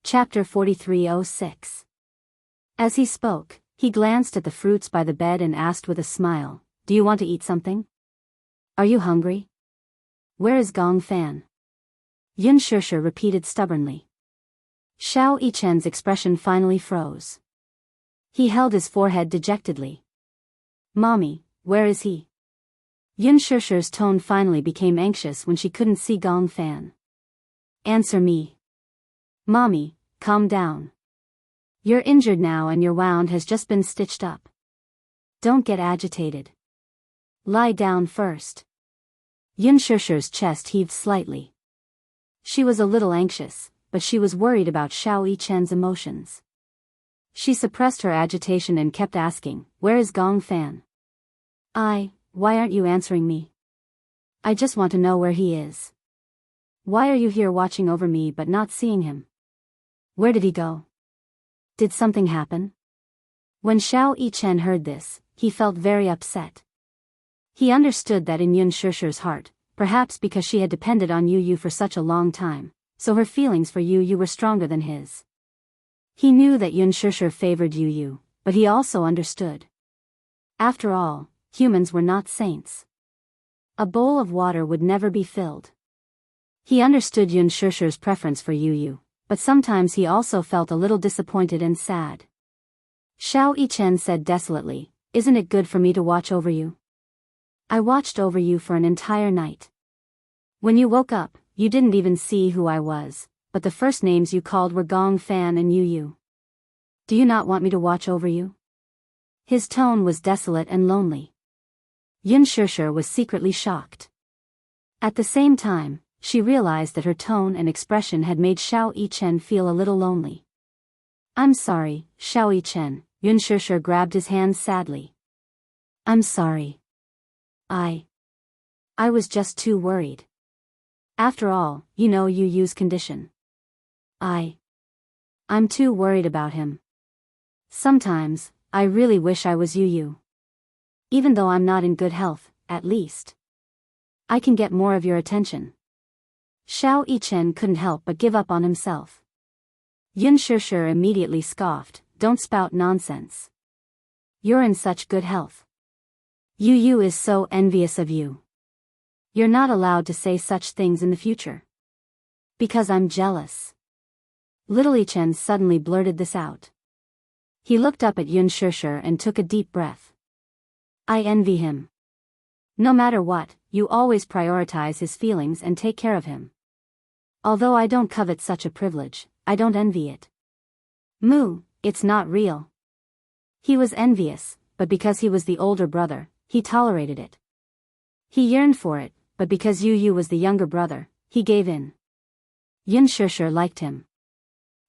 Chapter 4306. As he spoke, he glanced at the fruits by the bed and asked with a smile, "Do you want to eat something? Are you hungry? Where is Gong Fan?" Yun Shusher repeated stubbornly. Xiao Yichen's expression finally froze. He held his forehead dejectedly. "Mommy, where is he?" Yun Shusher's tone finally became anxious when she couldn't see Gong Fan. "Answer me. Mommy, calm down. You're injured now and your wound has just been stitched up. Don't get agitated. Lie down first." Yun Shusher's chest heaved slightly. She was a little anxious, but she was worried about Xiao Yichen's emotions. She suppressed her agitation and kept asking, "Where is Gong Fan?" Why aren't you answering me? I just want to know where he is. Why are you here watching over me but not seeing him? Where did he go? Did something happen?" When Xiao Yichen heard this, he felt very upset. He understood that in Yun Shusher's heart, perhaps because she had depended on Yu Yu for such a long time, so her feelings for Yu Yu were stronger than his. He knew that Yun Shusher favored Yu Yu, but he also understood. After all, humans were not saints. A bowl of water would never be filled. He understood Yun Shusher's preference for Yu Yu, but sometimes he also felt a little disappointed and sad. Xiao Yichen said desolately, "Isn't it good for me to watch over you? I watched over you for an entire night. When you woke up, you didn't even see who I was, but the first names you called were Gong Fan and Yu Yu. Do you not want me to watch over you?" His tone was desolate and lonely. Yun Shusher was secretly shocked. At the same time, she realized that her tone and expression had made Xiao Yichen feel a little lonely. "I'm sorry, Xiao Yichen," Yun Shusher grabbed his hands sadly. "I'm sorry. I was just too worried. After all, you know Yu Yu's condition. I'm too worried about him. Sometimes, I really wish I was Yu Yu. Even though I'm not in good health, at least I can get more of your attention." Xiao Yichen couldn't help but give up on himself. Yun Shusher immediately scoffed, "Don't spout nonsense. You're in such good health. Yu Yu is so envious of you. You're not allowed to say such things in the future." "Because I'm jealous." Little Yichen suddenly blurted this out. He looked up at Yun Shusher and took a deep breath. "I envy him. No matter what, you always prioritize his feelings and take care of him. Although I don't covet such a privilege, I don't envy it. It's not real." He was envious, but because he was the older brother, he tolerated it. He yearned for it, but because Yu Yu was the younger brother, he gave in. Yun Shusher liked him.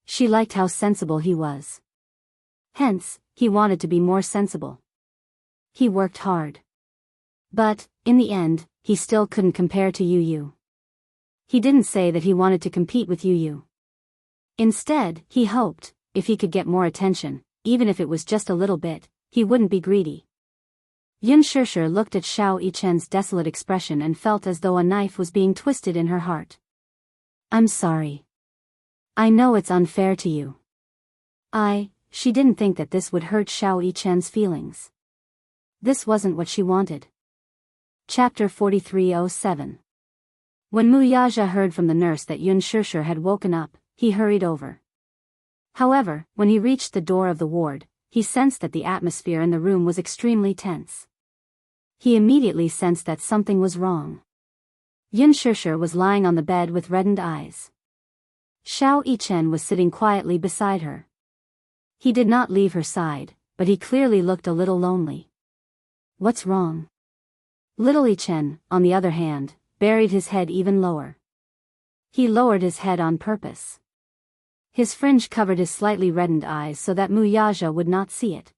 She liked how sensible he was. Hence, he wanted to be more sensible. He worked hard. But, in the end, he still couldn't compare to Yu Yu. He didn't say that he wanted to compete with Yu Yu. Instead, he hoped, if he could get more attention, even if it was just a little bit, he wouldn't be greedy. Yun Shusher looked at Xiao Yichen's desolate expression and felt as though a knife was being twisted in her heart. "I'm sorry. I know it's unfair to you." She didn't think that this would hurt Xiao Yichen's feelings. This wasn't what she wanted. Chapter 4307. When Mu Yaja heard from the nurse that Yun Shusher had woken up, he hurried over. However, when he reached the door of the ward, he sensed that the atmosphere in the room was extremely tense. He immediately sensed that something was wrong. Yun Shusher was lying on the bed with reddened eyes. Xiao Yichen was sitting quietly beside her. He did not leave her side, but he clearly looked a little lonely. "What's wrong?" Little Yichen, on the other hand, buried his head even lower. He lowered his head on purpose. His fringe covered his slightly reddened eyes so that Mu Yaja would not see it.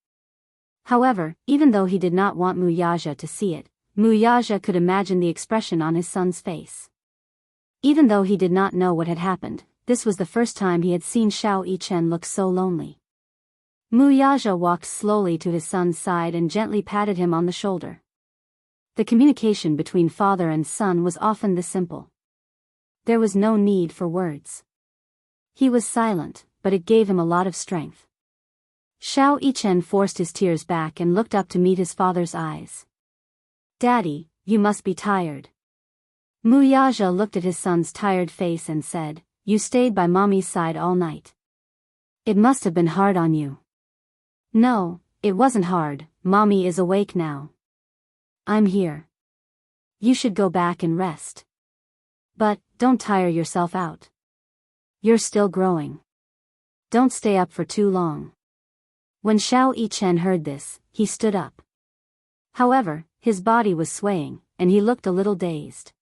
However, even though he did not want Mu Yaja to see it, Mu Yaja could imagine the expression on his son's face. Even though he did not know what had happened, this was the first time he had seen Xiao Yichen look so lonely. Mu Yaja walked slowly to his son's side and gently patted him on the shoulder. The communication between father and son was often this simple. There was no need for words. He was silent, but it gave him a lot of strength. Xiao Yichen forced his tears back and looked up to meet his father's eyes. "Daddy, you must be tired." Mu Yaja looked at his son's tired face and said, "You stayed by mommy's side all night. It must have been hard on you." "No, it wasn't hard, mommy is awake now. I'm here. You should go back and rest. But, don't tire yourself out. You're still growing. Don't stay up for too long." When Xiao Yichen heard this, he stood up. However, his body was swaying, and he looked a little dazed.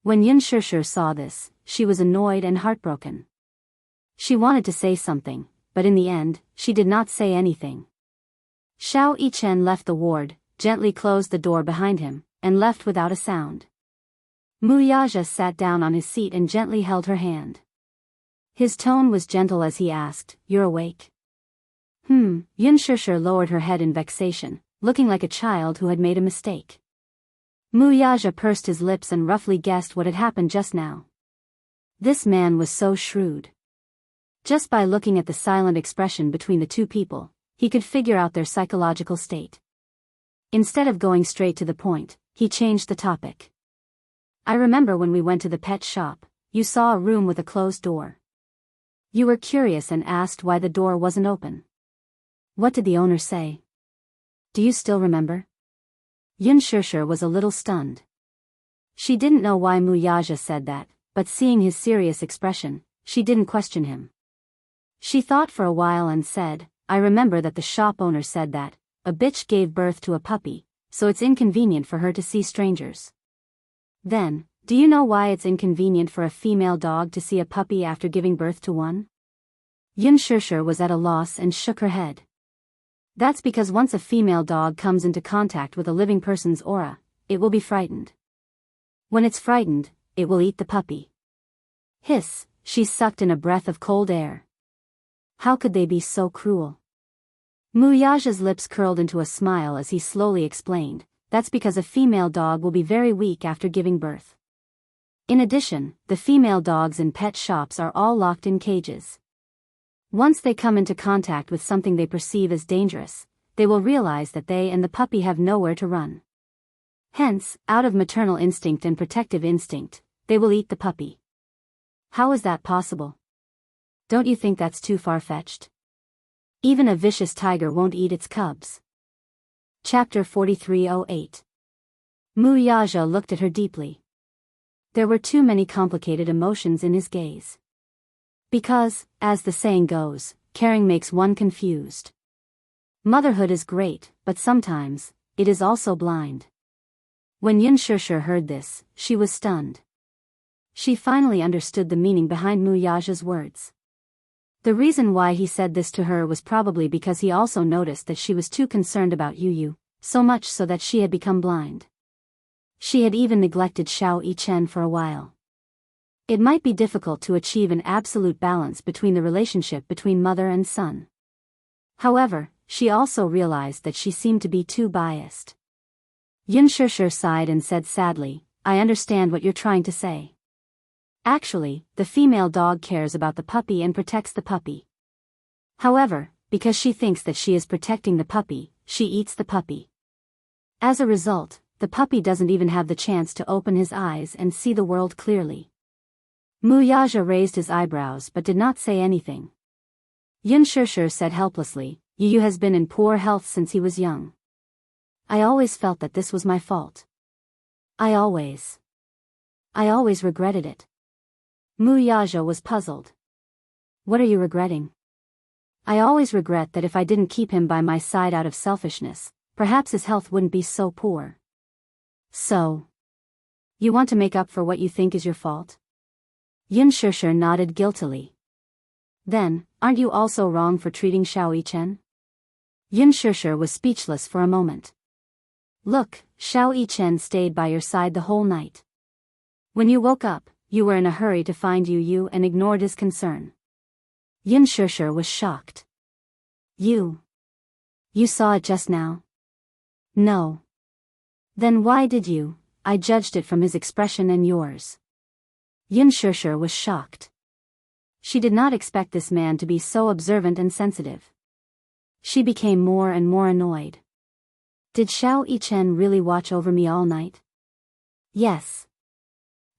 When Yin Shishir saw this, she was annoyed and heartbroken. She wanted to say something, but in the end, she did not say anything. Xiao Yichen left the ward, gently closed the door behind him, and left without a sound. Mu Yaja sat down on his seat and gently held her hand. His tone was gentle as he asked, "You're awake?" Yin Shishir lowered her head in vexation, looking like a child who had made a mistake. Mu Yaja pursed his lips and roughly guessed what had happened just now. This man was so shrewd. Just by looking at the silent expression between the two people, he could figure out their psychological state. Instead of going straight to the point, he changed the topic. "I remember when we went to the pet shop, you saw a room with a closed door. You were curious and asked why the door wasn't open. What did the owner say? Do you still remember?" Yin Shishir was a little stunned. She didn't know why Mu Yaja said that, but seeing his serious expression, she didn't question him. She thought for a while and said, "I remember that the shop owner said that a bitch gave birth to a puppy, so it's inconvenient for her to see strangers." "Then, do you know why it's inconvenient for a female dog to see a puppy after giving birth to one?" Yin Shishir was at a loss and shook her head. "That's because once a female dog comes into contact with a living person's aura, it will be frightened. When it's frightened, it will eat the puppy." Hiss, she sucked in a breath of cold air. How could they be so cruel? Mu Yaja's lips curled into a smile as he slowly explained, "That's because a female dog will be very weak after giving birth. In addition, the female dogs in pet shops are all locked in cages. Once they come into contact with something they perceive as dangerous, they will realize that they and the puppy have nowhere to run. Hence, out of maternal instinct and protective instinct, they will eat the puppy." "How is that possible? Don't you think that's too far-fetched? Even a vicious tiger won't eat its cubs." Chapter 4308. Mu Yaja looked at her deeply. There were too many complicated emotions in his gaze. Because, as the saying goes, caring makes one confused. Motherhood is great, but sometimes, it is also blind. When Yin Shishir heard this, she was stunned. She finally understood the meaning behind Mu Yaja's words. The reason why he said this to her was probably because he also noticed that she was too concerned about Yu, so much so that she had become blind. She had even neglected Xiao Yichen for a while. It might be difficult to achieve an absolute balance between the relationship between mother and son. However, she also realized that she seemed to be too biased. Yin Shishir sighed and said sadly, "I understand what you're trying to say. Actually, the female dog cares about the puppy and protects the puppy. However, because she thinks that she is protecting the puppy, she eats the puppy. As a result, the puppy doesn't even have the chance to open his eyes and see the world clearly." Mu Yaja raised his eyebrows but did not say anything. Yin Shishir said helplessly, "Yu has been in poor health since he was young. I always felt that this was my fault. I always regretted it." Mu Yaja was puzzled. "What are you regretting?" "I always regret that if I didn't keep him by my side out of selfishness, perhaps his health wouldn't be so poor." "So, you want to make up for what you think is your fault?" Yin Shishir nodded guiltily. "Then, aren't you also wrong for treating Xiao Yichen?" Yin Shishir was speechless for a moment. "Look, Xiao Yichen stayed by your side the whole night. When you woke up, you were in a hurry to find Yu and ignored his concern." Yin Shishir was shocked. You saw it just now?" "No." "Then why did you?" "I judged it from his expression and yours." Yin Shishir was shocked. She did not expect this man to be so observant and sensitive. She became more and more annoyed. Did Xiao Yichen really watch over me all night? Yes.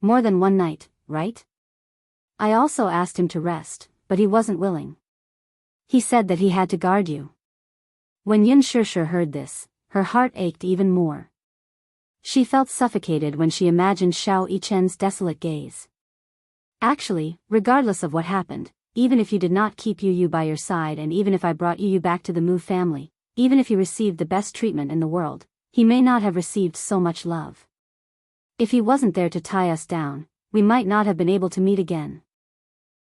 More than one night, right? I also asked him to rest, but he wasn't willing. He said that he had to guard you. When Yun Shushu heard this, her heart ached even more. She felt suffocated when she imagined Xiao Yichen's desolate gaze. Actually, regardless of what happened, even if you did not keep Yu Yu by your side and even if I brought Yu Yu back to the Mu family, even if he received the best treatment in the world, he may not have received so much love. If he wasn't there to tie us down, we might not have been able to meet again.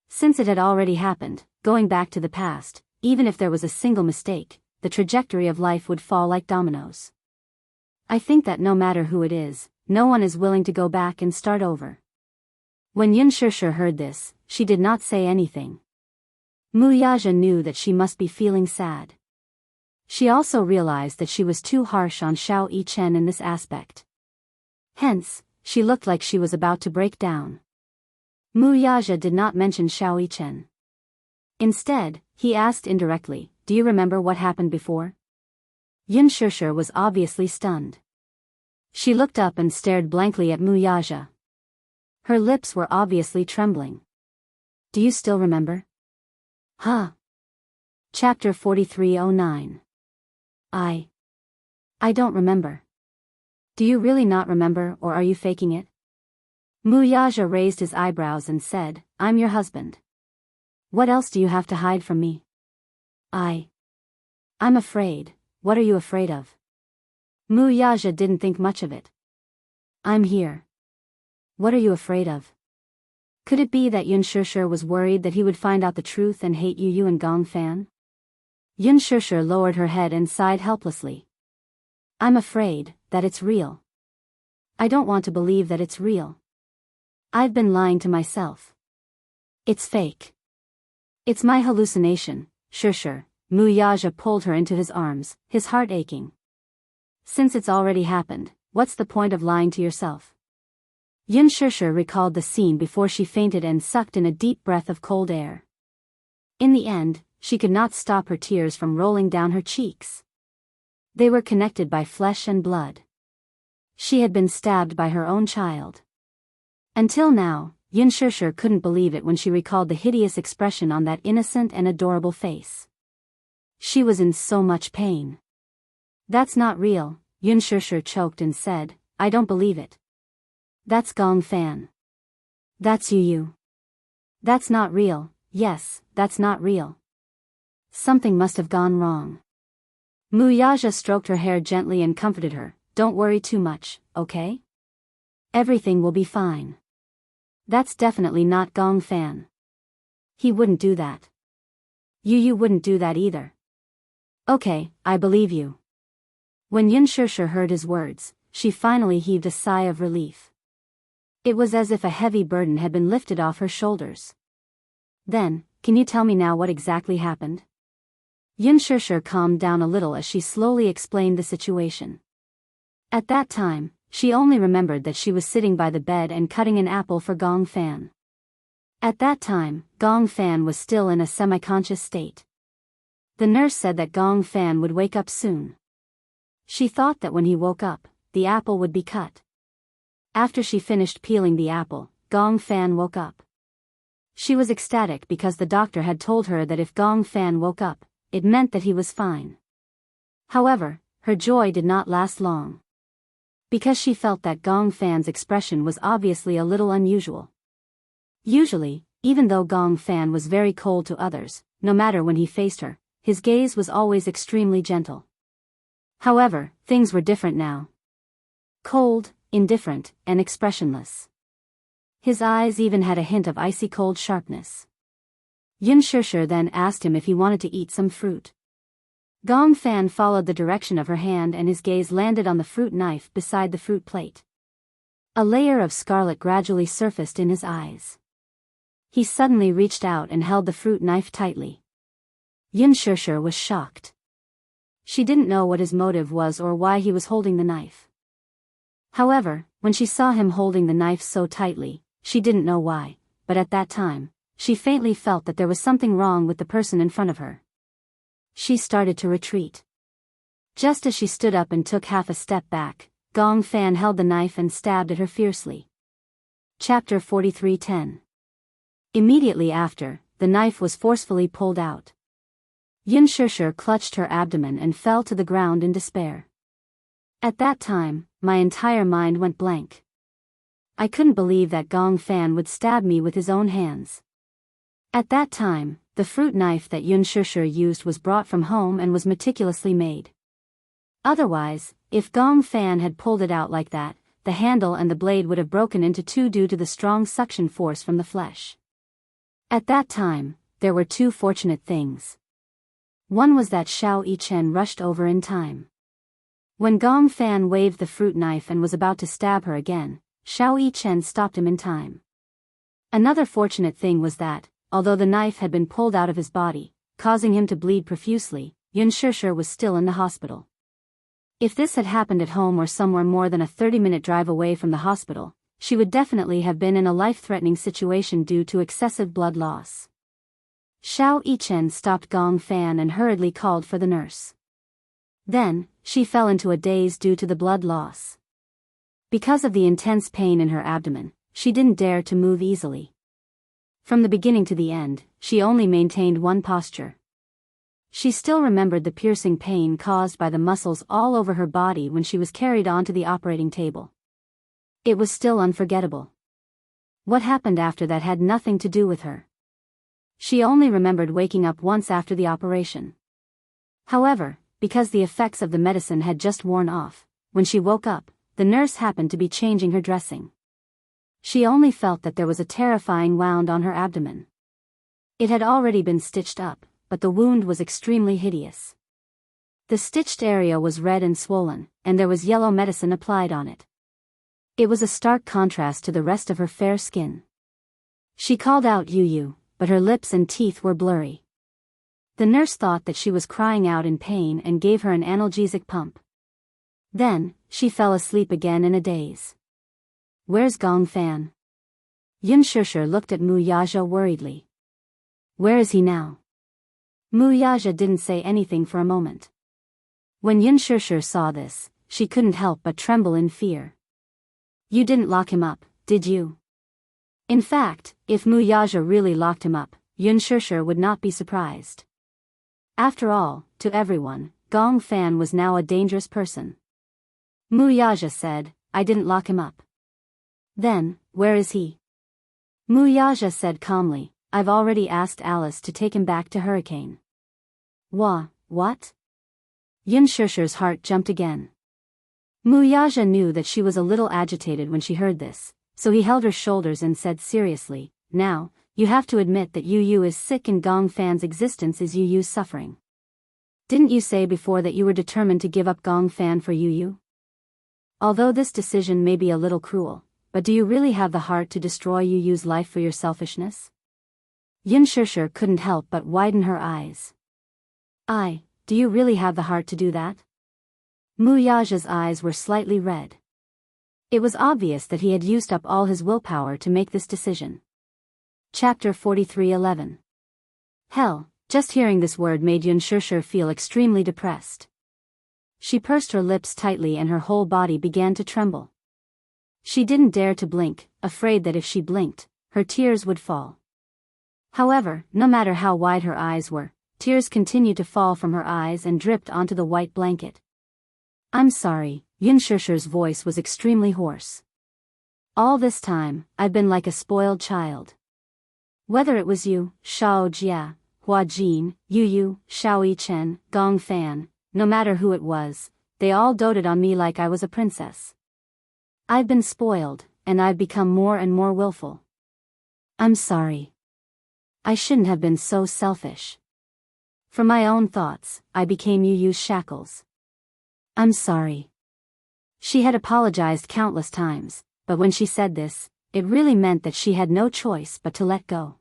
Since it had already happened, going back to the past, even if there was a single mistake, the trajectory of life would fall like dominoes. I think that no matter who it is, no one is willing to go back and start over. When Yun Shushu heard this, she did not say anything. Mu Yaja knew that she must be feeling sad. She also realized that she was too harsh on Xiao Yichen in this aspect. Hence, she looked like she was about to break down. Mu Yaja did not mention Xiao Yichen. Instead, he asked indirectly, "Do you remember what happened before?" Yun Shushu was obviously stunned. She looked up and stared blankly at Mu Yaja. Her lips were obviously trembling. "Do you still remember?" Huh. Chapter 4309. I don't remember. Do you really not remember, or are you faking it? Mu Yaja raised his eyebrows and said, "I'm your husband. What else do you have to hide from me?" I'm afraid. What are you afraid of?" Mu Yaja didn't think much of it. "I'm here." "What are you afraid of?" Could it be that Yun Shushu was worried that he would find out the truth and hate Yu Yu and Gong Fan? Yun Shushu lowered her head and sighed helplessly. "I'm afraid that it's real. I don't want to believe that it's real. I've been lying to myself. It's fake. It's my hallucination, Shushu." Mu Yaja pulled her into his arms, his heart aching. "Since it's already happened, what's the point of lying to yourself?" Yun Shushu recalled the scene before she fainted and sucked in a deep breath of cold air. In the end, she could not stop her tears from rolling down her cheeks. They were connected by flesh and blood. She had been stabbed by her own child. Until now, Yun Shushu couldn't believe it when she recalled the hideous expression on that innocent and adorable face. She was in so much pain. "That's not real," Yun Shushu choked and said, "I don't believe it. That's Gong Fan. That's Yu Yu. That's not real. Yes, that's not real. Something must have gone wrong." Mu Yaja stroked her hair gently and comforted her. "Don't worry too much, okay? Everything will be fine. That's definitely not Gong Fan. He wouldn't do that. Yu Yu wouldn't do that either. Okay, I believe you." When Yun Shushu heard his words, she finally heaved a sigh of relief. It was as if a heavy burden had been lifted off her shoulders. "Then, can you tell me now what exactly happened?" Yun Shushu calmed down a little as she slowly explained the situation. At that time, she only remembered that she was sitting by the bed and cutting an apple for Gong Fan. At that time, Gong Fan was still in a semi-conscious state. The nurse said that Gong Fan would wake up soon. She thought that when he woke up, the apple would be cut. After she finished peeling the apple, Gong Fan woke up. She was ecstatic because the doctor had told her that if Gong Fan woke up, it meant that he was fine. However, her joy did not last long. Because she felt that Gong Fan's expression was obviously a little unusual. Usually, even though Gong Fan was very cold to others, no matter when he faced her, his gaze was always extremely gentle. However, things were different now. Cold, indifferent, and expressionless. His eyes even had a hint of icy cold sharpness. Yun Shushu then asked him if he wanted to eat some fruit. Gong Fan followed the direction of her hand and his gaze landed on the fruit knife beside the fruit plate. A layer of scarlet gradually surfaced in his eyes. He suddenly reached out and held the fruit knife tightly. Yun Shushu was shocked. She didn't know what his motive was or why he was holding the knife. However, when she saw him holding the knife so tightly, she didn't know why, but at that time, she faintly felt that there was something wrong with the person in front of her. She started to retreat. Just as she stood up and took half a step back, Gong Fan held the knife and stabbed at her fiercely. Chapter 43:10. Immediately after, the knife was forcefully pulled out. Yun Shishir clutched her abdomen and fell to the ground in despair. At that time, my entire mind went blank. I couldn't believe that Gong Fan would stab me with his own hands. At that time, the fruit knife that Yun Shishir used was brought from home and was meticulously made. Otherwise, if Gong Fan had pulled it out like that, the handle and the blade would have broken into two due to the strong suction force from the flesh. At that time, there were two fortunate things. One was that Xiao Yichen rushed over in time. When Gong Fan waved the fruit knife and was about to stab her again, Xiao Yichen stopped him in time. Another fortunate thing was that, although the knife had been pulled out of his body, causing him to bleed profusely, Yun Shishir was still in the hospital. If this had happened at home or somewhere more than a 30-minute drive away from the hospital, she would definitely have been in a life-threatening situation due to excessive blood loss. Xiao Yichen stopped Gong Fan and hurriedly called for the nurse. Then, she fell into a daze due to the blood loss. Because of the intense pain in her abdomen, she didn't dare to move easily. From the beginning to the end, she only maintained one posture. She still remembered the piercing pain caused by the muscles all over her body when she was carried onto the operating table. It was still unforgettable. What happened after that had nothing to do with her. She only remembered waking up once after the operation. However, because the effects of the medicine had just worn off, when she woke up, the nurse happened to be changing her dressing. She only felt that there was a terrifying wound on her abdomen. It had already been stitched up, but the wound was extremely hideous. The stitched area was red and swollen, and there was yellow medicine applied on it. It was a stark contrast to the rest of her fair skin. She called out Yu, but her lips and teeth were blurry. The nurse thought that she was crying out in pain and gave her an analgesic pump. Then, she fell asleep again in a daze. Where's Gong Fan? Yun Shishir looked at Mu Yaja worriedly. Where is he now? Mu Yaja didn't say anything for a moment. When Yun Shishir saw this, she couldn't help but tremble in fear. You didn't lock him up, did you? In fact, if Mu Yaja really locked him up, Yun Shishir would not be surprised. After all, to everyone, Gong Fan was now a dangerous person. Mu Yaja said, I didn't lock him up. Then, where is he? Mu Yaja said calmly, I've already asked Alice to take him back to Hurricane. What? Yun Shishir's heart jumped again. Mu Yaja knew that she was a little agitated when she heard this, so he held her shoulders and said seriously, now, you have to admit that Yu is sick and Gong Fan's existence is Yu's suffering. Didn't you say before that you were determined to give up Gong Fan for Yu? Although this decision may be a little cruel, but do you really have the heart to destroy Yu's life for your selfishness? Yun Shishir couldn't help but widen her eyes. Do you really have the heart to do that? Mu Yaja's eyes were slightly red. It was obvious that he had used up all his willpower to make this decision. Chapter 43:11. Hell, just hearing this word made Yun Shishir feel extremely depressed. She pursed her lips tightly and her whole body began to tremble. She didn't dare to blink, afraid that if she blinked, her tears would fall. However, no matter how wide her eyes were, tears continued to fall from her eyes and dripped onto the white blanket. I'm sorry, Yun Shishir's voice was extremely hoarse. All this time, I've been like a spoiled child. Whether it was you, Shao Jia, Hua Jin, Yu, Xiao Yichen, Gong Fan, no matter who it was, they all doted on me like I was a princess. I've been spoiled, and I've become more and more willful. I'm sorry. I shouldn't have been so selfish. For my own thoughts, I became Yu's shackles. I'm sorry. She had apologized countless times, but when she said this, it really meant that she had no choice but to let go.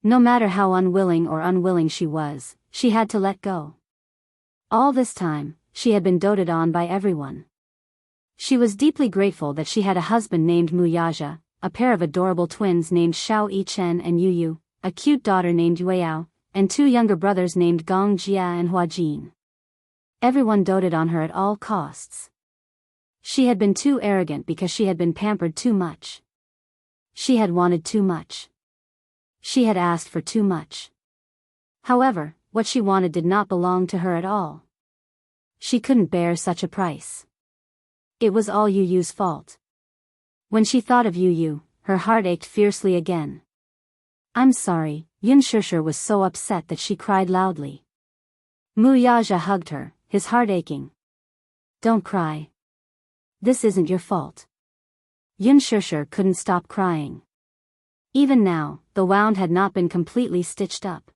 No matter how unwilling she was, she had to let go. All this time, she had been doted on by everyone. She was deeply grateful that she had a husband named Mu Yaja, a pair of adorable twins named Xiao Yichen and Yu Yu, a cute daughter named Yueyao, and two younger brothers named Gong Jia and Huajin. Everyone doted on her at all costs. She had been too arrogant because she had been pampered too much. She had wanted too much. She had asked for too much. However, what she wanted did not belong to her at all. She couldn't bear such a price. It was all Yu Yu's fault. When she thought of Yu Yu, her heart ached fiercely again. "I'm sorry," Yun Shishir was so upset that she cried loudly. Mu Yaja hugged her, his heart aching. "Don't cry. This isn't your fault." Yun Shishir couldn't stop crying. Even now, the wound had not been completely stitched up.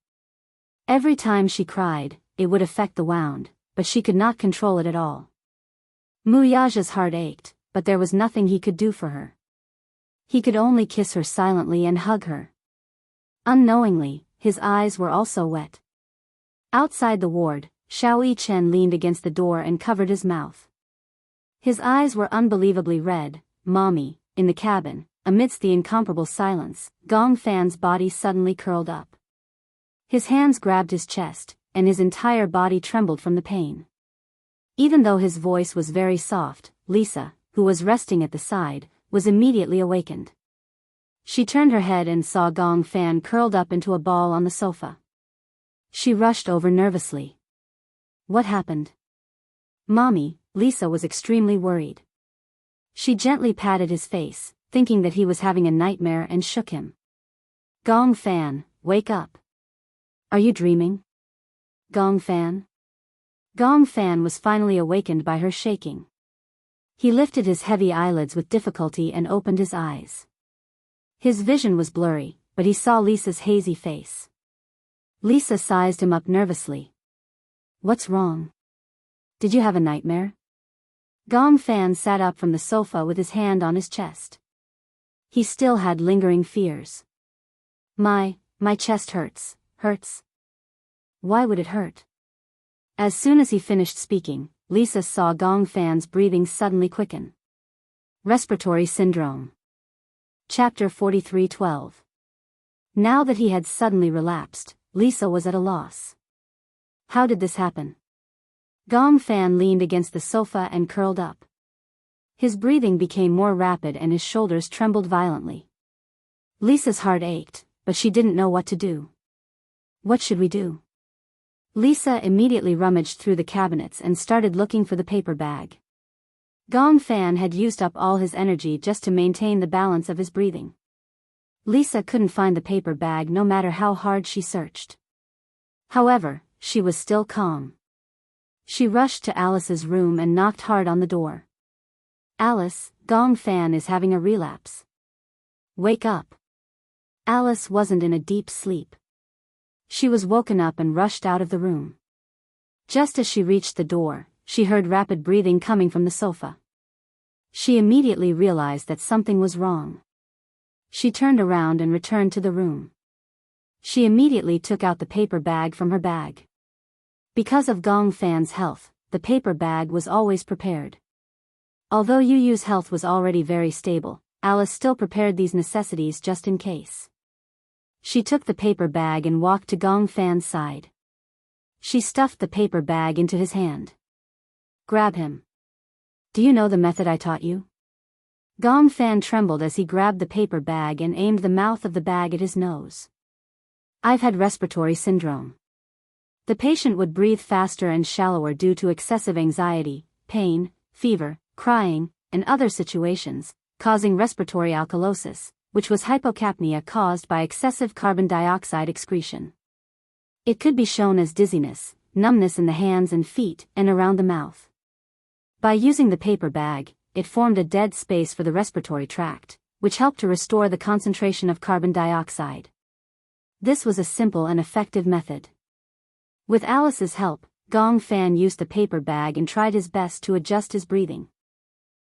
Every time she cried, it would affect the wound, but she could not control it at all. Mu Yaja's heart ached, but there was nothing he could do for her. He could only kiss her silently and hug her. Unknowingly, his eyes were also wet. Outside the ward, Xiao Yichen leaned against the door and covered his mouth. His eyes were unbelievably red. "Mommy," in the cabin, amidst the incomparable silence, Gong Fan's body suddenly curled up. His hands grabbed his chest, and his entire body trembled from the pain. Even though his voice was very soft, Lisa, who was resting at the side, was immediately awakened. She turned her head and saw Gong Fan curled up into a ball on the sofa. She rushed over nervously. "What happened?" "Mommy," Lisa was extremely worried. She gently patted his face, thinking that he was having a nightmare, and shook him. "Gong Fan, wake up. Are you dreaming? Gong Fan?" Gong Fan was finally awakened by her shaking. He lifted his heavy eyelids with difficulty and opened his eyes. His vision was blurry, but he saw Lisa's hazy face. Lisa sized him up nervously. "What's wrong? Did you have a nightmare?" Gong Fan sat up from the sofa with his hand on his chest. He still had lingering fears. My chest hurts. Hurts? Why would it hurt?" As soon as he finished speaking, Lisa saw Gong Fan's breathing suddenly quicken. Respiratory syndrome. Chapter 43:12. Now that he had suddenly relapsed, Lisa was at a loss. How did this happen? Gong Fan leaned against the sofa and curled up. His breathing became more rapid and his shoulders trembled violently. Lisa's heart ached, but she didn't know what to do. "What should we do?" Lisa immediately rummaged through the cabinets and started looking for the paper bag. Gong Fan had used up all his energy just to maintain the balance of his breathing. Lisa couldn't find the paper bag no matter how hard she searched. However, she was still calm. She rushed to Alice's room and knocked hard on the door. "Alice, Gong Fan is having a relapse. Wake up." Alice wasn't in a deep sleep. She was woken up and rushed out of the room. Just as she reached the door, she heard rapid breathing coming from the sofa. She immediately realized that something was wrong. She turned around and returned to the room. She immediately took out the paper bag from her bag. Because of Gong Fan's health, the paper bag was always prepared. Although Yu Yu's health was already very stable, Alice still prepared these necessities just in case. She took the paper bag and walked to Gong Fan's side. She stuffed the paper bag into his hand. "Grab him. Do you know the method I taught you?" Gong Fan trembled as he grabbed the paper bag and aimed the mouth of the bag at his nose. "I've had respiratory syndrome." The patient would breathe faster and shallower due to excessive anxiety, pain, fever, crying, and other situations, causing respiratory alkalosis, which was hypocapnia caused by excessive carbon dioxide excretion. It could be shown as dizziness, numbness in the hands and feet, and around the mouth. By using the paper bag, it formed a dead space for the respiratory tract, which helped to restore the concentration of carbon dioxide. This was a simple and effective method. With Alice's help, Gong Fan used the paper bag and tried his best to adjust his breathing.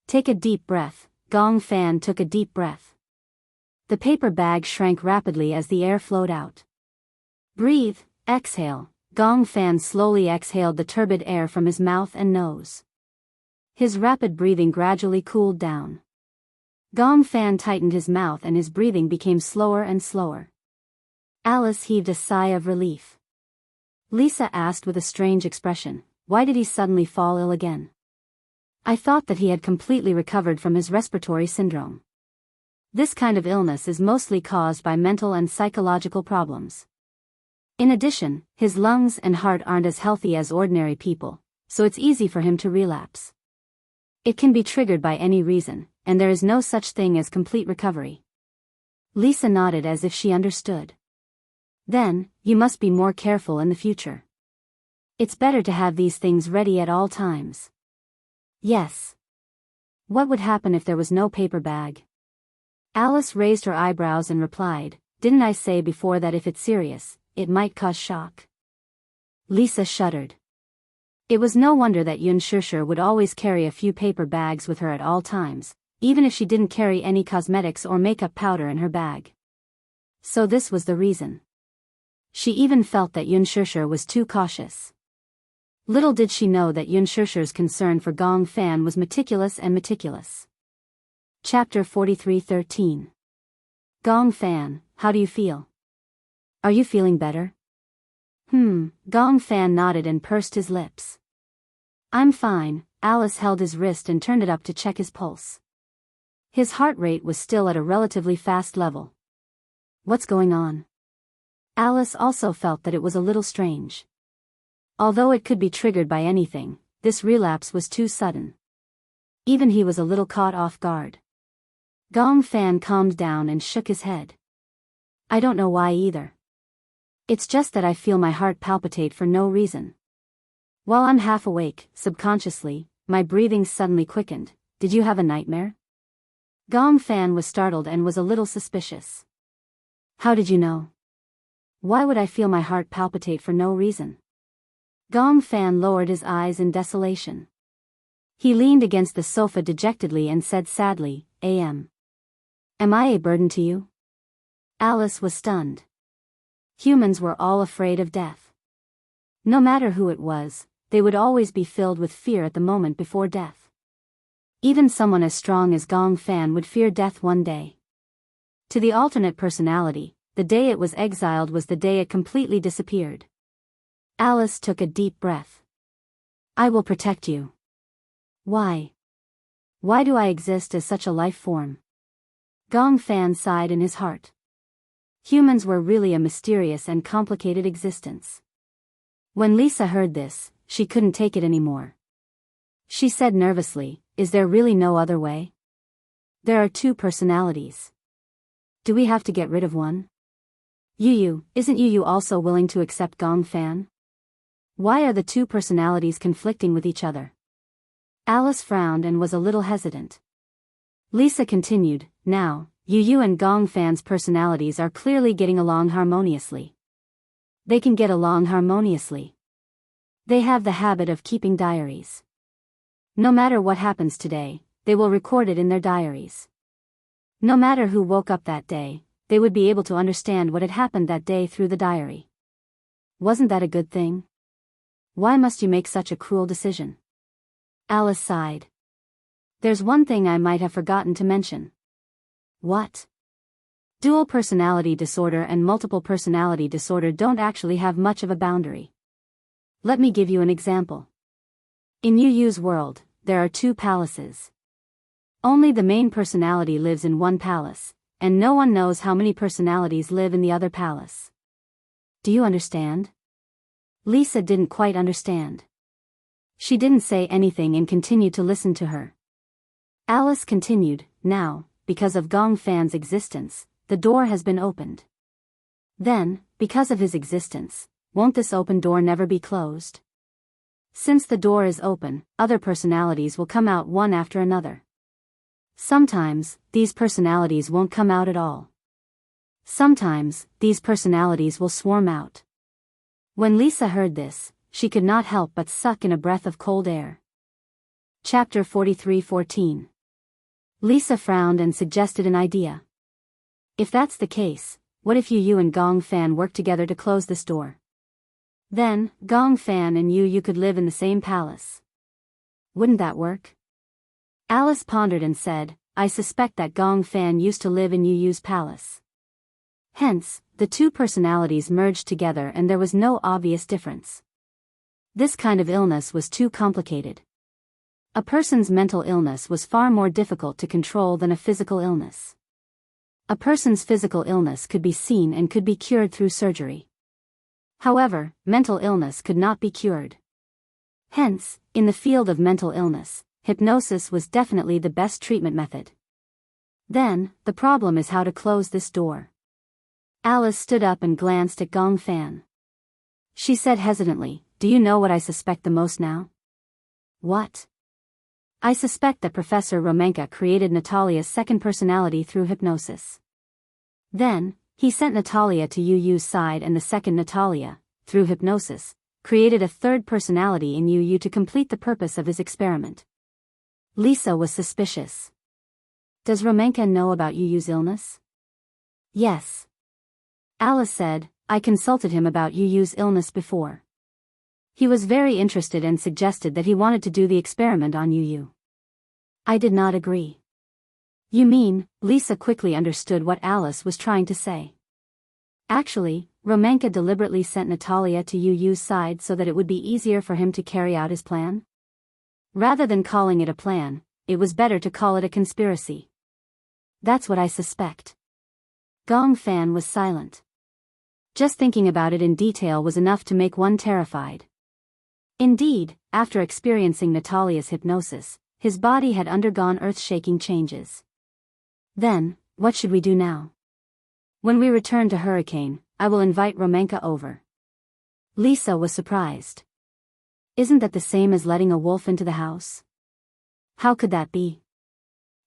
"Take a deep breath." Gong Fan took a deep breath. The paper bag shrank rapidly as the air flowed out. "Breathe, exhale." Gong Fan slowly exhaled the turbid air from his mouth and nose. His rapid breathing gradually cooled down. Gong Fan tightened his mouth and his breathing became slower and slower. Alice heaved a sigh of relief. Lisa asked with a strange expression, "Why did he suddenly fall ill again?" "I thought that he had completely recovered from his respiratory syndrome. This kind of illness is mostly caused by mental and psychological problems. In addition, his lungs and heart aren't as healthy as ordinary people, so it's easy for him to relapse. It can be triggered by any reason, and there is no such thing as complete recovery." Lisa nodded as if she understood. "Then, you must be more careful in the future. It's better to have these things ready at all times." "Yes. What would happen if there was no paper bag?" Alice raised her eyebrows and replied, "Didn't I say before that if it's serious, it might cause shock?" Lisa shuddered. It was no wonder that Yun Shusher would always carry a few paper bags with her at all times, even if she didn't carry any cosmetics or makeup powder in her bag. So this was the reason. She even felt that Yun Shusher was too cautious. Little did she know that Yun Shusher's concern for Gong Fan was meticulous and meticulous. Chapter 43:13. Gong Fan, how do you feel? Are you feeling better? Gong Fan nodded and pursed his lips. "I'm fine." Alice held his wrist and turned it up to check his pulse. His heart rate was still at a relatively fast level. What's going on? Alice also felt that it was a little strange. Although it could be triggered by anything, this relapse was too sudden. Even he was a little caught off guard. Gong Fan calmed down and shook his head. "I don't know why either. It's just that I feel my heart palpitate for no reason. While I'm half awake, subconsciously, my breathing suddenly quickened. Did you have a nightmare?" Gong Fan was startled and was a little suspicious. "How did you know? Why would I feel my heart palpitate for no reason?" Gong Fan lowered his eyes in desolation. He leaned against the sofa dejectedly and said sadly, Am I a burden to you?" Alice was stunned. Humans were all afraid of death. No matter who it was, they would always be filled with fear at the moment before death. Even someone as strong as Gong Fan would fear death one day. To the alternate personality, the day it was exiled was the day it completely disappeared. Alice took a deep breath. "I will protect you." "Why? Why do I exist as such a life form?" Gong Fan sighed in his heart. Humans were really a mysterious and complicated existence. When Lisa heard this, she couldn't take it anymore. She said nervously, "Is there really no other way? There are two personalities. Do we have to get rid of one?" "Yu, isn't Yu also willing to accept Gong Fan? Why are the two personalities conflicting with each other?" Alice frowned and was a little hesitant. Lisa continued, "Now, Yu and Gong Fan's personalities are clearly getting along harmoniously. They can get along harmoniously. They have the habit of keeping diaries. No matter what happens today, they will record it in their diaries. No matter who woke up that day, they would be able to understand what had happened that day through the diary. Wasn't that a good thing? Why must you make such a cruel decision?" Alice sighed. "There's one thing I might have forgotten to mention." "What?" "Dual personality disorder and multiple personality disorder don't actually have much of a boundary. Let me give you an example. In Yu's world, there are two palaces. Only the main personality lives in one palace, and no one knows how many personalities live in the other palace. Do you understand?" Lisa didn't quite understand. She didn't say anything and continued to listen to her. Alice continued, "Now, because of Gong Fan's existence, the door has been opened. Then, because of his existence, won't this open door never be closed? Since the door is open, other personalities will come out one after another. Sometimes, these personalities won't come out at all. Sometimes, these personalities will swarm out." When Lisa heard this, she could not help but suck in a breath of cold air. Chapter 43:14. Lisa frowned and suggested an idea. "If that's the case, what if Yu and Gong Fan work together to close this door? Then, Gong Fan and Yu could live in the same palace. Wouldn't that work?" Alice pondered and said, I suspect that Gong Fan used to live in Yu Yu's palace. Hence, the two personalities merged together and there was no obvious difference. This kind of illness was too complicated. A person's mental illness was far more difficult to control than a physical illness. A person's physical illness could be seen and could be cured through surgery. However, mental illness could not be cured. Hence, in the field of mental illness, hypnosis was definitely the best treatment method. Then, the problem is how to close this door. Alice stood up and glanced at Gong Fan. She said hesitantly, "Do you know what I suspect the most now?" "What?" "I suspect that Professor Romenka created Natalia's second personality through hypnosis. Then, he sent Natalia to Yu Yu's side and the second Natalia, through hypnosis, created a third personality in Yu Yu to complete the purpose of his experiment." Lisa was suspicious. "Does Romenka know about Yu Yu's illness?" "Yes." Alice said, "I consulted him about Yu Yu's illness before. He was very interested and suggested that he wanted to do the experiment on Yu Yu." I did not agree. "You mean," Lisa quickly understood what Alice was trying to say. Actually, Romenka deliberately sent Natalia to Yu Yu's side so that it would be easier for him to carry out his plan? Rather than calling it a plan, it was better to call it a conspiracy. "That's what I suspect." Gong Fan was silent. Just thinking about it in detail was enough to make one terrified. Indeed, after experiencing Natalia's hypnosis, his body had undergone earth-shaking changes. "Then, what should we do now?" "When we return to Hurricane, I will invite Romenka over." Lisa was surprised. "Isn't that the same as letting a wolf into the house?" "How could that be?"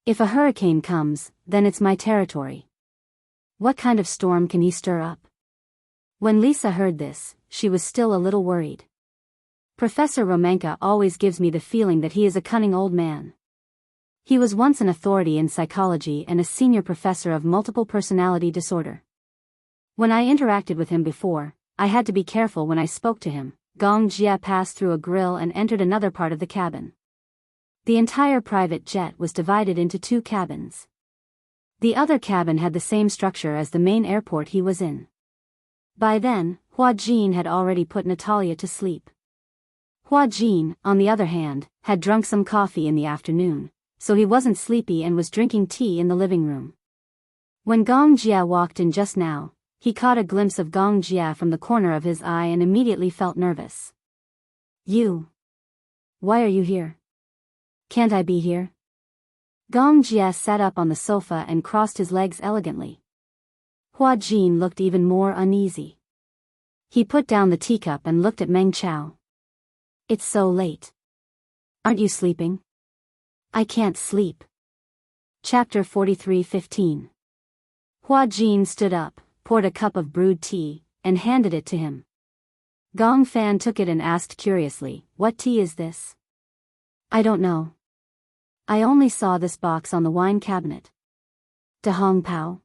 "If a hurricane comes, then it's my territory. What kind of storm can he stir up?" When Lisa heard this, she was still a little worried. "Professor Romenka always gives me the feeling that he is a cunning old man. He was once an authority in psychology and a senior professor of multiple personality disorder. When I interacted with him before, I had to be careful when I spoke to him." Gong Jia passed through a grill and entered another part of the cabin. The entire private jet was divided into two cabins. The other cabin had the same structure as the main airport he was in. By then, Hua Jin had already put Natalia to sleep. Hua Jin, on the other hand, had drunk some coffee in the afternoon, so he wasn't sleepy and was drinking tea in the living room. When Gong Jia walked in just now, he caught a glimpse of Gong Jia from the corner of his eye and immediately felt nervous. "You? Why are you here? Can't I be here?" Gong Jia sat up on the sofa and crossed his legs elegantly. Hua Jin looked even more uneasy. He put down the teacup and looked at Meng Chao. "It's so late. Aren't you sleeping?" "I can't sleep." Chapter 43:15. Hua Jin stood up, poured a cup of brewed tea, and handed it to him. Gong Fan took it and asked curiously, "What tea is this?" "I don't know. I only saw this box on the wine cabinet." "Da Hong Pao?"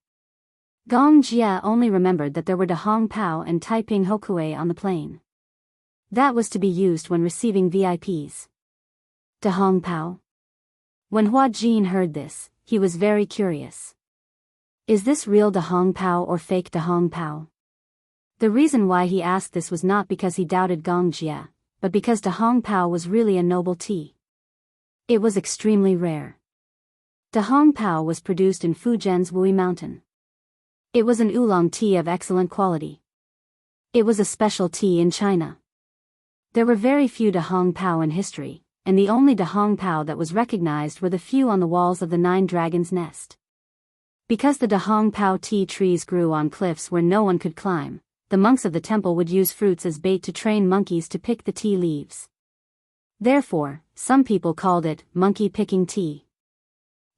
Gong Jia only remembered that there were Da Hong Pao and Taiping Hokue on the plane. That was to be used when receiving VIPs. Da Hong Pao? When Hua Jin heard this, he was very curious. Is this real Da Hong Pao or fake Da Hong Pao? The reason why he asked this was not because he doubted Gong Jia, but because Da Hong Pao was really a noble tea. It was extremely rare. Da Hong Pao was produced in Fujian's Wui Mountain. It was an oolong tea of excellent quality. It was a special tea in China. There were very few Da Hong Pao in history, and the only Da Hong Pao that was recognized were the few on the walls of the Nine Dragons' Nest. Because the Da Hong Pao tea trees grew on cliffs where no one could climb, the monks of the temple would use fruits as bait to train monkeys to pick the tea leaves. Therefore, some people called it monkey-picking tea.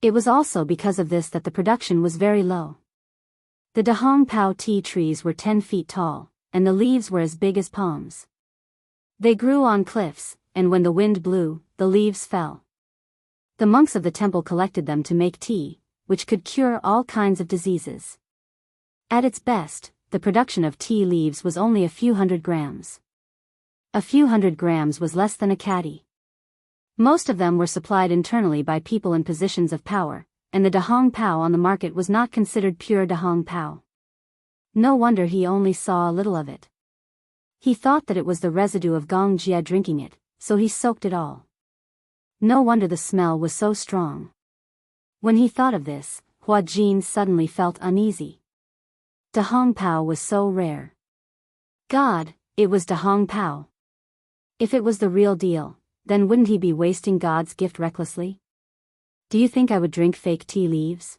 It was also because of this that the production was very low. The Da Hong Pao tea trees were 10 feet tall, and the leaves were as big as palms. They grew on cliffs, and when the wind blew, the leaves fell. The monks of the temple collected them to make tea, which could cure all kinds of diseases. At its best, the production of tea leaves was only a few hundred grams. A few hundred grams was less than a caddy. Most of them were supplied internally by people in positions of power, and the Dahong Pao on the market was not considered pure Dahong Pao. No wonder he only saw a little of it. He thought that it was the residue of Gong Jie drinking it, so he soaked it all. No wonder the smell was so strong. When he thought of this, Hua Jin suddenly felt uneasy. Dahong Pao was so rare. God, it was Dahong Pao. If it was the real deal, then wouldn't he be wasting God's gift recklessly? Do you think I would drink fake tea leaves?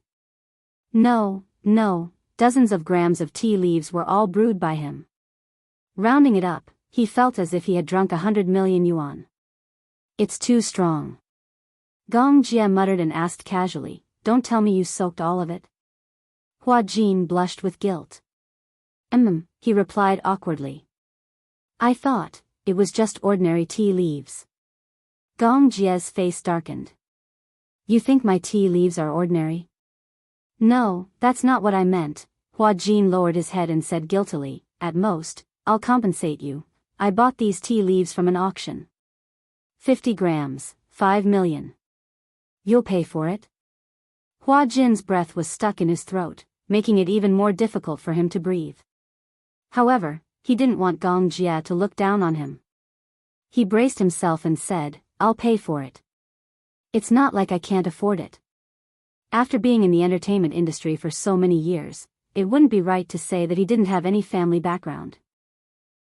No, no, dozens of grams of tea leaves were all brewed by him. Rounding it up, he felt as if he had drunk 100 million yuan. It's too strong. Gong Jie muttered and asked casually, don't tell me you soaked all of it. Hua Jin blushed with guilt. He replied awkwardly. I thought it was just ordinary tea leaves. Gong Jie's face darkened. You think my tea leaves are ordinary? No, that's not what I meant. Hua Jin lowered his head and said guiltily, at most, I'll compensate you. I bought these tea leaves from an auction. 50 grams, 5 million. You'll pay for it? Hua Jin's breath was stuck in his throat, making it even more difficult for him to breathe. However, he didn't want Gong Jie to look down on him. He braced himself and said, I'll pay for it. It's not like I can't afford it. After being in the entertainment industry for so many years, it wouldn't be right to say that he didn't have any family background.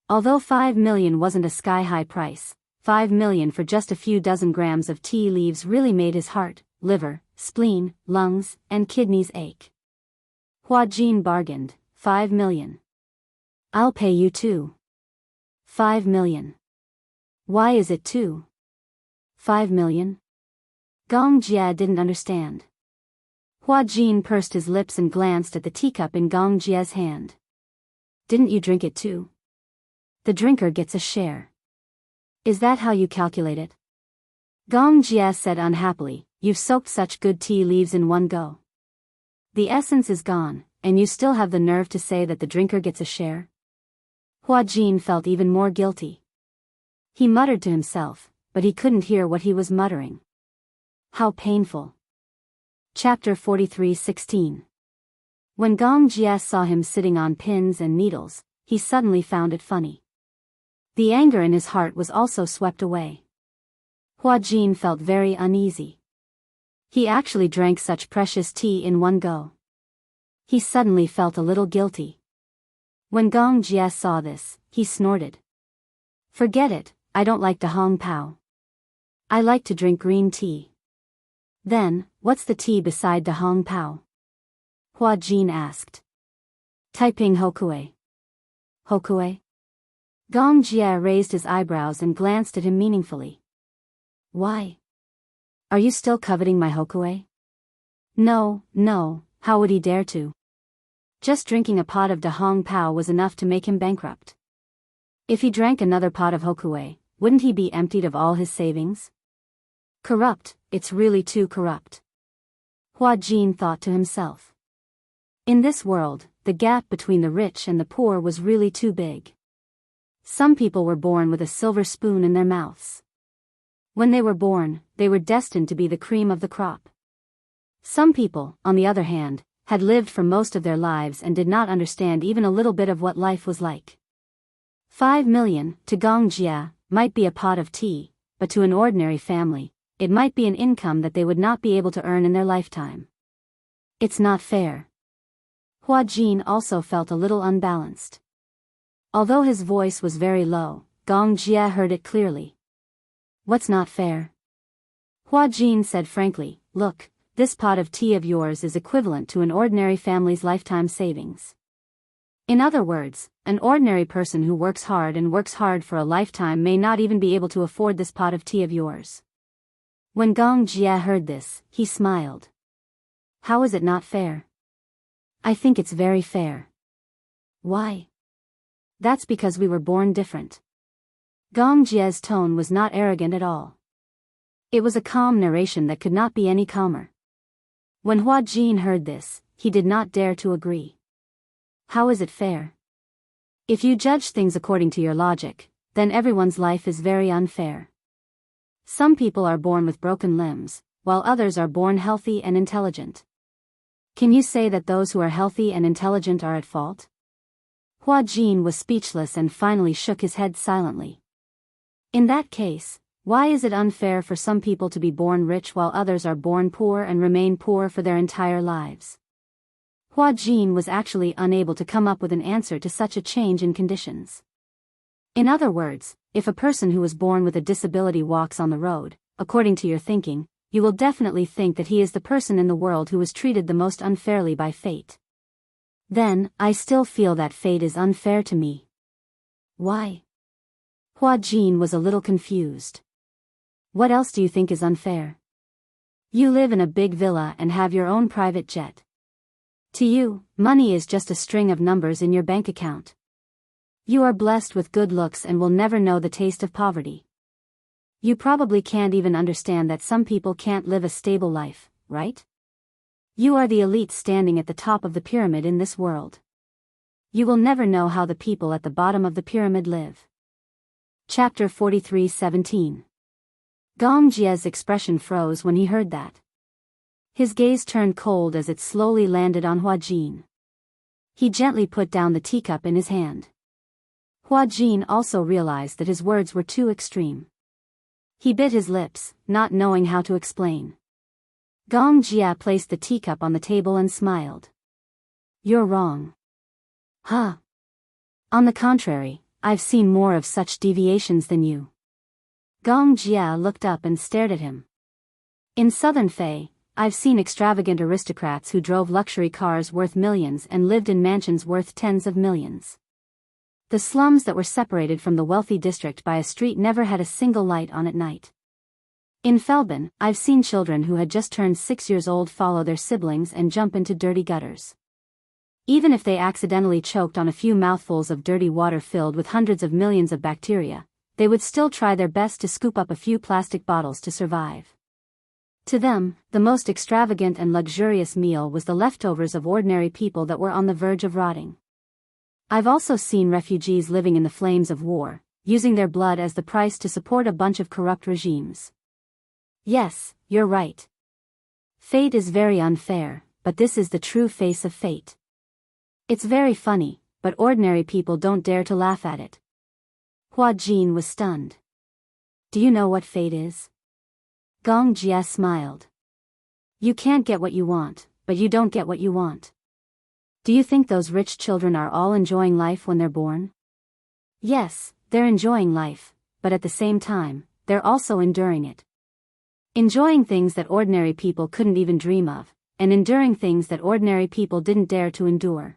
Although 5 million wasn't a sky-high price, 5 million for just a few dozen grams of tea leaves really made his heart, liver, spleen, lungs, and kidneys ache. Hua Jin bargained, 5 million. I'll pay you too. 5 million. Why is it 5 million? Gong Jie didn't understand. Hua Jin pursed his lips and glanced at the teacup in Gong Jie's hand. Didn't you drink it too? The drinker gets a share. Is that how you calculate it? Gong Jie said unhappily, you've soaked such good tea leaves in one go. The essence is gone, and you still have the nerve to say that the drinker gets a share? Hua Jin felt even more guilty. He muttered to himself, but he couldn't hear what he was muttering. How painful. Chapter 43:16. When Gong Jie saw him sitting on pins and needles, he suddenly found it funny. The anger in his heart was also swept away. Hua Jin felt very uneasy. He actually drank such precious tea in one go. He suddenly felt a little guilty. When Gong Jie saw this, he snorted. Forget it, I don't like Dahong Pao. I like to drink green tea. Then, what's the tea beside Dahong Pao? Hua Jin asked. Taiping Hokue. Hokue? Gong Jie raised his eyebrows and glanced at him meaningfully. Why? Are you still coveting my Hokue? No, no, how would he dare to? Just drinking a pot of Dahong Pao was enough to make him bankrupt. If he drank another pot of Hokue, wouldn't he be emptied of all his savings? Corrupt, it's really too corrupt. Hua Jin thought to himself. In this world, the gap between the rich and the poor was really too big. Some people were born with a silver spoon in their mouths. When they were born, they were destined to be the cream of the crop. Some people, on the other hand, had lived for most of their lives and did not understand even a little bit of what life was like. 5 million, to Gong Jie, might be a pot of tea, but to an ordinary family, it might be an income that they would not be able to earn in their lifetime. It's not fair. Hua Jin also felt a little unbalanced. Although his voice was very low, Gong Jie heard it clearly. What's not fair? Hua Jin said frankly, look, this pot of tea of yours is equivalent to an ordinary family's lifetime savings. In other words, an ordinary person who works hard for a lifetime may not even be able to afford this pot of tea of yours. When Gong Jie heard this, he smiled. How is it not fair? I think it's very fair. Why? That's because we were born different. Gong Jie's tone was not arrogant at all. It was a calm narration that could not be any calmer. When Hua Jin heard this, he did not dare to agree. How is it fair? If you judge things according to your logic, then everyone's life is very unfair. Some people are born with broken limbs, while others are born healthy and intelligent. Can you say that those who are healthy and intelligent are at fault? Hua Jin was speechless and finally shook his head silently. In that case, why is it unfair for some people to be born rich while others are born poor and remain poor for their entire lives? Hua Jin was actually unable to come up with an answer to such a change in conditions. In other words, if a person who was born with a disability walks on the road, according to your thinking, you will definitely think that he is the person in the world who was treated the most unfairly by fate. Then, I still feel that fate is unfair to me. Why? Hua Jin was a little confused. What else do you think is unfair? You live in a big villa and have your own private jet. To you, money is just a string of numbers in your bank account. You are blessed with good looks and will never know the taste of poverty. You probably can't even understand that some people can't live a stable life, right? You are the elite standing at the top of the pyramid in this world. You will never know how the people at the bottom of the pyramid live. Chapter 43:17. Gong Jie's expression froze when he heard that. His gaze turned cold as it slowly landed on Hua Jin. He gently put down the teacup in his hand. Hua Jin also realized that his words were too extreme. He bit his lips, not knowing how to explain. Gong Jia placed the teacup on the table and smiled. You're wrong. Huh? On the contrary, I've seen more of such deviations than you. Gong Jia looked up and stared at him. In southern Fei, I've seen extravagant aristocrats who drove luxury cars worth millions and lived in mansions worth tens of millions. The slums that were separated from the wealthy district by a street never had a single light on at night. In Felben, I've seen children who had just turned 6 years old follow their siblings and jump into dirty gutters. Even if they accidentally choked on a few mouthfuls of dirty water filled with hundreds of millions of bacteria, they would still try their best to scoop up a few plastic bottles to survive. To them, the most extravagant and luxurious meal was the leftovers of ordinary people that were on the verge of rotting. I've also seen refugees living in the flames of war, using their blood as the price to support a bunch of corrupt regimes. Yes, you're right. Fate is very unfair, but this is the true face of fate. It's very funny, but ordinary people don't dare to laugh at it. Hua Jin was stunned. Do you know what fate is? Gong Jia smiled. You can't get what you want, but you don't get what you want. Do you think those rich children are all enjoying life when they're born? Yes, they're enjoying life, but at the same time, they're also enduring it. Enjoying things that ordinary people couldn't even dream of, and enduring things that ordinary people didn't dare to endure.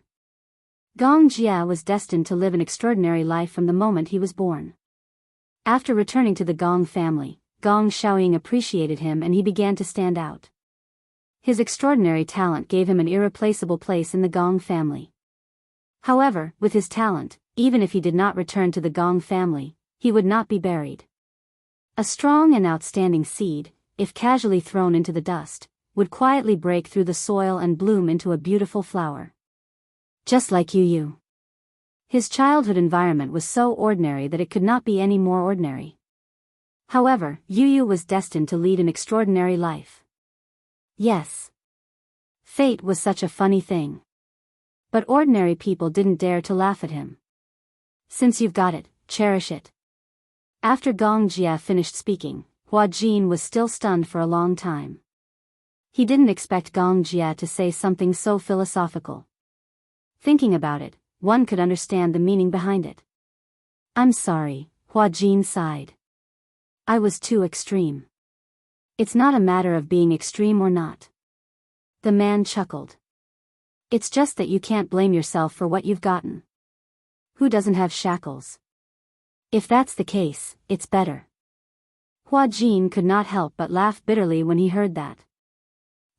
Gong Jia was destined to live an extraordinary life from the moment he was born. After returning to the Gong family, Gong Xiaoying appreciated him and he began to stand out. His extraordinary talent gave him an irreplaceable place in the Gong family. However, with his talent, even if he did not return to the Gong family, he would not be buried. A strong and outstanding seed, if casually thrown into the dust, would quietly break through the soil and bloom into a beautiful flower. Just like Yu. His childhood environment was so ordinary that it could not be any more ordinary. However, Yu was destined to lead an extraordinary life. Yes. Fate was such a funny thing. But ordinary people didn't dare to laugh at him. Since you've got it, cherish it. After Gong Jia finished speaking, Hua Jin was still stunned for a long time. He didn't expect Gong Jia to say something so philosophical. Thinking about it, one could understand the meaning behind it. I'm sorry, Hua Jin sighed. I was too extreme. It's not a matter of being extreme or not. The man chuckled. It's just that you can't blame yourself for what you've gotten. Who doesn't have shackles? If that's the case, it's better. Hua Jin could not help but laugh bitterly when he heard that.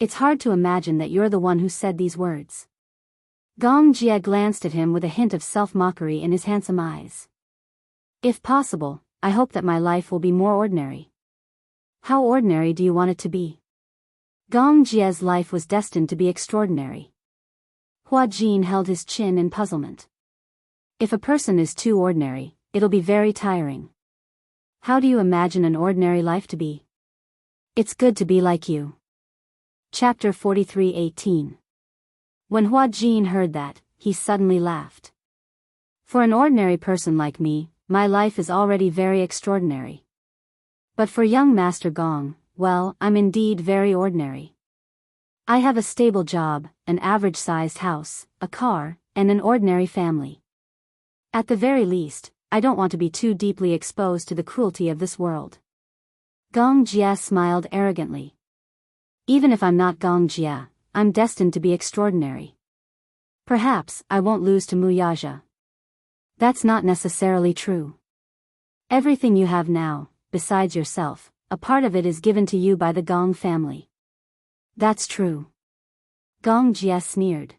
It's hard to imagine that you're the one who said these words. Gong Jia glanced at him with a hint of self-mockery in his handsome eyes. If possible, I hope that my life will be more ordinary. How ordinary do you want it to be? Gong Jia's life was destined to be extraordinary. Hua Jin held his chin in puzzlement. If a person is too ordinary, it'll be very tiring. How do you imagine an ordinary life to be? It's good to be like you. Chapter 43:18. When Hua Jin heard that, he suddenly laughed. For an ordinary person like me, my life is already very extraordinary. But for young Master Gong, well, I'm indeed very ordinary. I have a stable job, an average-sized house, a car, and an ordinary family. At the very least, I don't want to be too deeply exposed to the cruelty of this world. Gong Jia smiled arrogantly. Even if I'm not Gong Jia, I'm destined to be extraordinary. Perhaps I won't lose to Muyaja. That's not necessarily true. Everything you have now, besides yourself, a part of it is given to you by the Gong family. That's true. Gong Jia sneered.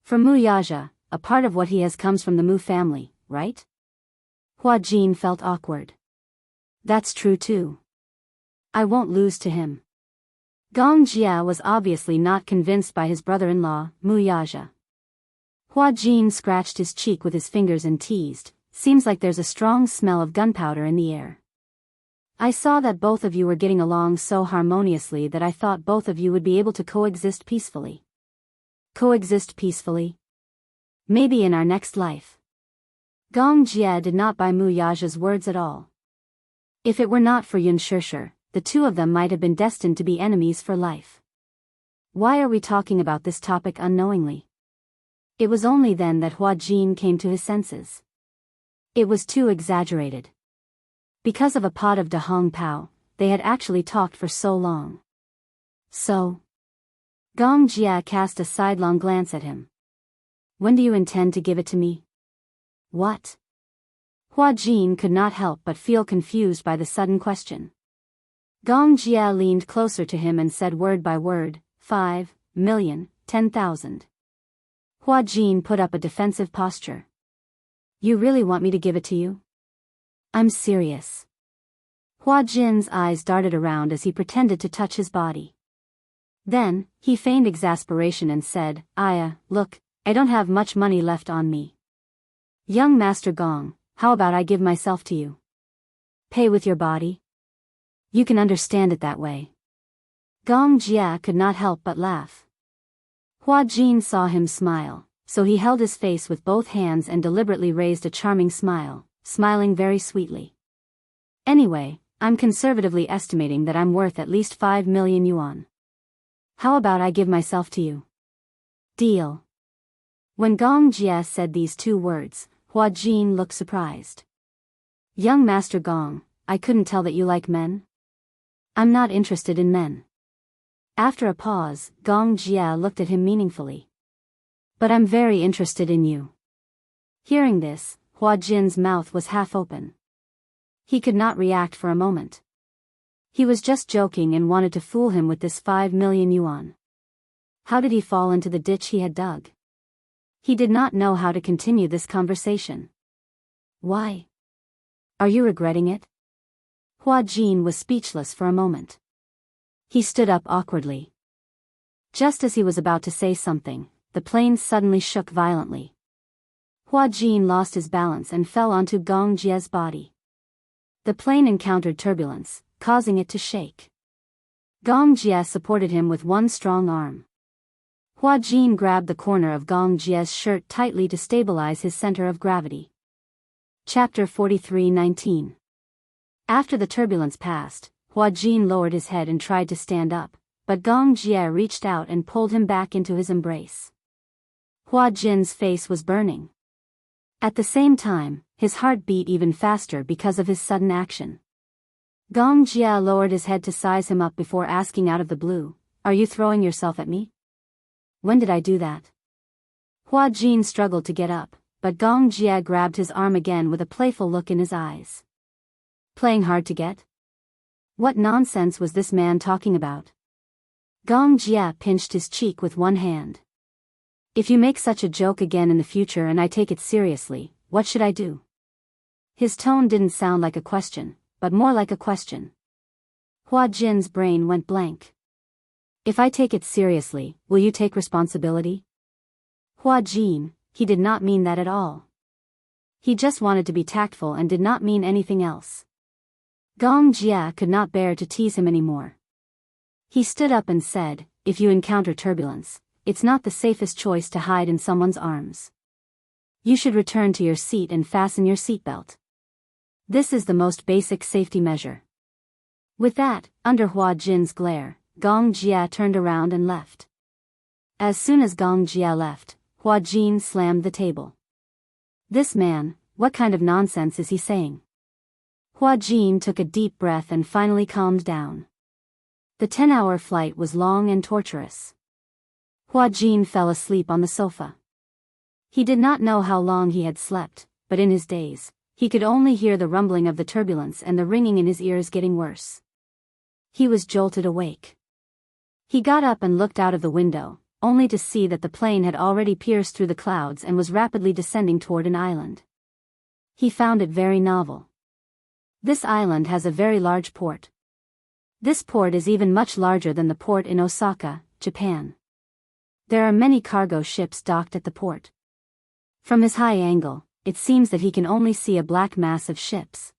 For Muyaja, a part of what he has comes from the Mu family, right? Hua Jin felt awkward. That's true too. I won't lose to him. Gong Jia was obviously not convinced by his brother-in-law, Muyaja. Hua Jin scratched his cheek with his fingers and teased, seems like there's a strong smell of gunpowder in the air. I saw that both of you were getting along so harmoniously that I thought both of you would be able to coexist peacefully. Coexist peacefully? Maybe in our next life. Gong Jia did not buy Muyaja's words at all. If it were not for Yun Shishir, the two of them might have been destined to be enemies for life. Why are we talking about this topic unknowingly? It was only then that Hua Jin came to his senses. It was too exaggerated. Because of a pot of Da Hong Pao, they had actually talked for so long. So? Gong Jia cast a sidelong glance at him. When do you intend to give it to me? What? Hua Jin could not help but feel confused by the sudden question. Gong Jia leaned closer to him and said word by word, 5 million, 10,000. Hua Jin put up a defensive posture. You really want me to give it to you? I'm serious. Hua Jin's eyes darted around as he pretended to touch his body. Then, he feigned exasperation and said, look, I don't have much money left on me. Young Master Gong, how about I give myself to you? Pay with your body? You can understand it that way. Gong Jia could not help but laugh. Hua Jin saw him smile, so he held his face with both hands and deliberately raised a charming smile, smiling very sweetly. Anyway, I'm conservatively estimating that I'm worth at least 5 million yuan. How about I give myself to you? Deal. When Gong Jia said these two words, Hua Jin looked surprised. Young Master Gong, I couldn't tell that you like men? I'm not interested in men. After a pause, Gong Jia looked at him meaningfully. But I'm very interested in you. Hearing this, Hua Jin's mouth was half open. He could not react for a moment. He was just joking and wanted to fool him with this 5 million yuan. How did he fall into the ditch he had dug? He did not know how to continue this conversation. Why? Are you regretting it? Hua Jin was speechless for a moment. He stood up awkwardly. Just as he was about to say something, the plane suddenly shook violently. Hua Jin lost his balance and fell onto Gong Jia's body. The plane encountered turbulence, causing it to shake. Gong Jia supported him with one strong arm. Hua Jin grabbed the corner of Gong Jia's shirt tightly to stabilize his center of gravity. Chapter 43:19. After the turbulence passed, Hua Jin lowered his head and tried to stand up, but Gong Jia reached out and pulled him back into his embrace. Hua Jin's face was burning. At the same time, his heart beat even faster because of his sudden action. Gong Jia lowered his head to size him up before asking out of the blue, "Are you throwing yourself at me?" When did I do that? Hua Jin struggled to get up, but Gong Jia grabbed his arm again with a playful look in his eyes. Playing hard to get? What nonsense was this man talking about? Gong Jia pinched his cheek with one hand. If you make such a joke again in the future and I take it seriously, what should I do? His tone didn't sound like a question, but more like a question. Hua Jin's brain went blank. If I take it seriously, will you take responsibility? Hua Jin, he did not mean that at all. He just wanted to be tactful and did not mean anything else. Gong Jia could not bear to tease him anymore. He stood up and said, "If you encounter turbulence, it's not the safest choice to hide in someone's arms. You should return to your seat and fasten your seatbelt. This is the most basic safety measure." With that, under Hua Jin's glare, Gong Jia turned around and left. As soon as Gong Jia left, Hua Jin slammed the table. "This man, what kind of nonsense is he saying?" Hua Jin took a deep breath and finally calmed down. The 10-hour flight was long and torturous. Hua Jin fell asleep on the sofa. He did not know how long he had slept, but in his daze, he could only hear the rumbling of the turbulence and the ringing in his ears getting worse. He was jolted awake. He got up and looked out of the window, only to see that the plane had already pierced through the clouds and was rapidly descending toward an island. He found it very novel. This island has a very large port. This port is even much larger than the port in Osaka, Japan. There are many cargo ships docked at the port. From his high angle, it seems that he can only see a black mass of ships.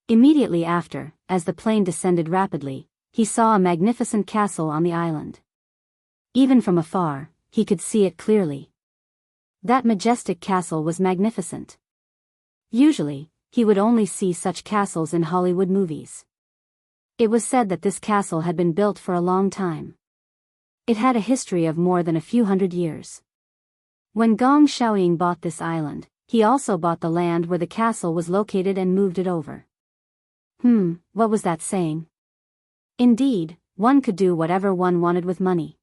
Immediately after, as the plane descended rapidly, he saw a magnificent castle on the island. Even from afar, he could see it clearly. That majestic castle was magnificent. Usually, he would only see such castles in Hollywood movies. It was said that this castle had been built for a long time. It had a history of more than a few hundred years. When Gong Xiaoying bought this island, he also bought the land where the castle was located and moved it over. What was that saying? Indeed, one could do whatever one wanted with money.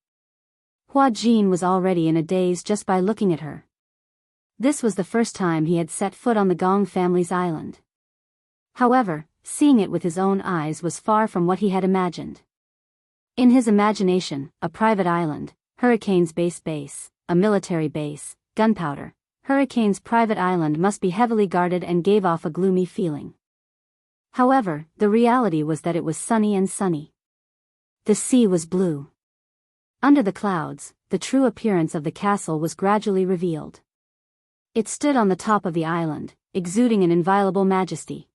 Hua Jin was already in a daze just by looking at her. This was the first time he had set foot on the Gong family's island. However, seeing it with his own eyes was far from what he had imagined. In his imagination, a private island, Hurricane's base, a military base, gunpowder, Hurricane's private island must be heavily guarded and gave off a gloomy feeling. However, the reality was that it was sunny and sunny. The sea was blue. Under the clouds, the true appearance of the castle was gradually revealed. It stood on the top of the island, exuding an inviolable majesty.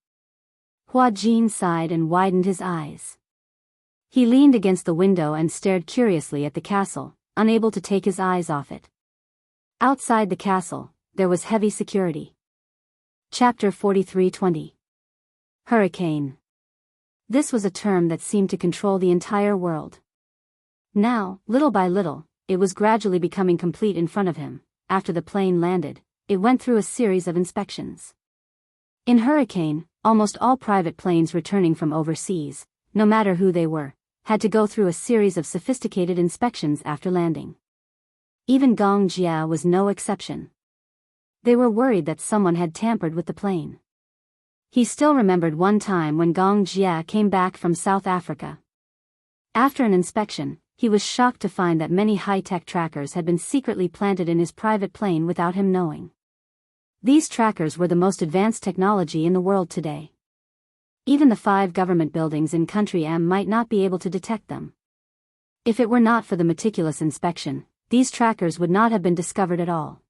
Hua Jin sighed and widened his eyes. He leaned against the window and stared curiously at the castle, unable to take his eyes off it. Outside the castle, there was heavy security. Chapter 43:20. Hurricane. This was a term that seemed to control the entire world. Now, little by little, it was gradually becoming complete in front of him. After the plane landed, it went through a series of inspections. In Hurricane, almost all private planes returning from overseas, no matter who they were, had to go through a series of sophisticated inspections after landing. Even Gong Jia was no exception. They were worried that someone had tampered with the plane. He still remembered one time when Gong Jia came back from South Africa. After an inspection, he was shocked to find that many high-tech trackers had been secretly planted in his private plane without him knowing. These trackers were the most advanced technology in the world today. Even the 5 government buildings in Country M might not be able to detect them. If it were not for the meticulous inspection, these trackers would not have been discovered at all.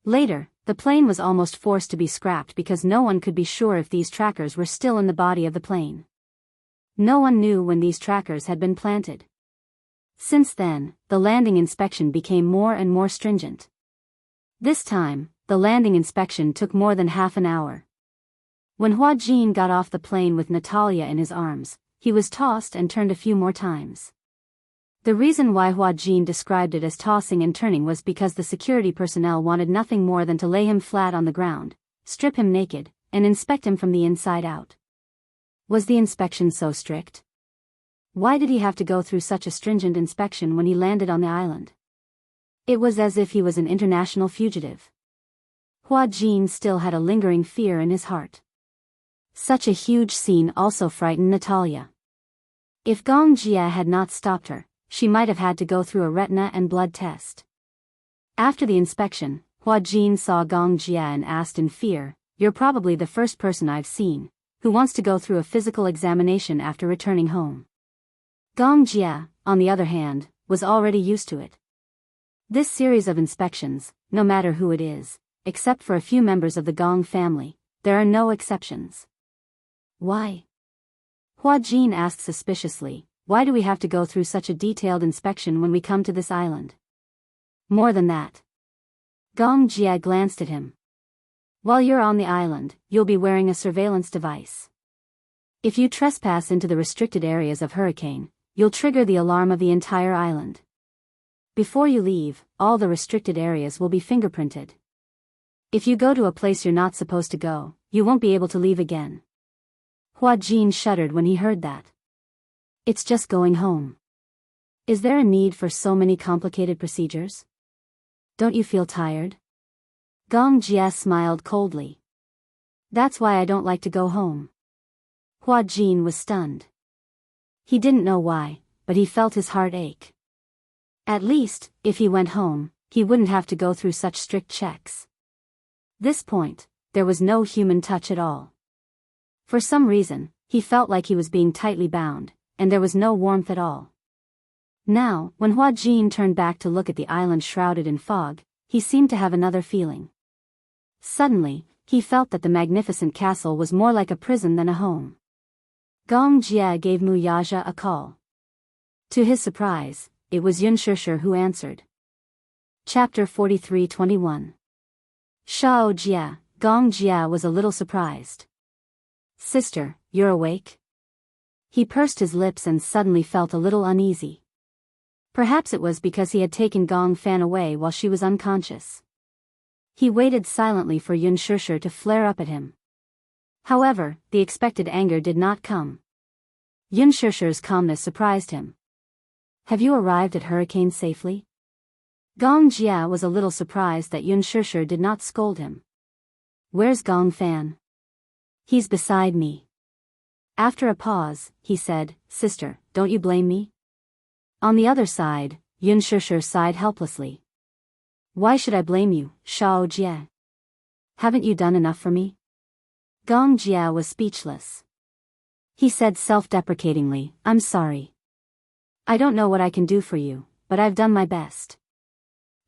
Later, the plane was almost forced to be scrapped because no one could be sure if these trackers were still in the body of the plane. No one knew when these trackers had been planted. Since then, the landing inspection became more and more stringent. This time, the landing inspection took more than half an hour. When Hua Jin got off the plane with Natalia in his arms, he was tossed and turned a few more times. The reason why Hua Jin described it as tossing and turning was because the security personnel wanted nothing more than to lay him flat on the ground, strip him naked, and inspect him from the inside out. Was the inspection so strict? Why did he have to go through such a stringent inspection when he landed on the island? It was as if he was an international fugitive. Hua Jin still had a lingering fear in his heart. Such a huge scene also frightened Natalia. If Gong Jia had not stopped her, she might have had to go through a retina and blood test. After the inspection, Hua Jin saw Gong Jia and asked in fear, "You're probably the first person I've seen who wants to go through a physical examination after returning home." Gong Jia, on the other hand, was already used to it. This series of inspections, no matter who it is, except for a few members of the Gong family, there are no exceptions. Why? Hua Jin asked suspiciously, why do we have to go through such a detailed inspection when we come to this island? More than that. Gong Jia glanced at him. While you're on the island, you'll be wearing a surveillance device. If you trespass into the restricted areas of Hurricane, you'll trigger the alarm of the entire island. Before you leave, all the restricted areas will be fingerprinted. If you go to a place you're not supposed to go, you won't be able to leave again. Hua Jin shuddered when he heard that. It's just going home. Is there a need for so many complicated procedures? Don't you feel tired? Gong Jia smiled coldly. That's why I don't like to go home. Hua Jin was stunned. He didn't know why, but he felt his heart ache. At least, if he went home, he wouldn't have to go through such strict checks. This point, there was no human touch at all. For some reason, he felt like he was being tightly bound, and there was no warmth at all. Now, when Hua Jin turned back to look at the island shrouded in fog, he seemed to have another feeling. Suddenly, he felt that the magnificent castle was more like a prison than a home. Gong Jia gave Mu Yaja a call. To his surprise, it was Yun Shishir who answered. Chapter 43-21. Shao Jia, Gong Jia was a little surprised. Sister, you're awake? He pursed his lips and suddenly felt a little uneasy. Perhaps it was because he had taken Gong Fan away while she was unconscious. He waited silently for Yun Shishir to flare up at him. However, the expected anger did not come. Yun Shishir's calmness surprised him. Have you arrived at Hurricane safely? Gong Jia was a little surprised that Yun Shishir did not scold him. Where's Gong Fan? He's beside me. After a pause, he said, Sister, don't you blame me? On the other side, Yun Shishir sighed helplessly. Why should I blame you, Shao Jia? Haven't you done enough for me? Gong Jia was speechless. He said self-deprecatingly, I'm sorry. I don't know what I can do for you, but I've done my best.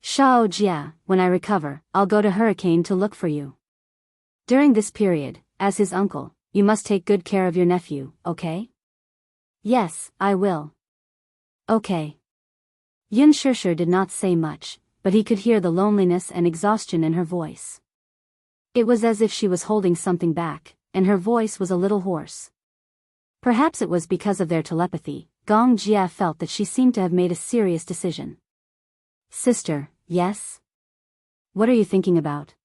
Shao Jia, when I recover, I'll go to Hurricane to look for you. During this period, as his uncle, you must take good care of your nephew, okay? Yes, I will. Okay. Yun Shishir did not say much, but he could hear the loneliness and exhaustion in her voice. It was as if she was holding something back, and her voice was a little hoarse. Perhaps it was because of their telepathy. Gong Jia felt that she seemed to have made a serious decision. Sister, yes? What are you thinking about?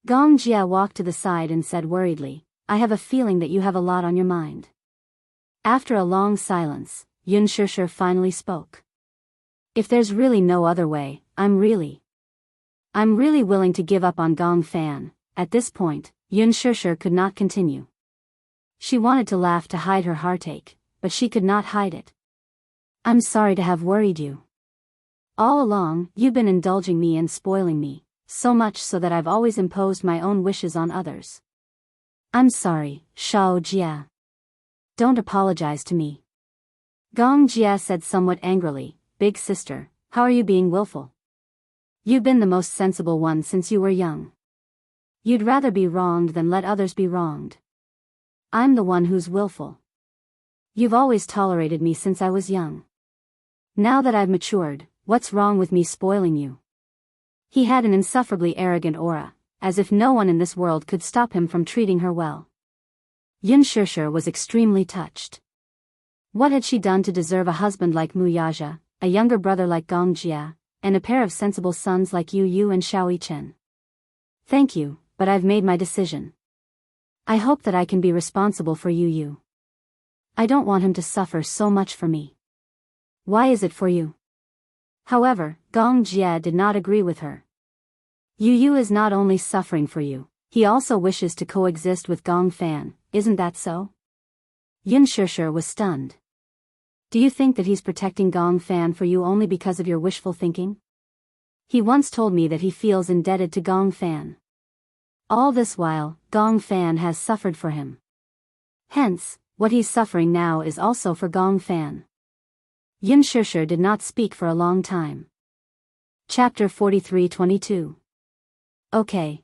Gong Jia walked to the side and said worriedly, I have a feeling that you have a lot on your mind. After a long silence, Yun Shishir finally spoke. If there's really no other way, I'm really willing to give up on Gong Fan. At this point, Yun Shishir could not continue. She wanted to laugh to hide her heartache, but she could not hide it. I'm sorry to have worried you. All along, you've been indulging me and spoiling me, so much so that I've always imposed my own wishes on others. I'm sorry, Shao Jia. Don't apologize to me. Gong Jia said somewhat angrily, Big sister, how are you being willful? You've been the most sensible one since you were young. You'd rather be wronged than let others be wronged. I'm the one who's willful. You've always tolerated me since I was young. Now that I've matured, what's wrong with me spoiling you? He had an insufferably arrogant aura, as if no one in this world could stop him from treating her well. Yun Shishir was extremely touched. What had she done to deserve a husband like Mu Yaja, a younger brother like Gong Jia, and a pair of sensible sons like Yu Yu and Xiao Yichen? Thank you, but I've made my decision. I hope that I can be responsible for Yu Yu. I don't want him to suffer so much for me. Why is it for you? However, Gong Jia did not agree with her. Yu Yu is not only suffering for you, he also wishes to coexist with Gong Fan, isn't that so? Yun Shishir was stunned. Do you think that he's protecting Gong Fan for you only because of your wishful thinking? He once told me that he feels indebted to Gong Fan. All this while, Gong Fan has suffered for him. Hence, what he's suffering now is also for Gong Fan. Yun Shishir did not speak for a long time. Chapter 43-22. Okay.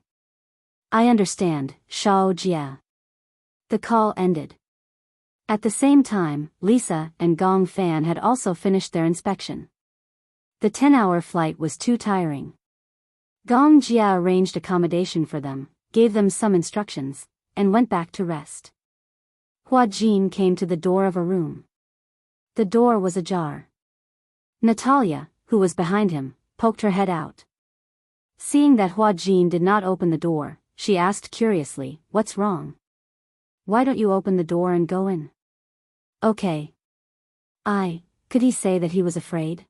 I understand, Shao Jia. The call ended. At the same time, Lisa and Gong Fan had also finished their inspection. The 10-hour flight was too tiring. Gong Jia arranged accommodation for them, gave them some instructions, and went back to rest. Hua Jin came to the door of a room. The door was ajar. Natalia, who was behind him, poked her head out. Seeing that Hua Jin did not open the door, she asked curiously, "What's wrong? Why don't you open the door and go in?" "Okay." Could he say that he was afraid?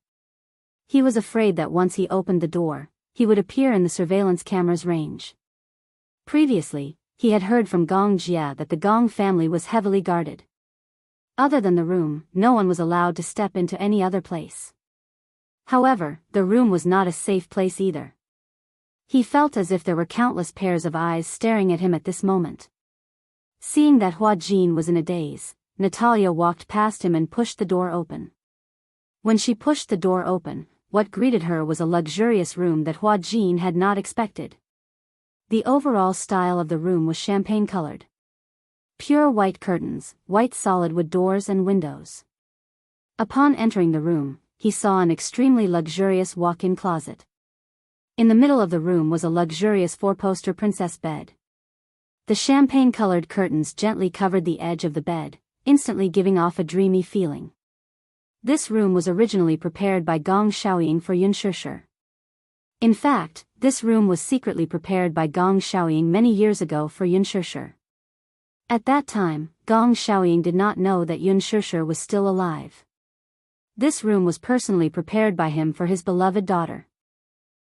He was afraid that once he opened the door, he would appear in the surveillance camera's range. Previously, he had heard from Gong Jia that the Gong family was heavily guarded. Other than the room, no one was allowed to step into any other place. However, the room was not a safe place either. He felt as if there were countless pairs of eyes staring at him at this moment. Seeing that Hua Jin was in a daze, Natalia walked past him and pushed the door open. When she pushed the door open, what greeted her was a luxurious room that Hua Jin had not expected. The overall style of the room was champagne-colored. Pure white curtains, white solid wood doors and windows. Upon entering the room, he saw an extremely luxurious walk-in closet. In the middle of the room was a luxurious four-poster princess bed. The champagne-colored curtains gently covered the edge of the bed, instantly giving off a dreamy feeling. This room was originally prepared by Gong Xiaoying for Yun Shishir. In fact, this room was secretly prepared by Gong Xiaoying many years ago for Yun Shishir. At that time, Gong Xiaoying did not know that Yun Shishir was still alive. This room was personally prepared by him for his beloved daughter.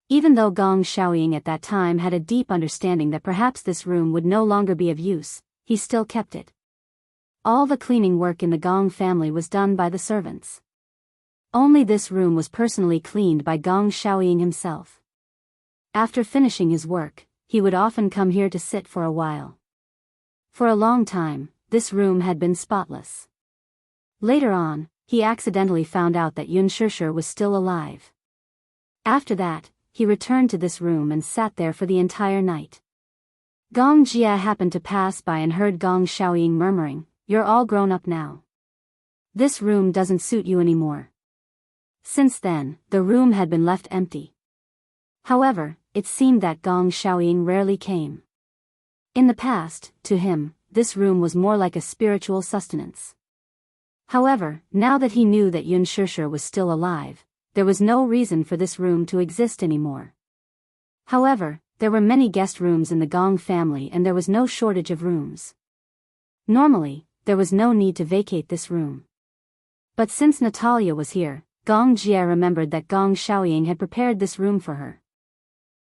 Even though Gong Xiaoying at that time had a deep understanding that perhaps this room would no longer be of use, he still kept it. All the cleaning work in the Gong family was done by the servants. Only this room was personally cleaned by Gong Xiaoying himself. After finishing his work, he would often come here to sit for a while. For a long time, this room had been spotless. Later on, he accidentally found out that Yun Shishir was still alive. After that, he returned to this room and sat there for the entire night. Gong Jia happened to pass by and heard Gong Xiaoying murmuring, "You're all grown up now. This room doesn't suit you anymore." Since then, the room had been left empty. However, it seemed that Gong Xiaoying rarely came. In the past, to him, this room was more like a spiritual sustenance. However, now that he knew that Yun Shishir was still alive, there was no reason for this room to exist anymore. However, there were many guest rooms in the Gong family and there was no shortage of rooms. Normally, there was no need to vacate this room. But since Natalia was here, Gong Jia remembered that Gong Xiaoying had prepared this room for her.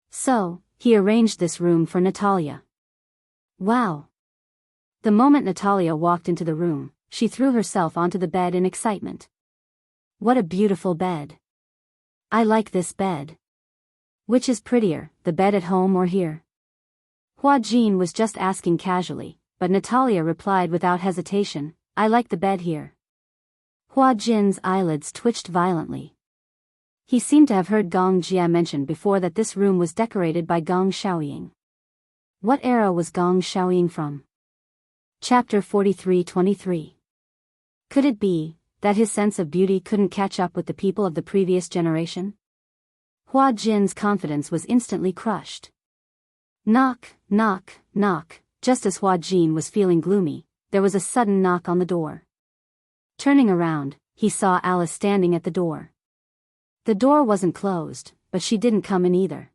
So, he arranged this room for Natalia. Wow! The moment Natalia walked into the room, she threw herself onto the bed in excitement. What a beautiful bed! I like this bed. Which is prettier, the bed at home or here? Hua Jin was just asking casually, but Natalia replied without hesitation, "I like the bed here." Hua Jin's eyelids twitched violently. He seemed to have heard Gong Jia mention before that this room was decorated by Gong Xiaoying. What era was Gong Xiaoying from? Chapter 43-23. Could it be that his sense of beauty couldn't catch up with the people of the previous generation? Hua Jin's confidence was instantly crushed. Knock, knock, knock. Just as Hua Jin was feeling gloomy, there was a sudden knock on the door. Turning around, he saw Alice standing at the door. The door wasn't closed, but she didn't come in either.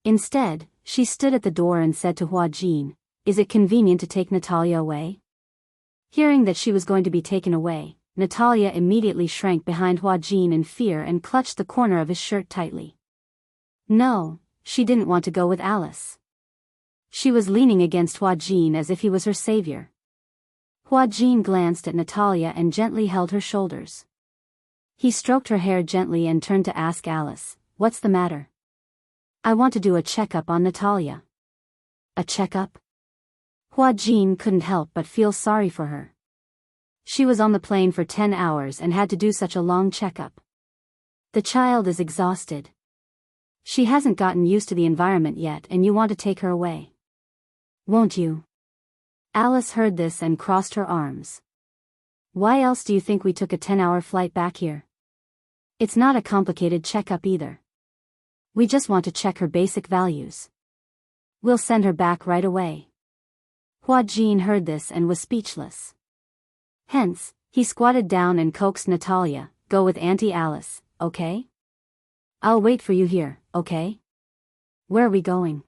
Instead, she stood at the door and said to Hua Jin, "Is it convenient to take Natalia away?" Hearing that she was going to be taken away, Natalia immediately shrank behind Hua Jin in fear and clutched the corner of his shirt tightly. No, she didn't want to go with Alice. She was leaning against Hua Jin as if he was her savior. Hua Jin glanced at Natalia and gently held her shoulders. He stroked her hair gently and turned to ask Alice, "What's the matter?" "I want to do a checkup on Natalia." A checkup? Hua Jin couldn't help but feel sorry for her. She was on the plane for 10 hours and had to do such a long checkup. The child is exhausted. She hasn't gotten used to the environment yet and you want to take her away. Won't you? Alice heard this and crossed her arms. Why else do you think we took a 10-hour flight back here? It's not a complicated checkup either. We just want to check her basic values. We'll send her back right away. Hua Jin heard this and was speechless. Hence, he squatted down and coaxed Natalia, go with Auntie Alice, okay? I'll wait for you here, okay? Where are we going?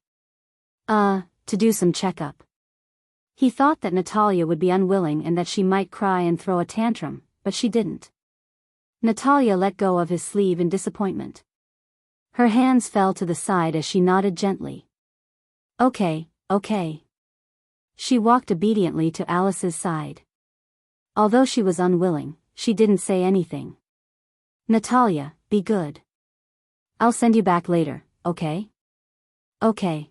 To do some checkup. He thought that Natalia would be unwilling and that she might cry and throw a tantrum, but she didn't. Natalia let go of his sleeve in disappointment. Her hands fell to the side as she nodded gently. Okay. She walked obediently to Alice's side. Although she was unwilling, she didn't say anything. Natalia, be good. I'll send you back later, okay? Okay.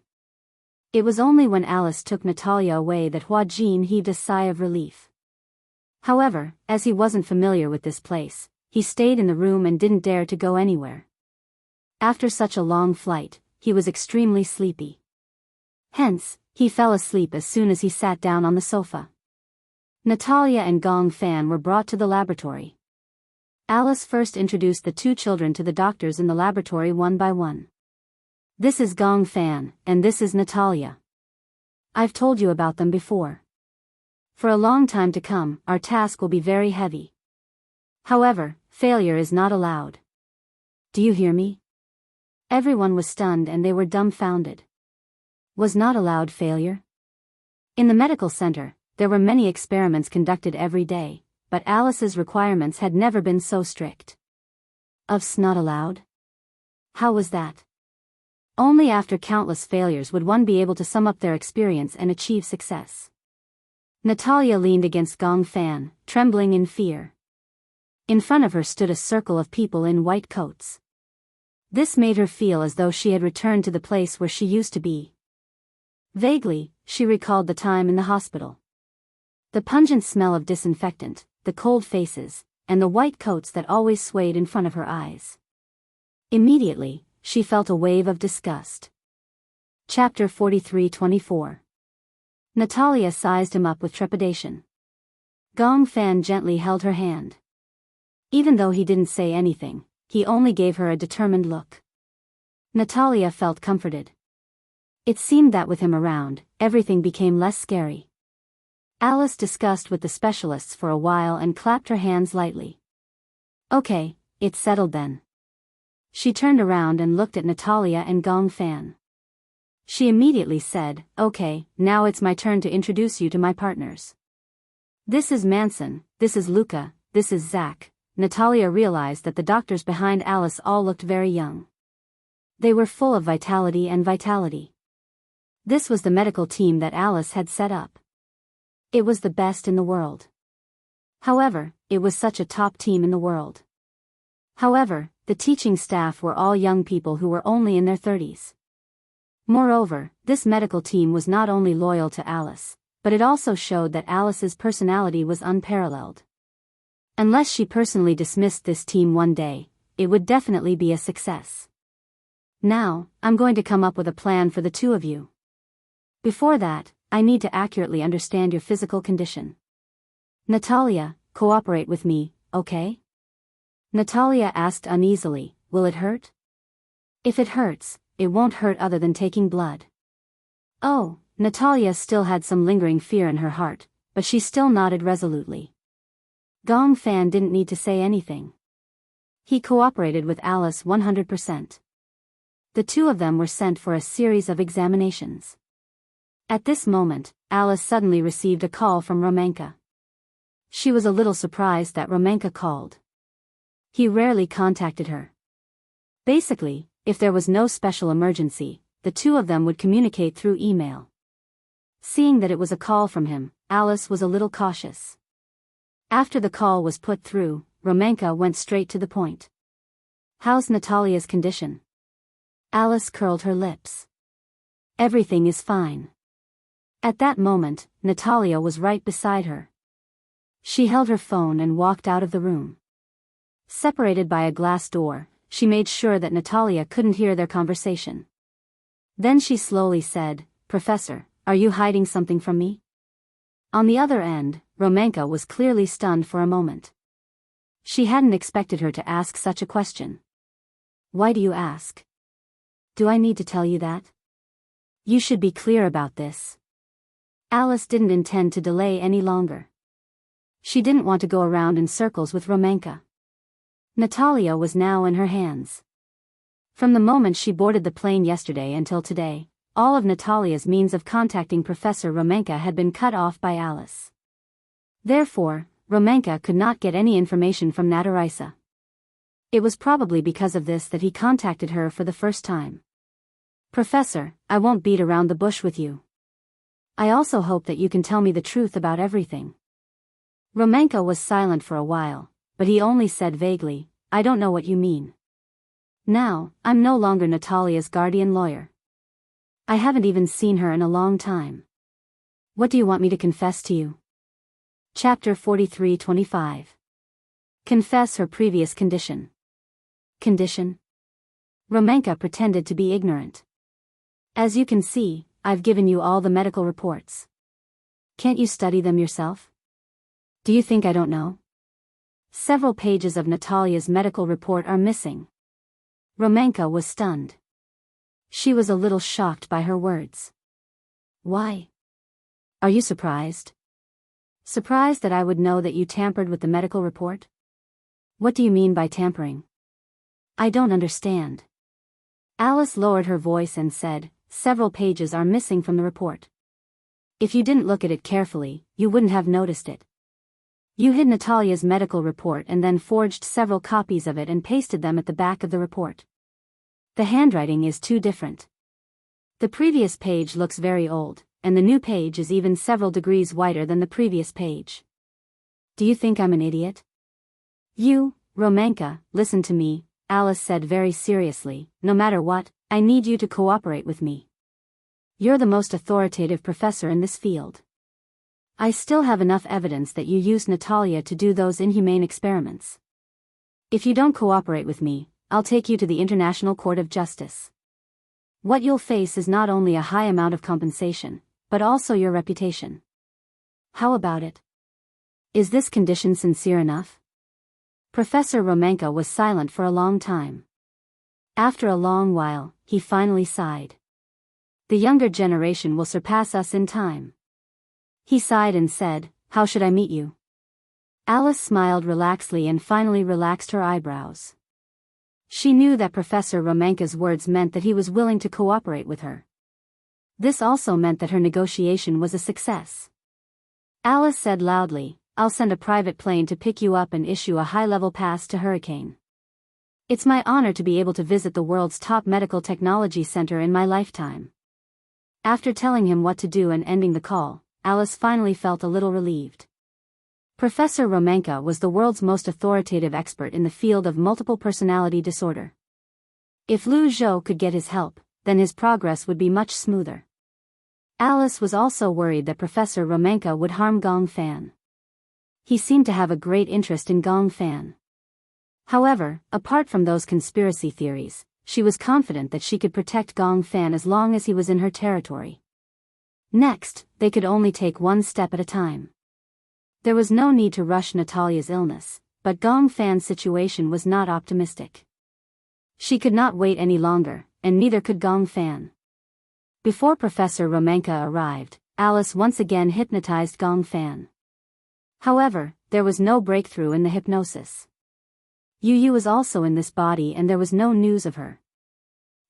It was only when Alice took Natalia away that Hua Jin heaved a sigh of relief. However, as he wasn't familiar with this place, he stayed in the room and didn't dare to go anywhere. After such a long flight, he was extremely sleepy. Hence, he fell asleep as soon as he sat down on the sofa. Natalia and Gong Fan were brought to the laboratory. Alice first introduced the two children to the doctors in the laboratory one by one. This is Gong Fan, and this is Natalia. I've told you about them before. For a long time to come, our task will be very heavy. However, failure is not allowed. Do you hear me? Everyone was stunned and they were dumbfounded. Was not allowed failure? In the medical center, there were many experiments conducted every day, but Alice's requirements had never been so strict. Of's not allowed? How was that? Only after countless failures would one be able to sum up their experience and achieve success. Natalia leaned against Gong Fan, trembling in fear. In front of her stood a circle of people in white coats. This made her feel as though she had returned to the place where she used to be. Vaguely, she recalled the time in the hospital. The pungent smell of disinfectant, the cold faces, and the white coats that always swayed in front of her eyes. Immediately, she felt a wave of disgust. Chapter 43-24. Natalia sized him up with trepidation. Gong Fan gently held her hand. Even though he didn't say anything, he only gave her a determined look. Natalia felt comforted. It seemed that with him around, everything became less scary. Alice discussed with the specialists for a while and clapped her hands lightly. Okay, it's settled then. She turned around and looked at Natalia and Gong Fan. She immediately said, okay, now it's my turn to introduce you to my partners. This is Manson, this is Luca, this is Zach. Natalia realized that the doctors behind Alice all looked very young. They were full of vitality and vitality. This was the medical team that Alice had set up. It was the best in the world. However, it was such a top team in the world. However, the teaching staff were all young people who were only in their 30s. Moreover, this medical team was not only loyal to Alice, but it also showed that Alice's personality was unparalleled. Unless she personally dismissed this team one day, it would definitely be a success. Now, I'm going to come up with a plan for the two of you. Before that, I need to accurately understand your physical condition. Natalia, cooperate with me, okay? Natalia asked uneasily, will it hurt? If it hurts, it won't hurt other than taking blood. Oh, Natalia still had some lingering fear in her heart, but she still nodded resolutely. Gong Fan didn't need to say anything. He cooperated with Alice 100%. The two of them were sent for a series of examinations. At this moment, Alice suddenly received a call from Romanka. She was a little surprised that Romanka called. He rarely contacted her. Basically, if there was no special emergency, the two of them would communicate through email. Seeing that it was a call from him, Alice was a little cautious. After the call was put through, Romanka went straight to the point. How's Natalia's condition? Alice curled her lips. Everything is fine. At that moment, Natalia was right beside her. She held her phone and walked out of the room. Separated by a glass door, she made sure that Natalia couldn't hear their conversation. Then she slowly said, Professor, are you hiding something from me? On the other end, Romanka was clearly stunned for a moment. She hadn't expected her to ask such a question. Why do you ask? Do I need to tell you that? You should be clear about this. Alice didn't intend to delay any longer. She didn't want to go around in circles with Romanka. Natalia was now in her hands. From the moment she boarded the plane yesterday until today, all of Natalia's means of contacting Professor Romanka had been cut off by Alice. Therefore, Romanka could not get any information from Natarisa. It was probably because of this that he contacted her for the first time. Professor, I won't beat around the bush with you. I also hope that you can tell me the truth about everything. Romanka was silent for a while, but he only said vaguely, I don't know what you mean. Now, I'm no longer Natalia's guardian lawyer. I haven't even seen her in a long time. What do you want me to confess to you? Chapter 43-25. Confess her previous condition. Condition? Romanka pretended to be ignorant. As you can see, I've given you all the medical reports. Can't you study them yourself? Do you think I don't know? Several pages of Natalia's medical report are missing. Romanka was stunned. She was a little shocked by her words. Why? Are you surprised? Surprised that I would know that you tampered with the medical report? What do you mean by tampering? I don't understand. Alice lowered her voice and said, several pages are missing from the report. If you didn't look at it carefully, you wouldn't have noticed it. You hid Natalia's medical report and then forged several copies of it and pasted them at the back of the report. The handwriting is too different. The previous page looks very old, and the new page is even several degrees whiter than the previous page. Do you think I'm an idiot? You, Romanka, listen to me, Alice said very seriously, no matter what, I need you to cooperate with me. You're the most authoritative professor in this field. I still have enough evidence that you used Natalia to do those inhumane experiments. If you don't cooperate with me, I'll take you to the International Court of Justice. What you'll face is not only a high amount of compensation, but also your reputation. How about it? Is this condition sincere enough? Professor Romanka was silent for a long time. After a long while, he finally sighed. The younger generation will surpass us in time. He sighed and said, how should I meet you? Alice smiled relaxedly and finally relaxed her eyebrows. She knew that Professor Romanka's words meant that he was willing to cooperate with her. This also meant that her negotiation was a success. Alice said loudly, I'll send a private plane to pick you up and issue a high-level pass to Hurricane. It's my honor to be able to visit the world's top medical technology center in my lifetime. After telling him what to do and ending the call, Alice finally felt a little relieved. Professor Romanka was the world's most authoritative expert in the field of multiple personality disorder. If Lu Zhou could get his help, then his progress would be much smoother. Alice was also worried that Professor Romanka would harm Gong Fan. He seemed to have a great interest in Gong Fan. However, apart from those conspiracy theories, she was confident that she could protect Gong Fan as long as he was in her territory. Next, they could only take one step at a time. There was no need to rush Natalia's illness, but Gong Fan's situation was not optimistic. She could not wait any longer, and neither could Gong Fan. Before Professor Romanka arrived, Alice once again hypnotized Gong Fan. However, there was no breakthrough in the hypnosis. Yu Yu was also in this body and there was no news of her.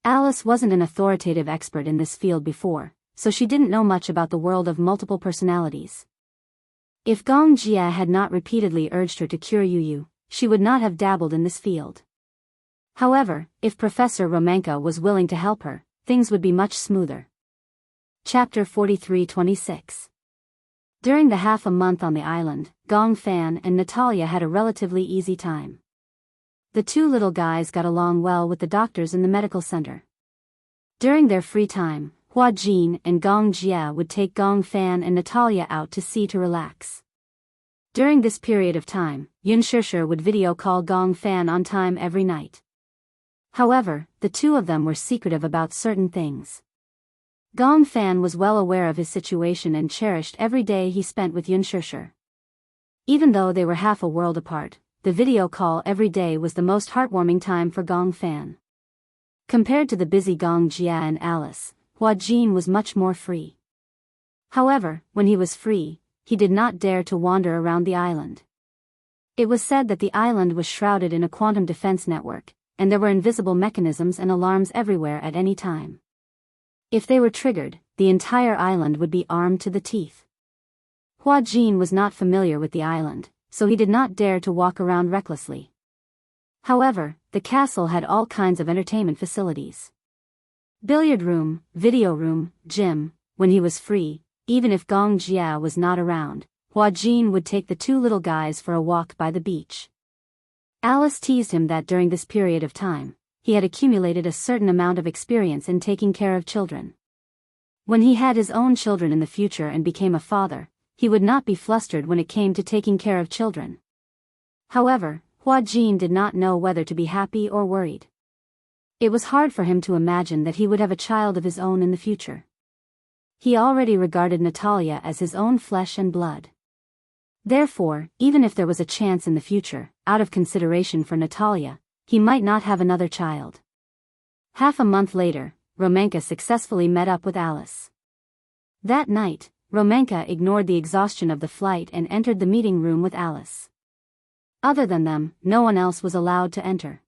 Alice wasn't an authoritative expert in this field before, so she didn't know much about the world of multiple personalities. If Gong Jia had not repeatedly urged her to cure Yu Yu, she would not have dabbled in this field. However, if Professor Romanka was willing to help her, things would be much smoother. Chapter 43-26. During the half a month on the island, Gong Fan and Natalia had a relatively easy time. The two little guys got along well with the doctors in the medical center. During their free time, Hua Jin and Gong Jia would take Gong Fan and Natalia out to sea to relax. During this period of time, Yun Shishir would video call Gong Fan on time every night. However, the two of them were secretive about certain things. Gong Fan was well aware of his situation and cherished every day he spent with Yun Shishir. Even though they were half a world apart, the video call every day was the most heartwarming time for Gong Fan. Compared to the busy Gong Jia and Alice, Hua Jin was much more free. However, when he was free, he did not dare to wander around the island. It was said that the island was shrouded in a quantum defense network, and there were invisible mechanisms and alarms everywhere at any time. If they were triggered, the entire island would be armed to the teeth. Hua Jin was not familiar with the island, so he did not dare to walk around recklessly. However, the castle had all kinds of entertainment facilities. Billiard room, video room, gym. When he was free, even if Gong Jia was not around, Hua Jin would take the two little guys for a walk by the beach. Alice teased him that during this period of time, he had accumulated a certain amount of experience in taking care of children. When he had his own children in the future and became a father, he would not be flustered when it came to taking care of children. However, Hua Jin did not know whether to be happy or worried. It was hard for him to imagine that he would have a child of his own in the future. He already regarded Natalia as his own flesh and blood. Therefore, even if there was a chance in the future, out of consideration for Natalia, he might not have another child. Half a month later, Romanka successfully met up with Alice. That night, Romanka ignored the exhaustion of the flight and entered the meeting room with Alice. Other than them, no one else was allowed to enter.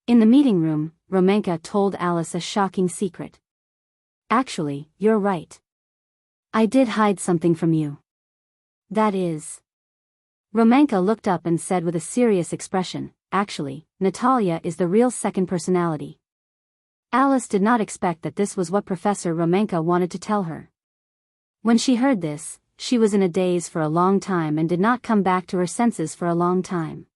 In the meeting room, Romanka told Alice a shocking secret. Actually, you're right. I did hide something from you. That is. Romanka looked up and said with a serious expression, actually, Natalia is the real second personality. Alice did not expect that this was what Professor Romanka wanted to tell her. When she heard this, she was in a daze for a long time and did not come back to her senses for a long time.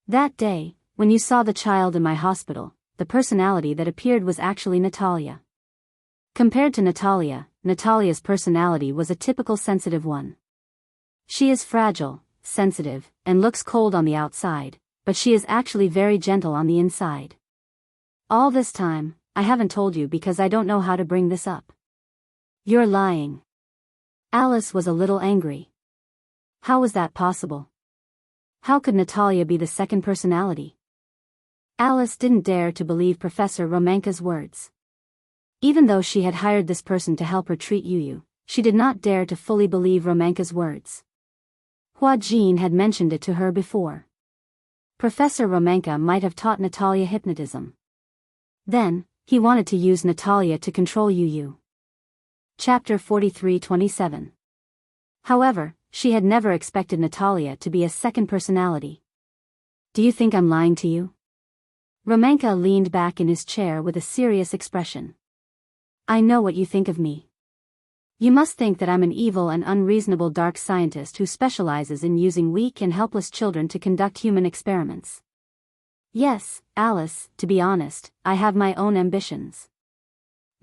That day, when you saw the child in my hospital, the personality that appeared was actually Natalia. Compared to Natalia, Natalia's personality was a typical sensitive one. She is fragile, sensitive, and looks cold on the outside, but she is actually very gentle on the inside. All this time, I haven't told you because I don't know how to bring this up. You're lying. Alice was a little angry. How was that possible? How could Natalia be the second personality? Alice didn't dare to believe Professor Romanka's words. Even though she had hired this person to help her treat Yu, she did not dare to fully believe Romanka's words. Hua Jin had mentioned it to her before. Professor Romanka might have taught Natalia hypnotism. Then, he wanted to use Natalia to control Yu. Chapter 43-27. However, she had never expected Natalia to be a second personality. Do you think I'm lying to you? Romanka leaned back in his chair with a serious expression. I know what you think of me. You must think that I'm an evil and unreasonable dark scientist who specializes in using weak and helpless children to conduct human experiments. Yes, Alice, to be honest, I have my own ambitions.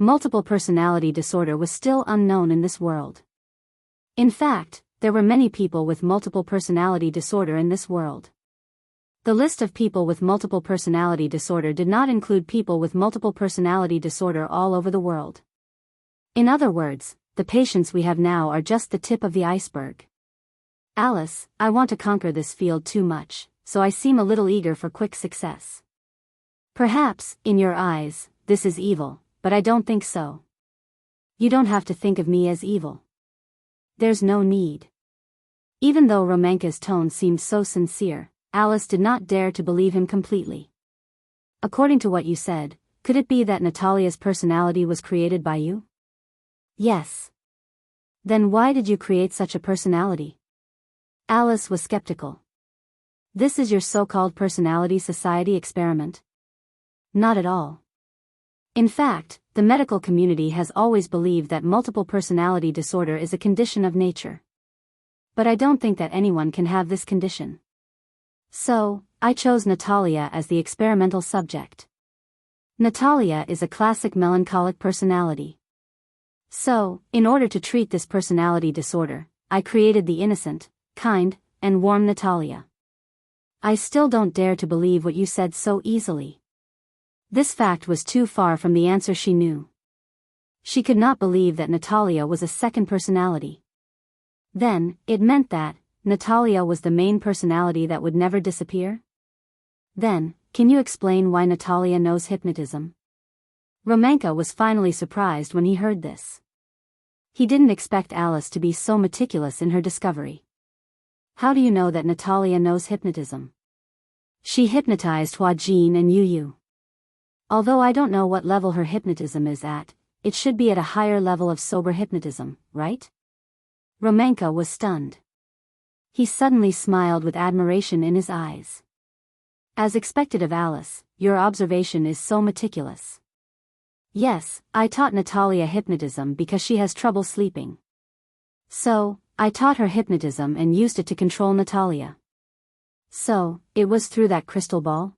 Multiple personality disorder was still unknown in this world. In fact, there were many people with multiple personality disorder in this world. The list of people with multiple personality disorder did not include people with multiple personality disorder all over the world. In other words, the patients we have now are just the tip of the iceberg. Alice, I want to conquer this field too much, so I seem a little eager for quick success. Perhaps, in your eyes, this is evil, but I don't think so. You don't have to think of me as evil. There's no need. Even though Romanka's tone seemed so sincere, Alice did not dare to believe him completely. According to what you said, could it be that Natalia's personality was created by you? Yes. Then why did you create such a personality? Alice was skeptical. This is your so-called personality society experiment? Not at all. In fact, the medical community has always believed that multiple personality disorder is a condition of nature. But I don't think that anyone can have this condition. So, I chose Natalia as the experimental subject. Natalia is a classic melancholic personality. So, in order to treat this personality disorder, I created the innocent, kind, and warm Natalia. I still don't dare to believe what you said so easily. This fact was too far from the answer she knew. She could not believe that Natalia was a second personality. Then, it meant that, Natalia was the main personality that would never disappear? Then, can you explain why Natalia knows hypnotism? Romanka was finally surprised when he heard this. He didn't expect Alice to be so meticulous in her discovery. How do you know that Natalia knows hypnotism? She hypnotized Huajin and Yu. Although I don't know what level her hypnotism is at, it should be at a higher level of sober hypnotism, right? Romanka was stunned. He suddenly smiled with admiration in his eyes. As expected of Alice, your observation is so meticulous. Yes, I taught Natalia hypnotism because she has trouble sleeping. So, I taught her hypnotism and used it to control Natalia. So, it was through that crystal ball?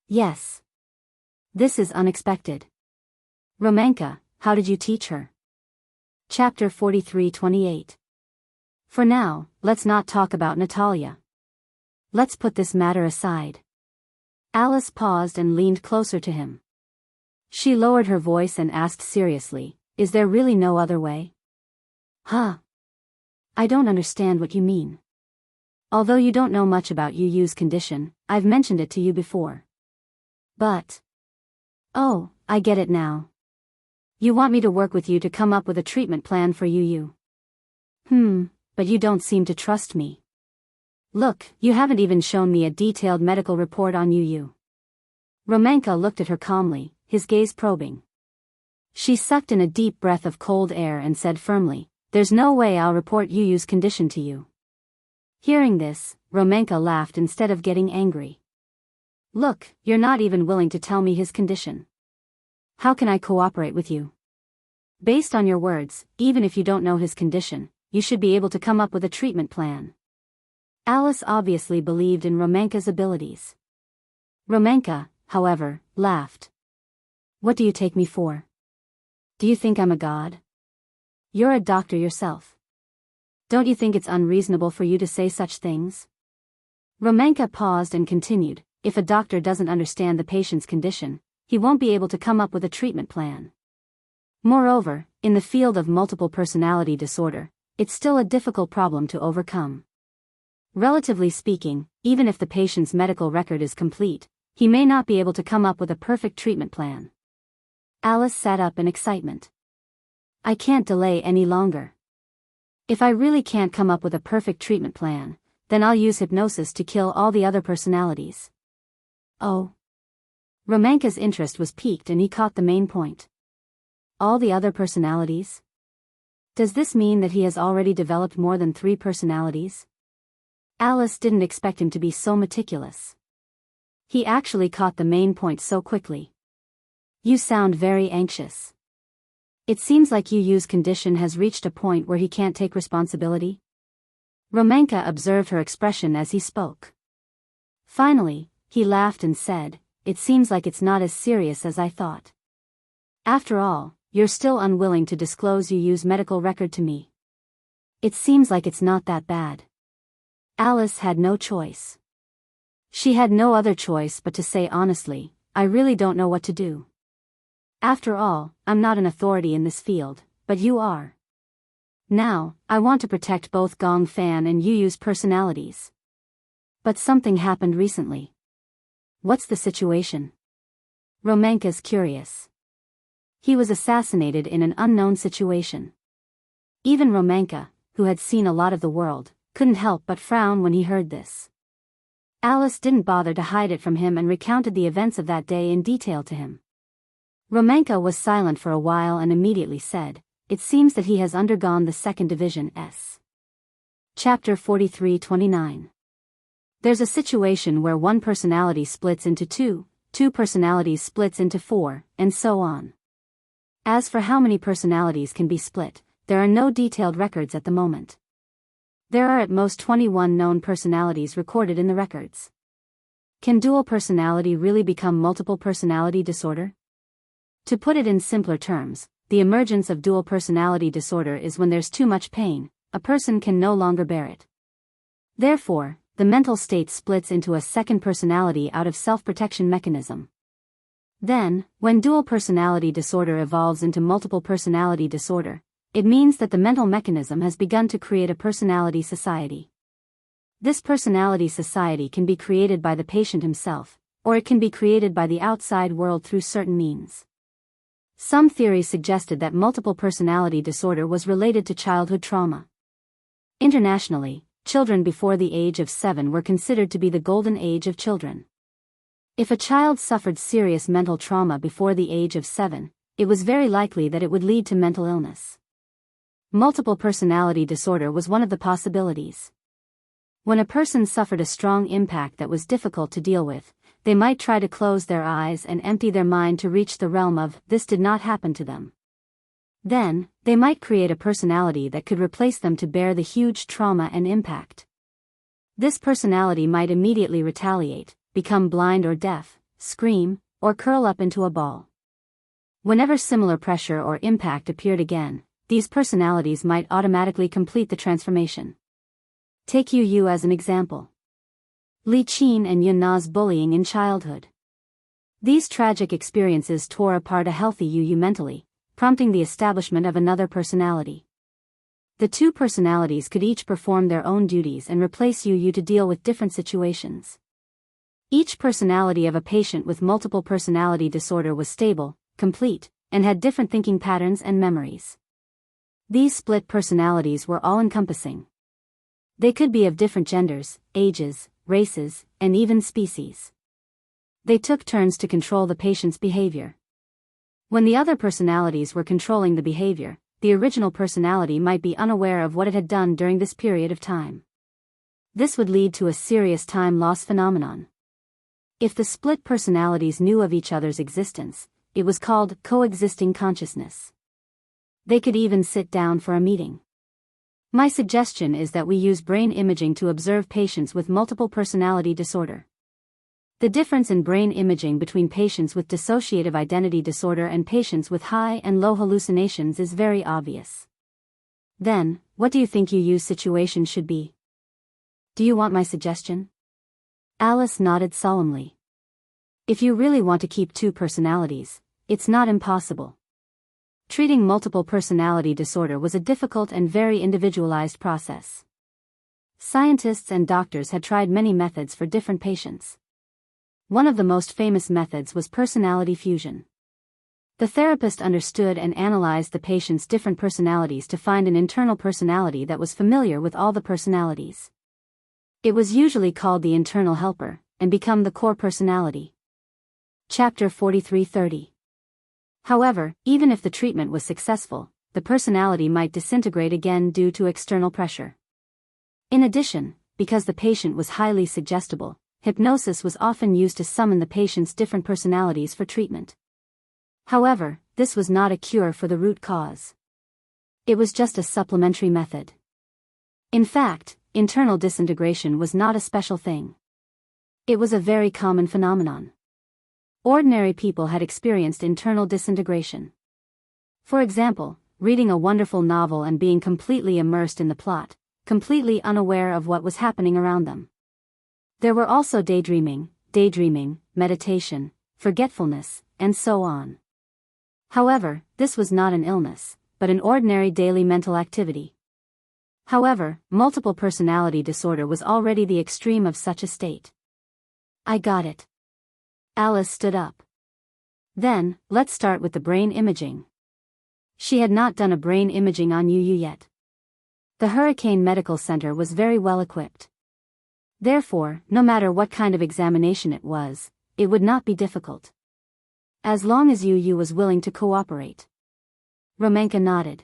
Yes. This is unexpected. Romanka, how did you teach her? Chapter 43-28. For now, let's not talk about Natalia. Let's put this matter aside. Alice paused and leaned closer to him. She lowered her voice and asked seriously, is there really no other way? Huh? I don't understand what you mean. Although you don't know much about Yu's condition, I've mentioned it to you before. But... Oh, I get it now. You want me to work with you to come up with a treatment plan for Yu. But you don't seem to trust me. Look, you haven't even shown me a detailed medical report on Yu. Romanka looked at her calmly, his gaze probing. She sucked in a deep breath of cold air and said firmly, there's no way I'll report Yu's condition to you. Hearing this, Romanka laughed instead of getting angry. Look, you're not even willing to tell me his condition. How can I cooperate with you? Based on your words, even if you don't know his condition, you should be able to come up with a treatment plan. Alice obviously believed in Romanka's abilities. Romanka, however, laughed. What do you take me for? Do you think I'm a god? You're a doctor yourself. Don't you think it's unreasonable for you to say such things? Romanka paused and continued, if a doctor doesn't understand the patient's condition, he won't be able to come up with a treatment plan. Moreover, in the field of multiple personality disorder, it's still a difficult problem to overcome. Relatively speaking, even if the patient's medical record is complete, he may not be able to come up with a perfect treatment plan. Alice sat up in excitement. I can't delay any longer. If I really can't come up with a perfect treatment plan, then I'll use hypnosis to kill all the other personalities. Oh. Romanka's interest was piqued and he caught the main point. All the other personalities? Does this mean that he has already developed more than 3 personalities? Alice didn't expect him to be so meticulous. He actually caught the main point so quickly. You sound very anxious. It seems like Yu's condition has reached a point where he can't take responsibility. Romanka observed her expression as he spoke. Finally, he laughed and said, it seems like it's not as serious as I thought. After all, you're still unwilling to disclose Yu's medical record to me. It seems like it's not that bad. Alice had no choice. She had no other choice but to say honestly, I really don't know what to do. After all, I'm not an authority in this field, but you are. Now, I want to protect both Gong Fan and Yu's personalities. But something happened recently. What's the situation? Romanka's curious. He was assassinated in an unknown situation. Even Romanka, who had seen a lot of the world, couldn't help but frown when he heard this. Alice didn't bother to hide it from him and recounted the events of that day in detail to him. Romanka was silent for a while and immediately said, it seems that he has undergone the 2nd Division S. Chapter 43-29. There's a situation where one personality splits into 2, 2 personalities splits into 4, and so on. As for how many personalities can be split, there are no detailed records at the moment. There are at most 21 known personalities recorded in the records. Can dual personality really become multiple personality disorder? To put it in simpler terms, the emergence of dual personality disorder is when there's too much pain, a person can no longer bear it. Therefore, the mental state splits into a second personality out of self-protection mechanism. Then, when dual personality disorder evolves into multiple personality disorder, it means that the mental mechanism has begun to create a personality society. This personality society can be created by the patient himself, or it can be created by the outside world through certain means. Some theories suggested that multiple personality disorder was related to childhood trauma. Internationally, children before the age of 7 were considered to be the golden age of children. If a child suffered serious mental trauma before the age of 7, it was very likely that it would lead to mental illness. Multiple personality disorder was one of the possibilities. When a person suffered a strong impact that was difficult to deal with, they might try to close their eyes and empty their mind to reach the realm of this did not happen to them. Then, they might create a personality that could replace them to bear the huge trauma and impact. This personality might immediately retaliate, become blind or deaf, scream, or curl up into a ball. Whenever similar pressure or impact appeared again, these personalities might automatically complete the transformation. Take Yu as an example. Li Qin and Yun Na's bullying in childhood. These tragic experiences tore apart a healthy Yu mentally, prompting the establishment of another personality. The two personalities could each perform their own duties and replace Yu to deal with different situations. Each personality of a patient with multiple personality disorder was stable, complete, and had different thinking patterns and memories. These split personalities were all-encompassing. They could be of different genders, ages, races, and even species. They took turns to control the patient's behavior. When the other personalities were controlling the behavior, the original personality might be unaware of what it had done during this period of time. This would lead to a serious time loss phenomenon. If the split personalities knew of each other's existence, it was called coexisting consciousness. They could even sit down for a meeting. My suggestion is that we use brain imaging to observe patients with multiple personality disorder. The difference in brain imaging between patients with dissociative identity disorder and patients with high and low hallucinations is very obvious. Then, what do you think Yu's situation should be? Do you want my suggestion? Alice nodded solemnly. If you really want to keep two personalities, it's not impossible. Treating multiple personality disorder was a difficult and very individualized process. Scientists and doctors had tried many methods for different patients. One of the most famous methods was personality fusion. The therapist understood and analyzed the patient's different personalities to find an internal personality that was familiar with all the personalities. It was usually called the internal helper, and become the core personality. Chapter 43:30. However, even if the treatment was successful, the personality might disintegrate again due to external pressure. In addition, because the patient was highly suggestible, hypnosis was often used to summon the patient's different personalities for treatment. However, this was not a cure for the root cause. It was just a supplementary method. In fact, internal disintegration was not a special thing. It was a very common phenomenon. Ordinary people had experienced internal disintegration. For example, reading a wonderful novel and being completely immersed in the plot, completely unaware of what was happening around them. There were also daydreaming, meditation, forgetfulness, and so on. However, this was not an illness, but an ordinary daily mental activity. However, multiple personality disorder was already the extreme of such a state. I got it. Alice stood up. Then, let's start with the brain imaging. She had not done a brain imaging on Yu yet. The Hurricane Medical Center was very well equipped. Therefore, no matter what kind of examination it was, it would not be difficult. As long as Yu was willing to cooperate. Romanka nodded.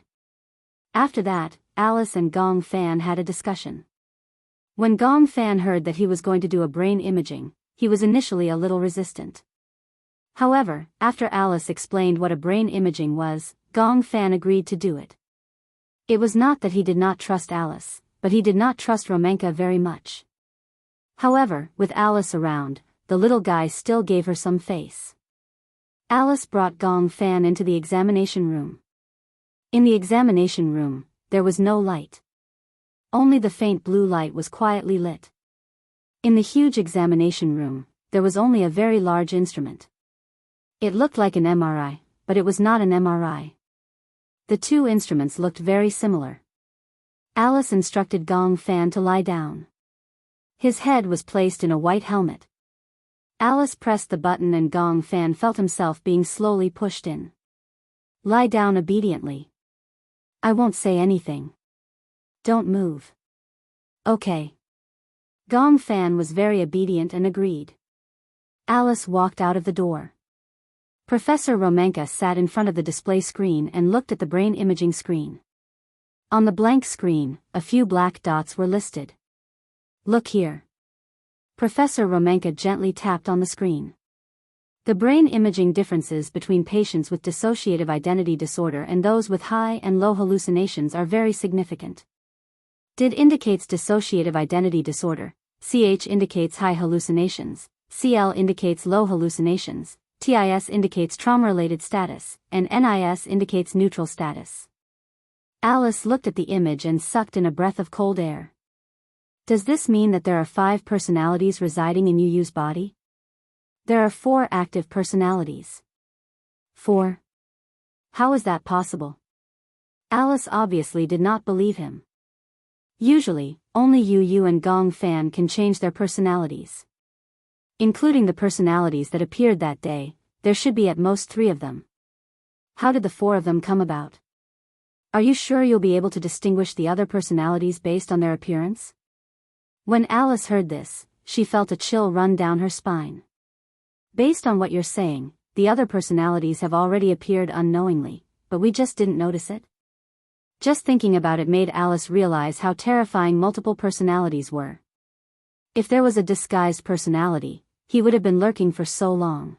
After that, Alice and Gong Fan had a discussion. When Gong Fan heard that he was going to do a brain imaging, he was initially a little resistant. However, after Alice explained what a brain imaging was, Gong Fan agreed to do it. It was not that he did not trust Alice, but he did not trust Romanka very much. However, with Alice around, the little guy still gave her some face. Alice brought Gong Fan into the examination room. In the examination room, there was no light. Only the faint blue light was quietly lit. In the huge examination room, there was only a very large instrument. It looked like an MRI, but it was not an MRI. The two instruments looked very similar. Alice instructed Gong Fan to lie down. His head was placed in a white helmet. Alice pressed the button and Gong Fan felt himself being slowly pushed in. Lie down obediently. I won't say anything. Don't move. Okay. Gong Fan was very obedient and agreed. Alice walked out of the door. Professor Romanka sat in front of the display screen and looked at the brain imaging screen. On the blank screen, a few black dots were listed. Look here. Professor Romanka gently tapped on the screen. The brain imaging differences between patients with dissociative identity disorder and those with high and low hallucinations are very significant. DID indicates dissociative identity disorder, CH indicates high hallucinations, CL indicates low hallucinations, TIS indicates trauma-related status, and NIS indicates neutral status. Alice looked at the image and sucked in a breath of cold air. Does this mean that there are 5 personalities residing in Yu Yu's body? There are 4 active personalities. 4? How is that possible? Alice obviously did not believe him. Usually, only Yu Yu and Gong Fan can change their personalities. Including the personalities that appeared that day, there should be at most 3 of them. How did the 4 of them come about? Are you sure you'll be able to distinguish the other personalities based on their appearance? When Alice heard this, she felt a chill run down her spine. Based on what you're saying, the other personalities have already appeared unknowingly, but we just didn't notice it? Just thinking about it made Alice realize how terrifying multiple personalities were. If there was a disguised personality, he would have been lurking for so long.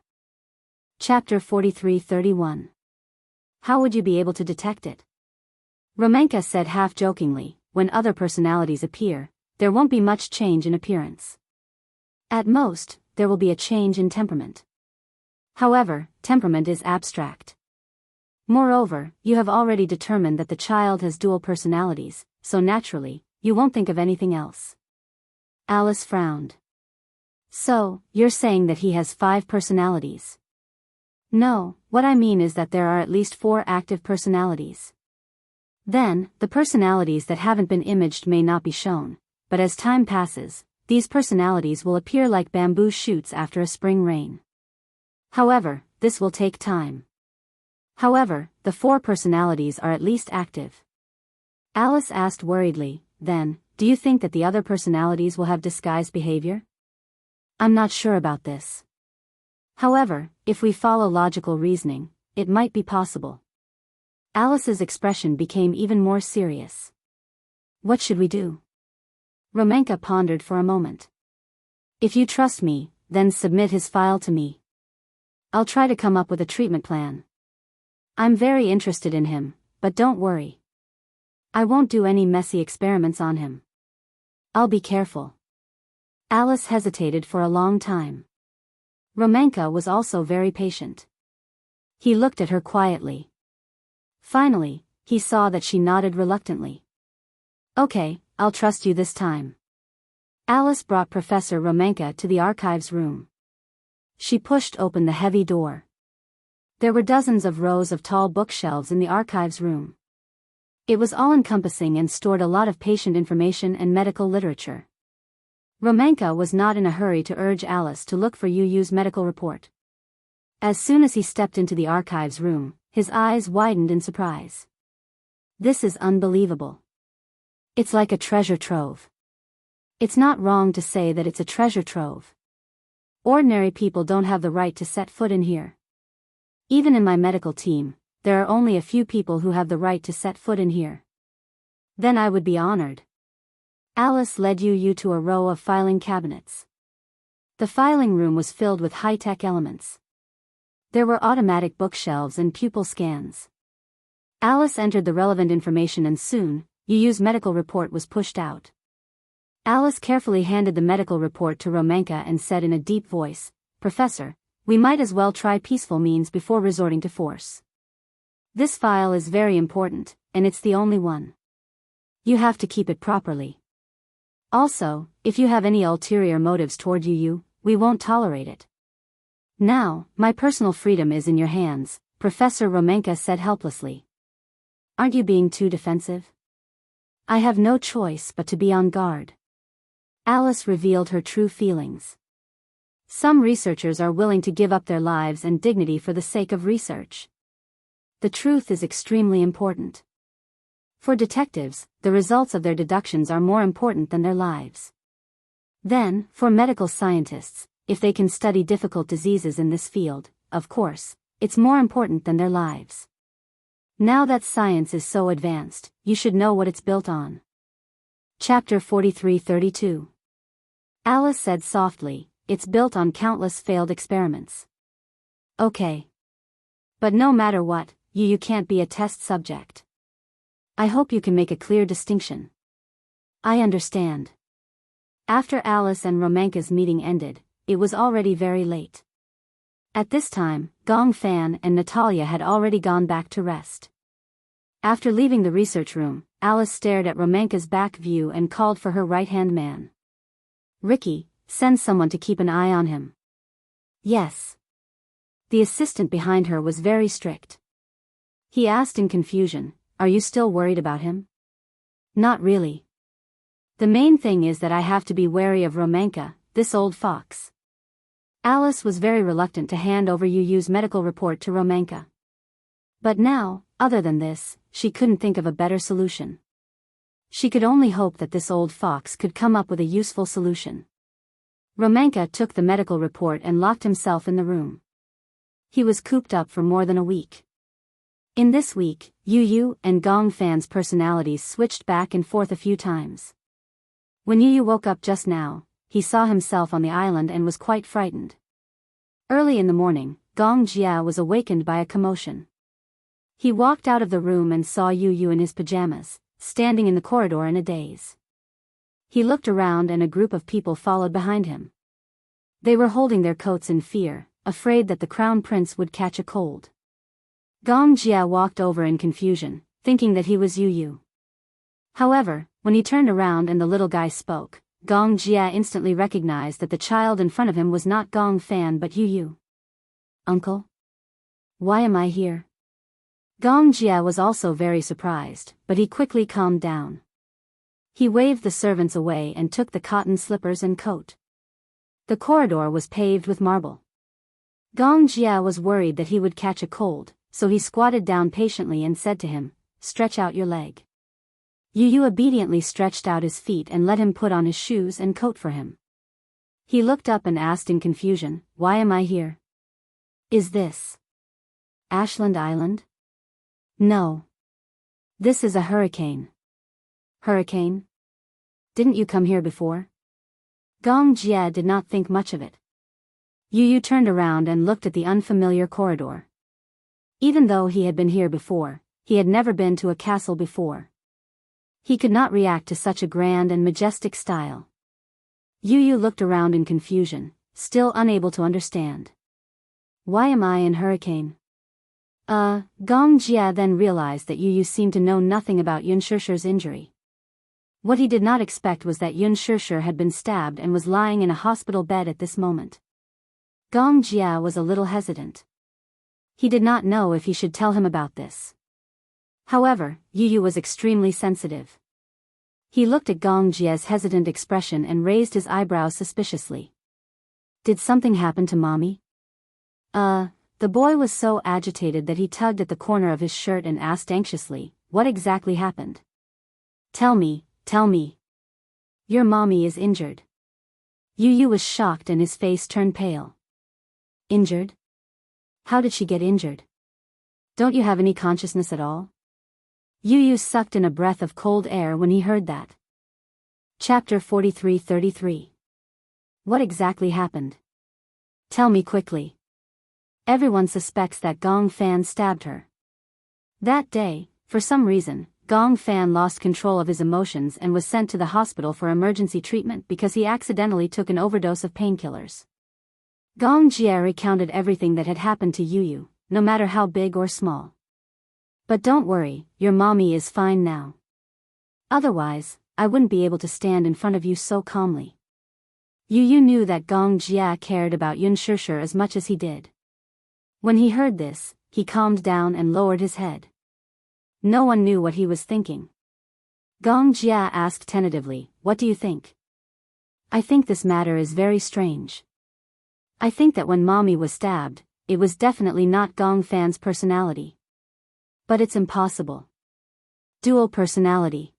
Chapter 43:31. How would you be able to detect it? Romanka said half-jokingly, when other personalities appear, there won't be much change in appearance. At most, there will be a change in temperament. However, temperament is abstract. Moreover, you have already determined that the child has dual personalities, so naturally, you won't think of anything else. Alice frowned. So, you're saying that he has 5 personalities? No, what I mean is that there are at least 4 active personalities. Then, the personalities that haven't been imaged may not be shown, but as time passes, these personalities will appear like bamboo shoots after a spring rain. However, this will take time. However, the 4 personalities are at least active. Alice asked worriedly, then, do you think that the other personalities will have disguised behavior? I'm not sure about this. However, if we follow logical reasoning, it might be possible. Alice's expression became even more serious. What should we do? Romanka pondered for a moment. If you trust me, then submit his file to me. I'll try to come up with a treatment plan. I'm very interested in him, but don't worry. I won't do any messy experiments on him. I'll be careful. Alice hesitated for a long time. Romanka was also very patient. He looked at her quietly. Finally, he saw that she nodded reluctantly. Okay, I'll trust you this time. Alice brought Professor Romanka to the archives room. She pushed open the heavy door. There were dozens of rows of tall bookshelves in the archives room. It was all-encompassing and stored a lot of patient information and medical literature. Romanka was not in a hurry to urge Alice to look for Yu Yu's medical report. As soon as he stepped into the archives room, his eyes widened in surprise. This is unbelievable. It's like a treasure trove. It's not wrong to say that it's a treasure trove. Ordinary people don't have the right to set foot in here. Even in my medical team, there are only a few people who have the right to set foot in here. Then I would be honored. Alice led Yu Yu to a row of filing cabinets. The filing room was filled with high-tech elements. There were automatic bookshelves and pupil scans. Alice entered the relevant information and soon, Yu Yu's medical report was pushed out. Alice carefully handed the medical report to Romanka and said in a deep voice, "Professor, we might as well try peaceful means before resorting to force. This file is very important, and it's the only one. You have to keep it properly. Also, if you have any ulterior motives toward Yu Yu, we won't tolerate it." "Now, my personal freedom is in your hands," Professor Romanka said helplessly. "Aren't you being too defensive?" "I have no choice but to be on guard." Alice revealed her true feelings. Some researchers are willing to give up their lives and dignity for the sake of research. The truth is extremely important. For detectives, the results of their deductions are more important than their lives. Then, for medical scientists, if they can study difficult diseases in this field, of course, it's more important than their lives. Now that science is so advanced, you should know what it's built on. Chapter 43-32. Alice said softly, it's built on countless failed experiments. Okay. But no matter what, you can't be a test subject. I hope you can make a clear distinction. I understand. After Alice and Romanka's meeting ended, it was already very late. At this time, Gong Fan and Natalia had already gone back to rest. After leaving the research room, Alice stared at Romanka's back view and called for her right-hand man. Ricky, send someone to keep an eye on him. Yes. The assistant behind her was very strict. He asked in confusion, are you still worried about him? Not really. The main thing is that I have to be wary of Romanka, this old fox. Alice was very reluctant to hand over Yu's medical report to Romanka. But now, other than this, she couldn't think of a better solution. She could only hope that this old fox could come up with a useful solution. Romanka took the medical report and locked himself in the room. He was cooped up for more than a week. In this week, Yu and Gong Fan's personalities switched back and forth a few times. When Yu woke up just now, he saw himself on the island and was quite frightened. Early in the morning, Gong Jia was awakened by a commotion. He walked out of the room and saw Yu in his pajamas, standing in the corridor in a daze. He looked around and a group of people followed behind him. They were holding their coats in fear, afraid that the crown prince would catch a cold. Gong Jia walked over in confusion, thinking that he was Yu. However, when he turned around and the little guy spoke, Gong Jia instantly recognized that the child in front of him was not Gong Fan but Yu. Uncle? Why am I here? Gong Jia was also very surprised, but he quickly calmed down. He waved the servants away and took the cotton slippers and coat. The corridor was paved with marble. Gong Jia was worried that he would catch a cold, so he squatted down patiently and said to him, stretch out your leg. Yu obediently stretched out his feet and let him put on his shoes and coat for him. He looked up and asked in confusion, why am I here? Is this Ashland Island? No. This is a hurricane. Hurricane? Didn't you come here before? Gong Jia did not think much of it. Yu turned around and looked at the unfamiliar corridor. Even though he had been here before, he had never been to a castle before. He could not react to such a grand and majestic style. Yu looked around in confusion, still unable to understand. Why am I in hurricane? Gong Jia then realized that Yu seemed to know nothing about Yun Shishir's injury. What he did not expect was that Yun Shishir had been stabbed and was lying in a hospital bed at this moment. Gong Jia was a little hesitant. He did not know if he should tell him about this. However, Yu was extremely sensitive. He looked at Gong Jia's hesitant expression and raised his eyebrows suspiciously. Did something happen to mommy? The boy was so agitated that he tugged at the corner of his shirt and asked anxiously, what exactly happened? Tell me. Your mommy is injured. Yu was shocked and his face turned pale. Injured? How did she get injured? Don't you have any consciousness at all? Yu sucked in a breath of cold air when he heard that. Chapter 43-33. What exactly happened? Tell me quickly. Everyone suspects that Gong Fan stabbed her. That day, for some reason, Gong Fan lost control of his emotions and was sent to the hospital for emergency treatment because he accidentally took an overdose of painkillers. Gong Jia recounted everything that had happened to Yu, no matter how big or small. But don't worry, your mommy is fine now. Otherwise, I wouldn't be able to stand in front of you so calmly. Yu knew that Gong Jia cared about Yun Shishir as much as he did. When he heard this, he calmed down and lowered his head. No one knew what he was thinking. Gong Jia asked tentatively, what do you think? I think this matter is very strange. I think that when Mommy was stabbed, it was definitely not Gong Fan's personality. But it's impossible. Dual personality.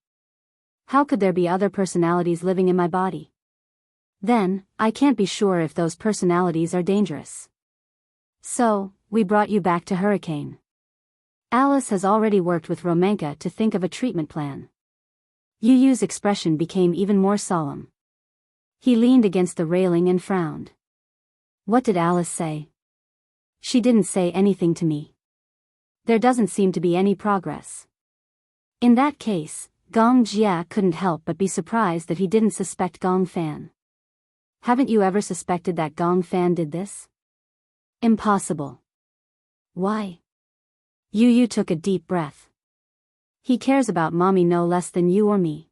How could there be other personalities living in my body? Then, I can't be sure if those personalities are dangerous. So, we brought you back to Hurricane. Alice has already worked with Romanka to think of a treatment plan. Yu Yu's expression became even more solemn. He leaned against the railing and frowned. What did Alice say? She didn't say anything to me. There doesn't seem to be any progress. In that case, Gong Jia couldn't help but be surprised that he didn't suspect Gong Fan. Haven't you ever suspected that Gong Fan did this? Impossible. Why? Yu Yu took a deep breath. He cares about Mommy no less than you or me.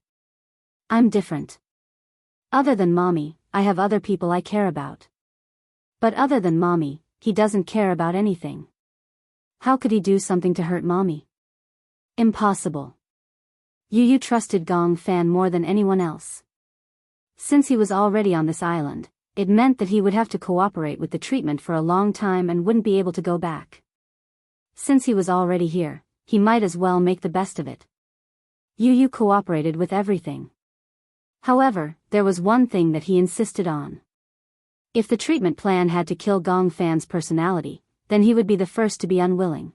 I'm different. Other than Mommy, I have other people I care about. But other than Mommy, he doesn't care about anything. How could he do something to hurt Mommy? Impossible. Yu Yu trusted Gong Fan more than anyone else. Since he was already on this island, it meant that he would have to cooperate with the treatment for a long time and wouldn't be able to go back. Since he was already here, he might as well make the best of it. Yu Yu cooperated with everything. However, there was one thing that he insisted on. If the treatment plan had to kill Gong Fan's personality, then he would be the first to be unwilling.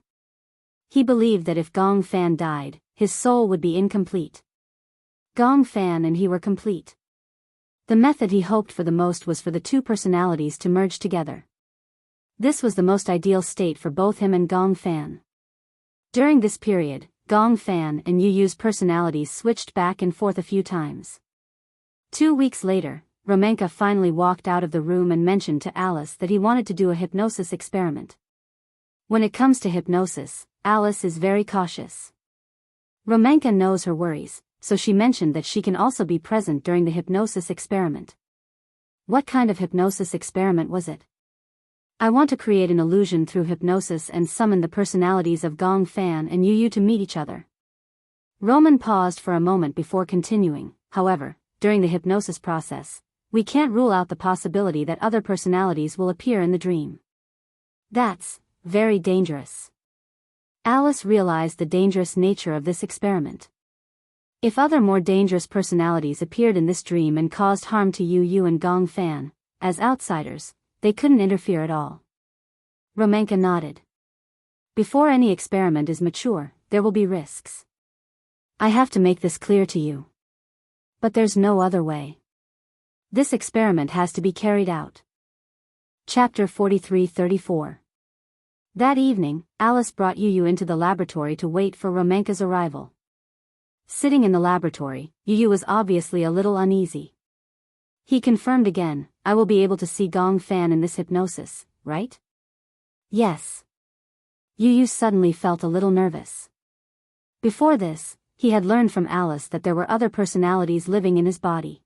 He believed that if Gong Fan died, his soul would be incomplete. Gong Fan and he were complete. The method he hoped for the most was for the two personalities to merge together. This was the most ideal state for both him and Gong Fan. During this period, Gong Fan and Yu Yu's personalities switched back and forth a few times. 2 weeks later, Romanka finally walked out of the room and mentioned to Alice that he wanted to do a hypnosis experiment. When it comes to hypnosis, Alice is very cautious. Romanka knows her worries, so she mentioned that she can also be present during the hypnosis experiment. What kind of hypnosis experiment was it? I want to create an illusion through hypnosis and summon the personalities of Gong Fan and Yu Yu to meet each other. Roman paused for a moment before continuing. However, during the hypnosis process, we can't rule out the possibility that other personalities will appear in the dream. That's very dangerous. Alice realized the dangerous nature of this experiment. If other more dangerous personalities appeared in this dream and caused harm to Yu Yu and Gong Fan, as outsiders, they couldn't interfere at all. Romanka nodded. Before any experiment is mature, there will be risks. I have to make this clear to you. But there's no other way. This experiment has to be carried out. Chapter 43-34. That evening, Alice brought Yu Yu into the laboratory to wait for Romanka's arrival. Sitting in the laboratory, Yu Yu was obviously a little uneasy. He confirmed again, I will be able to see Gong Fan in this hypnosis, right? Yes. Yu Yu suddenly felt a little nervous. Before this, he had learned from Alice that there were other personalities living in his body.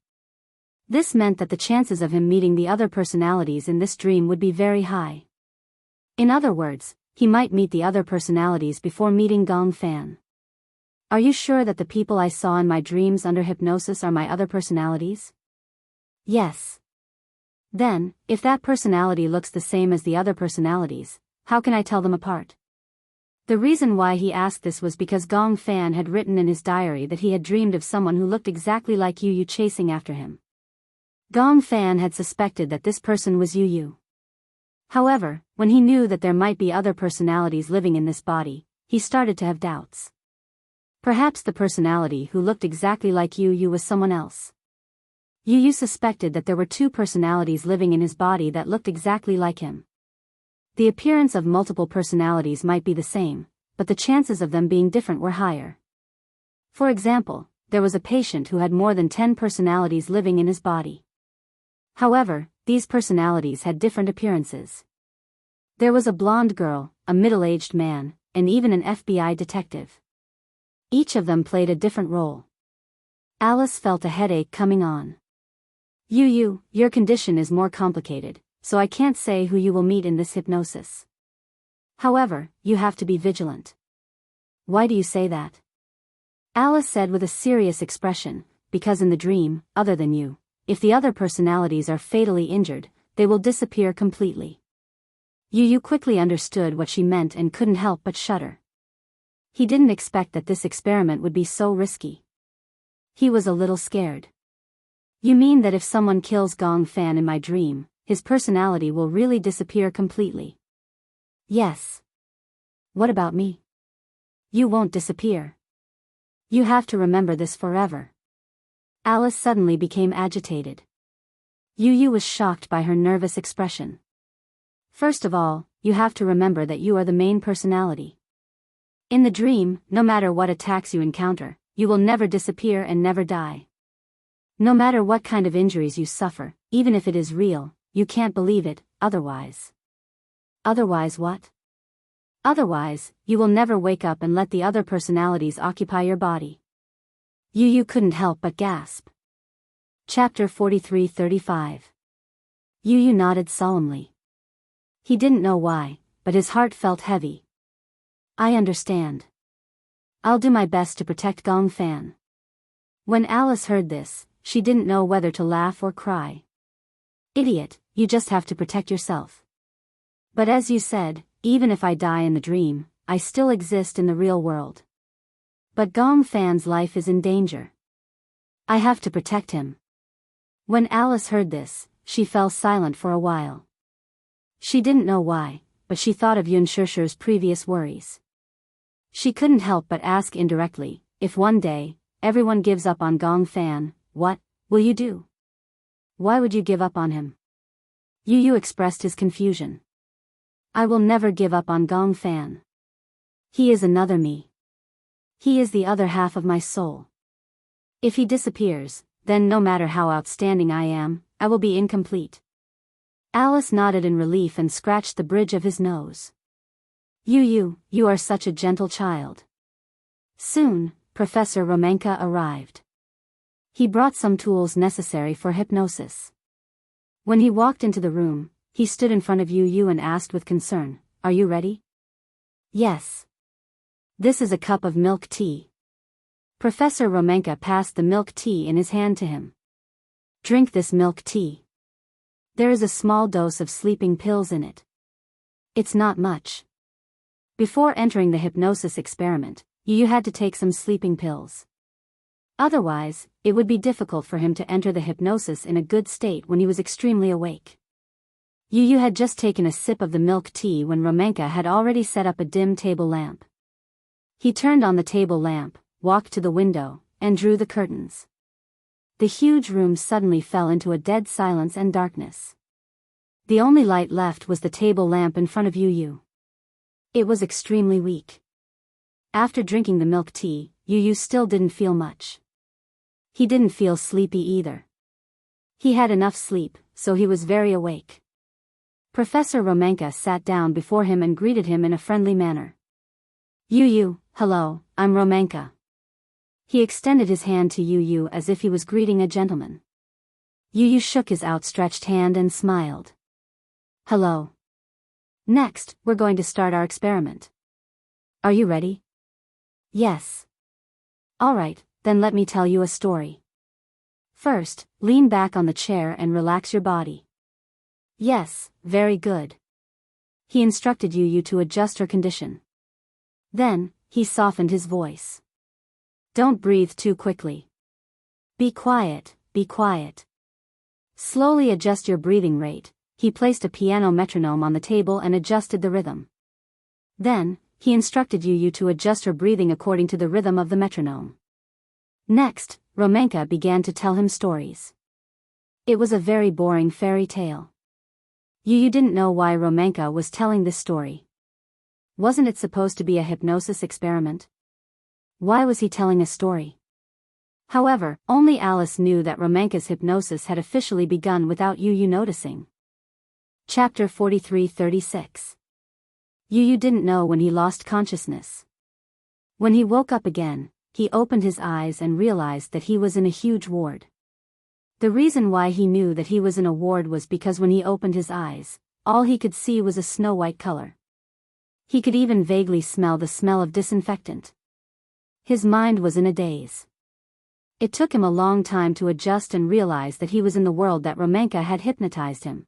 This meant that the chances of him meeting the other personalities in this dream would be very high. In other words, he might meet the other personalities before meeting Gong Fan. Are you sure that the people I saw in my dreams under hypnosis are my other personalities? Yes. Then, if that personality looks the same as the other personalities, how can I tell them apart? The reason why he asked this was because Gong Fan had written in his diary that he had dreamed of someone who looked exactly like Yu Yu chasing after him. Gong Fan had suspected that this person was Yu Yu. However, when he knew that there might be other personalities living in this body, he started to have doubts. Perhaps the personality who looked exactly like Yu Yu was someone else. Yu Yu suspected that there were two personalities living in his body that looked exactly like him. The appearance of multiple personalities might be the same, but the chances of them being different were higher. For example, there was a patient who had more than 10 personalities living in his body. However, these personalities had different appearances. There was a blonde girl, a middle-aged man, and even an FBI detective. Each of them played a different role. Alice felt a headache coming on. Yu Yu, your condition is more complicated, so I can't say who you will meet in this hypnosis. However, you have to be vigilant. Why do you say that? Alice said with a serious expression, because in the dream, other than you, if the other personalities are fatally injured, they will disappear completely. Yu quickly understood what she meant and couldn't help but shudder. He didn't expect that this experiment would be so risky. He was a little scared. You mean that if someone kills Gong Fan in my dream, his personality will really disappear completely? Yes. What about me? You won't disappear. You have to remember this forever. Alice suddenly became agitated. Yu was shocked by her nervous expression. First of all, you have to remember that you are the main personality. In the dream, no matter what attacks you encounter, you will never disappear and never die. No matter what kind of injuries you suffer, even if it is real, you can't believe it, otherwise. Otherwise what? Otherwise, you will never wake up and let the other personalities occupy your body. Yu couldn't help but gasp. Chapter 43-35. Yu nodded solemnly. He didn't know why, but his heart felt heavy. I understand. I'll do my best to protect Gong Fan. When Alice heard this, she didn't know whether to laugh or cry. Idiot, you just have to protect yourself. But as you said, even if I die in the dream, I still exist in the real world. But Gong Fan's life is in danger. I have to protect him. When Alice heard this, she fell silent for a while. She didn't know why, but she thought of Yun Shishir's previous worries. She couldn't help but ask indirectly, if one day, everyone gives up on Gong Fan, what will you do? Why would you give up on him? Yu expressed his confusion. I will never give up on Gong Fan. He is another me. He is the other half of my soul. If he disappears, then no matter how outstanding I am, I will be incomplete. Alice nodded in relief and scratched the bridge of his nose. You are such a gentle child. Soon, Professor Romanka arrived. He brought some tools necessary for hypnosis. When he walked into the room, he stood in front of Yu and asked with concern, Are you ready? Yes. This is a cup of milk tea. Professor Romanka passed the milk tea in his hand to him. Drink this milk tea. There is a small dose of sleeping pills in it. It's not much. Before entering the hypnosis experiment, Yu had to take some sleeping pills. Otherwise, it would be difficult for him to enter the hypnosis in a good state when he was extremely awake. Yu had just taken a sip of the milk tea when Romanka had already set up a dim table lamp. He turned on the table lamp, walked to the window, and drew the curtains. The huge room suddenly fell into a dead silence and darkness. The only light left was the table lamp in front of Yu. It was extremely weak. After drinking the milk tea, Yu still didn't feel much. He didn't feel sleepy either. He had enough sleep, so he was very awake. Professor Romanka sat down before him and greeted him in a friendly manner. Yu, hello, I'm Romanka. He extended his hand to Yu as if he was greeting a gentleman. Yu shook his outstretched hand and smiled. Hello. Next, we're going to start our experiment. Are you ready? Yes. All right, then let me tell you a story. First, lean back on the chair and relax your body. Yes, very good. He instructed Yu to adjust her condition. Then, he softened his voice. Don't breathe too quickly. Be quiet, be quiet. Slowly adjust your breathing rate. He placed a piano metronome on the table and adjusted the rhythm. Then, he instructed Yu to adjust her breathing according to the rhythm of the metronome. Next, Romanka began to tell him stories. It was a very boring fairy tale. Yu didn't know why Romanka was telling this story. Wasn't it supposed to be a hypnosis experiment? Why was he telling a story? However, only Alice knew that Romanka's hypnosis had officially begun without Yu noticing. Chapter 43-36. Yu didn't know when he lost consciousness. When he woke up again, he opened his eyes and realized that he was in a huge ward. The reason why he knew that he was in a ward was because when he opened his eyes, all he could see was a snow-white color. He could even vaguely smell the smell of disinfectant. His mind was in a daze. It took him a long time to adjust and realize that he was in the world that Romanka had hypnotized him.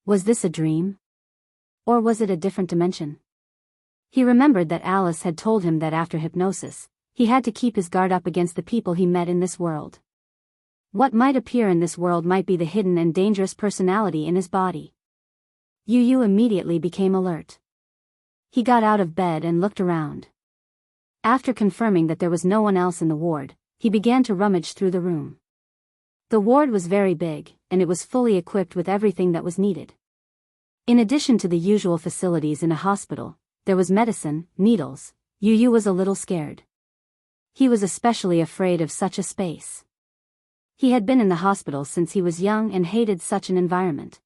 Was this a dream? Or was it a different dimension? He remembered that Alice had told him that after hypnosis, he had to keep his guard up against the people he met in this world. What might appear in this world might be the hidden and dangerous personality in his body. Yu Yu immediately became alert. He got out of bed and looked around. After confirming that there was no one else in the ward, he began to rummage through the room. The ward was very big, and it was fully equipped with everything that was needed. In addition to the usual facilities in a hospital, there was medicine, needles. Yu Yu was a little scared. He was especially afraid of such a space. He had been in the hospital since he was young and hated such an environment.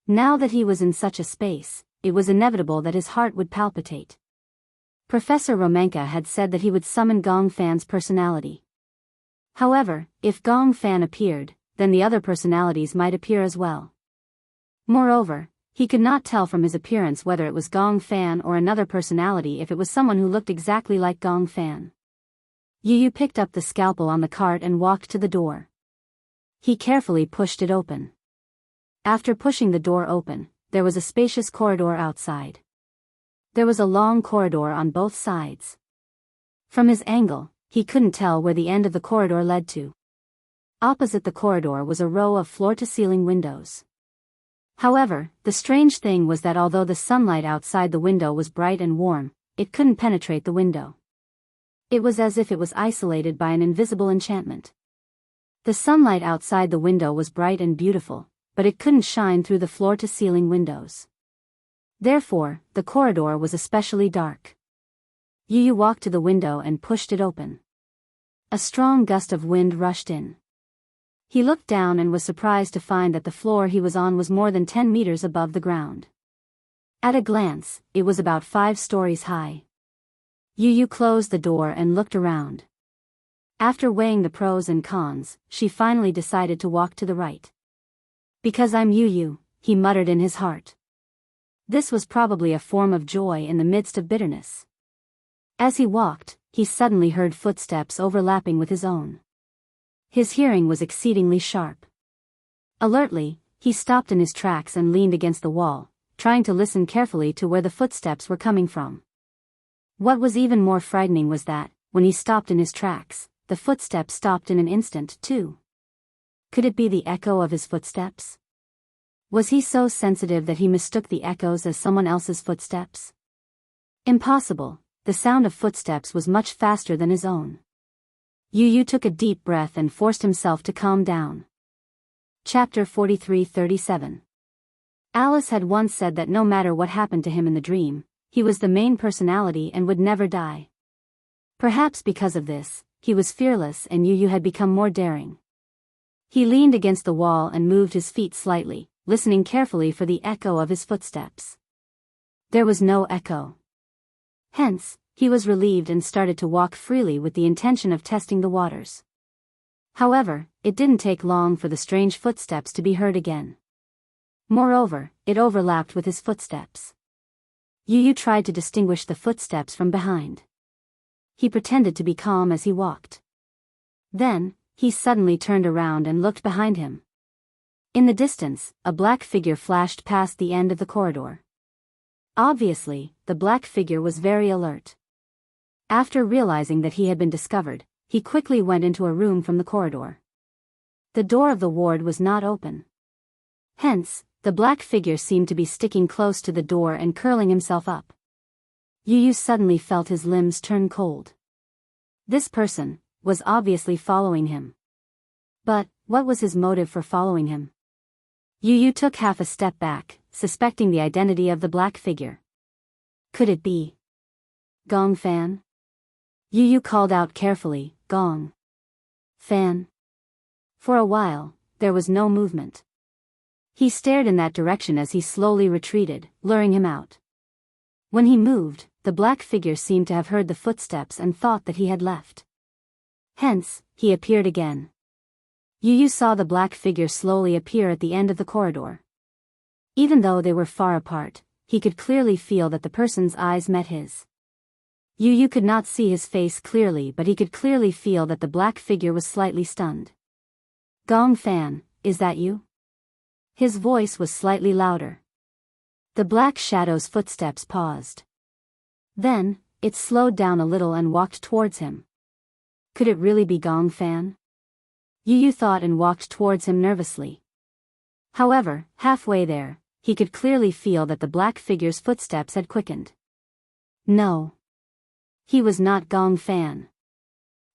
Now that he was in such a space, it was inevitable that his heart would palpitate. Professor Romanka had said that he would summon Gong Fan's personality. However, if Gong Fan appeared, then the other personalities might appear as well. Moreover, he could not tell from his appearance whether it was Gong Fan or another personality if it was someone who looked exactly like Gong Fan. Yu Yu picked up the scalpel on the cart and walked to the door. He carefully pushed it open. After pushing the door open, there was a spacious corridor outside. There was a long corridor on both sides. From his angle, he couldn't tell where the end of the corridor led to. Opposite the corridor was a row of floor-to-ceiling windows. However, the strange thing was that although the sunlight outside the window was bright and warm, it couldn't penetrate the window. It was as if it was isolated by an invisible enchantment. The sunlight outside the window was bright and beautiful, but it couldn't shine through the floor-to-ceiling windows. Therefore, the corridor was especially dark. Yu Yu walked to the window and pushed it open. A strong gust of wind rushed in. He looked down and was surprised to find that the floor he was on was more than 10 meters above the ground. At a glance, it was about 5 stories high. Yu Yu closed the door and looked around. After weighing the pros and cons, she finally decided to walk to the right. "Because I'm Yu Yu," he muttered in his heart. This was probably a form of joy in the midst of bitterness. As he walked, he suddenly heard footsteps overlapping with his own. His hearing was exceedingly sharp. Alertly, he stopped in his tracks and leaned against the wall, trying to listen carefully to where the footsteps were coming from. What was even more frightening was that, when he stopped in his tracks, the footsteps stopped in an instant, too. Could it be the echo of his footsteps? Was he so sensitive that he mistook the echoes as someone else's footsteps? Impossible, the sound of footsteps was much faster than his own. Yu Yu took a deep breath and forced himself to calm down. Chapter 43-37. Alice had once said that no matter what happened to him in the dream, he was the main personality and would never die. Perhaps because of this, he was fearless and Yu Yu had become more daring. He leaned against the wall and moved his feet slightly, listening carefully for the echo of his footsteps. There was no echo. Hence, he was relieved and started to walk freely with the intention of testing the waters. However, it didn't take long for the strange footsteps to be heard again. Moreover, it overlapped with his footsteps. Yu Yu tried to distinguish the footsteps from behind. He pretended to be calm as he walked. Then, he suddenly turned around and looked behind him. In the distance, a black figure flashed past the end of the corridor. Obviously, the black figure was very alert. After realizing that he had been discovered, he quickly went into a room from the corridor. The door of the ward was not open. Hence, the black figure seemed to be sticking close to the door and curling himself up. Yu Yu suddenly felt his limbs turn cold. This person was obviously following him. But, what was his motive for following him? Yu Yu took half a step back, suspecting the identity of the black figure. Could it be Gong Fan? Yu Yu called out carefully, "Gong Fan." For a while, there was no movement. He stared in that direction as he slowly retreated, luring him out. When he moved, the black figure seemed to have heard the footsteps and thought that he had left. Hence, he appeared again. Yu Yu saw the black figure slowly appear at the end of the corridor. Even though they were far apart, he could clearly feel that the person's eyes met his. Yu could not see his face clearly, but he could clearly feel that the black figure was slightly stunned. Gong Fan, is that you? His voice was slightly louder. The black shadow's footsteps paused. Then, it slowed down a little and walked towards him. Could it really be Gong Fan? Yu thought and walked towards him nervously. However, halfway there, he could clearly feel that the black figure's footsteps had quickened. No. He was not Gong Fan.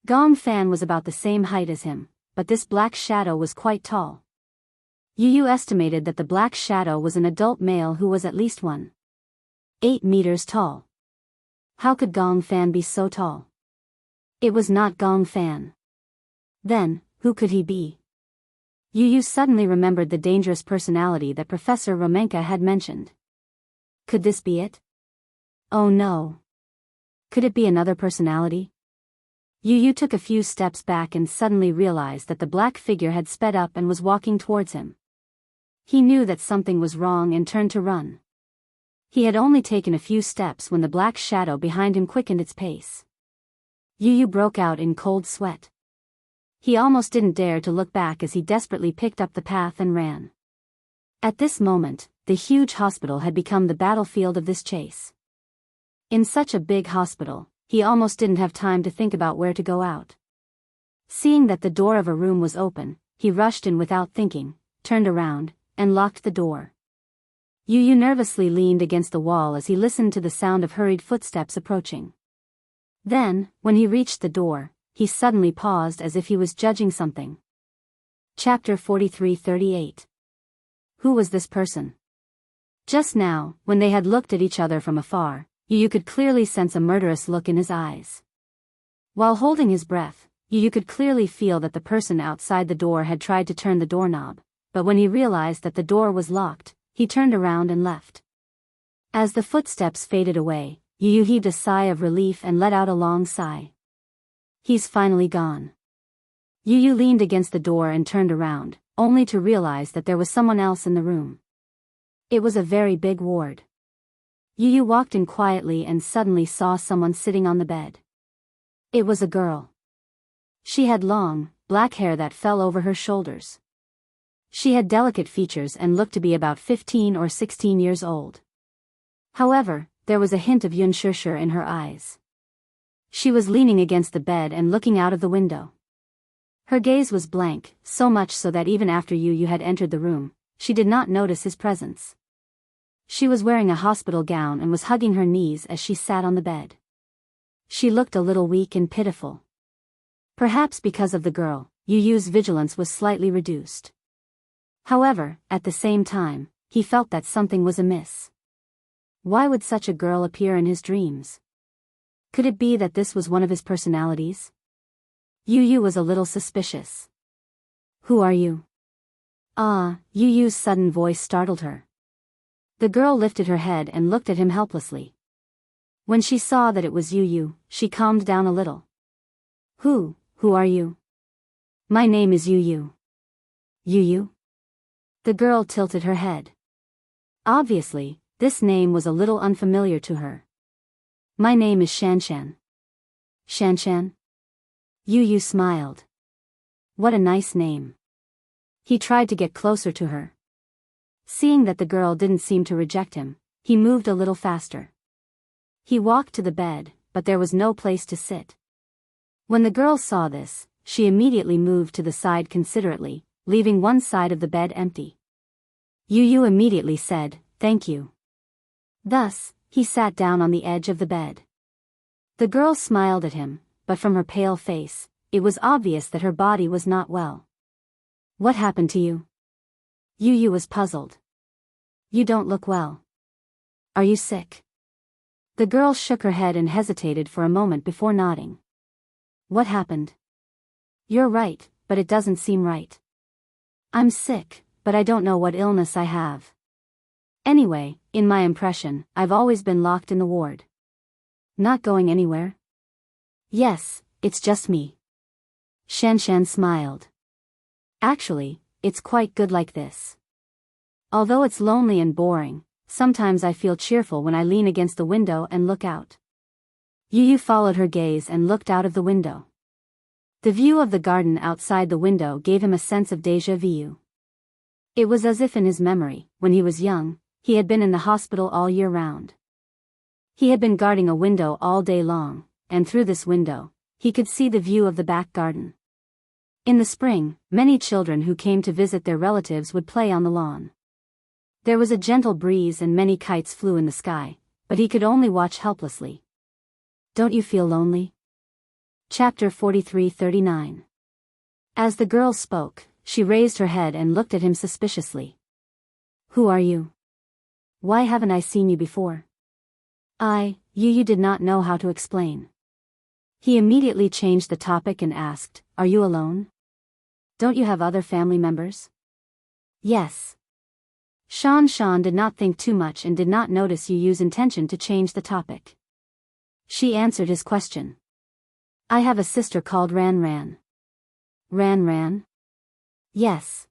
Gong Fan was about the same height as him, but this black shadow was quite tall. Yu estimated that the black shadow was an adult male who was at least 1.8 meters tall. How could Gong Fan be so tall? It was not Gong Fan. Then, who could he be? Yu suddenly remembered the dangerous personality that Professor Romenka had mentioned. Could this be it? Oh no. Could it be another personality? Yu took a few steps back and suddenly realized that the black figure had sped up and was walking towards him. He knew that something was wrong and turned to run. He had only taken a few steps when the black shadow behind him quickened its pace. Yu broke out in cold sweat. He almost didn't dare to look back as he desperately picked up the path and ran. At this moment, the huge hospital had become the battlefield of this chase. In such a big hospital, he almost didn't have time to think about where to go out. Seeing that the door of a room was open, he rushed in without thinking, turned around, and locked the door. Yu nervously leaned against the wall as he listened to the sound of hurried footsteps approaching. Then, when he reached the door, he suddenly paused as if he was judging something. Chapter 43-38. Who was this person? Just now, when they had looked at each other from afar, Yu could clearly sense a murderous look in his eyes. While holding his breath, Yu could clearly feel that the person outside the door had tried to turn the doorknob, but when he realized that the door was locked, he turned around and left. As the footsteps faded away, Yu heaved a sigh of relief and let out a long sigh. He's finally gone. Yu leaned against the door and turned around, only to realize that there was someone else in the room. It was a very big ward. Yu walked in quietly and suddenly saw someone sitting on the bed. It was a girl. She had long, black hair that fell over her shoulders. She had delicate features and looked to be about 15 or 16 years old. However, there was a hint of unsure in her eyes. She was leaning against the bed and looking out of the window. Her gaze was blank, so much so that even after Yu had entered the room, she did not notice his presence. She was wearing a hospital gown and was hugging her knees as she sat on the bed. She looked a little weak and pitiful. Perhaps because of the girl, Yu's vigilance was slightly reduced. However, at the same time, he felt that something was amiss. Why would such a girl appear in his dreams? Could it be that this was one of his personalities? Yu was a little suspicious. Who are you? Yu's sudden voice startled her. The girl lifted her head and looked at him helplessly. When she saw that it was Yu, she calmed down a little. Who are you? My name is Yu. Yu? The girl tilted her head. Obviously, this name was a little unfamiliar to her. My name is Shanshan. Shanshan? Yu smiled. What a nice name. He tried to get closer to her. Seeing that the girl didn't seem to reject him, he moved a little faster. He walked to the bed, but there was no place to sit. When the girl saw this, she immediately moved to the side considerately, leaving one side of the bed empty. Yu immediately said, "Thank you." Thus, he sat down on the edge of the bed. The girl smiled at him, but from her pale face, it was obvious that her body was not well. What happened to you? Yu was puzzled. You don't look well. Are you sick? The girl shook her head and hesitated for a moment before nodding. What happened? You're right, but it doesn't seem right. I'm sick, but I don't know what illness I have. Anyway, in my impression, I've always been locked in the ward. Not going anywhere? Yes, it's just me. Shanshan smiled. Actually, it's quite good like this. Although it's lonely and boring, sometimes I feel cheerful when I lean against the window and look out. Yu Yu followed her gaze and looked out of the window. The view of the garden outside the window gave him a sense of déjà vu. It was as if in his memory, when he was young, he had been in the hospital all year round. He had been guarding a window all day long, and through this window, he could see the view of the back garden. In the spring, many children who came to visit their relatives would play on the lawn. There was a gentle breeze and many kites flew in the sky, but he could only watch helplessly. Don't you feel lonely? Chapter 43-39. As the girl spoke, she raised her head and looked at him suspiciously. Who are you? Why haven't I seen you before? Yu Yu did not know how to explain. He immediately changed the topic and asked, Are you alone? Don't you have other family members? Yes. Shan did not think too much and did not notice Yu Yu's intention to change the topic. She answered his question. I have a sister called Ran Ran. Ran Ran? Yes.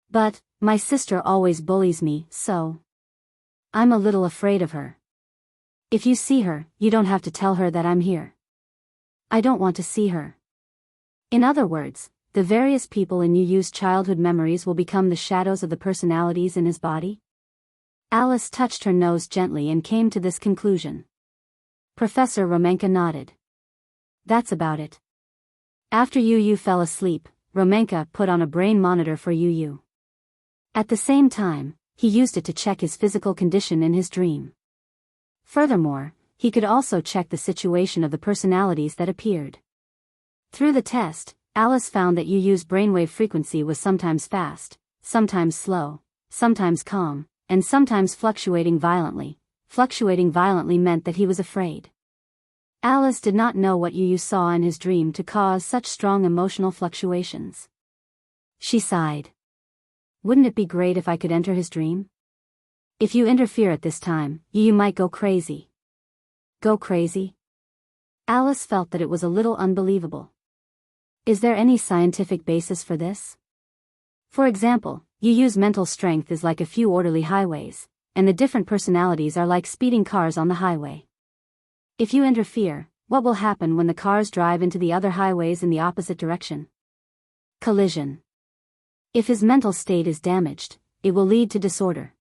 But, my sister always bullies me, so I'm a little afraid of her. If you see her, you don't have to tell her that I'm here. I don't want to see her. In other words, the various people in Yu Yu's childhood memories will become the shadows of the personalities in his body? Alice touched her nose gently and came to this conclusion. Professor Romanka nodded. That's about it. After Yu Yu fell asleep, Romanka put on a brain monitor for Yu Yu. At the same time, he used it to check his physical condition in his dream. Furthermore, he could also check the situation of the personalities that appeared. Through the test, Alice found that Yu Yu's brainwave frequency was sometimes fast, sometimes slow, sometimes calm, and sometimes fluctuating violently. Fluctuating violently meant that he was afraid. Alice did not know what Yu Yu saw in his dream to cause such strong emotional fluctuations. She sighed. Wouldn't it be great if I could enter his dream? If you interfere at this time, Yu Yu might go crazy. Go crazy? Alice felt that it was a little unbelievable. Is there any scientific basis for this? For example, Yu Yu's mental strength is like a few orderly highways, and the different personalities are like speeding cars on the highway. If you interfere, what will happen when the cars drive into the other highways in the opposite direction? Collision. If his mental state is damaged, it will lead to disorder.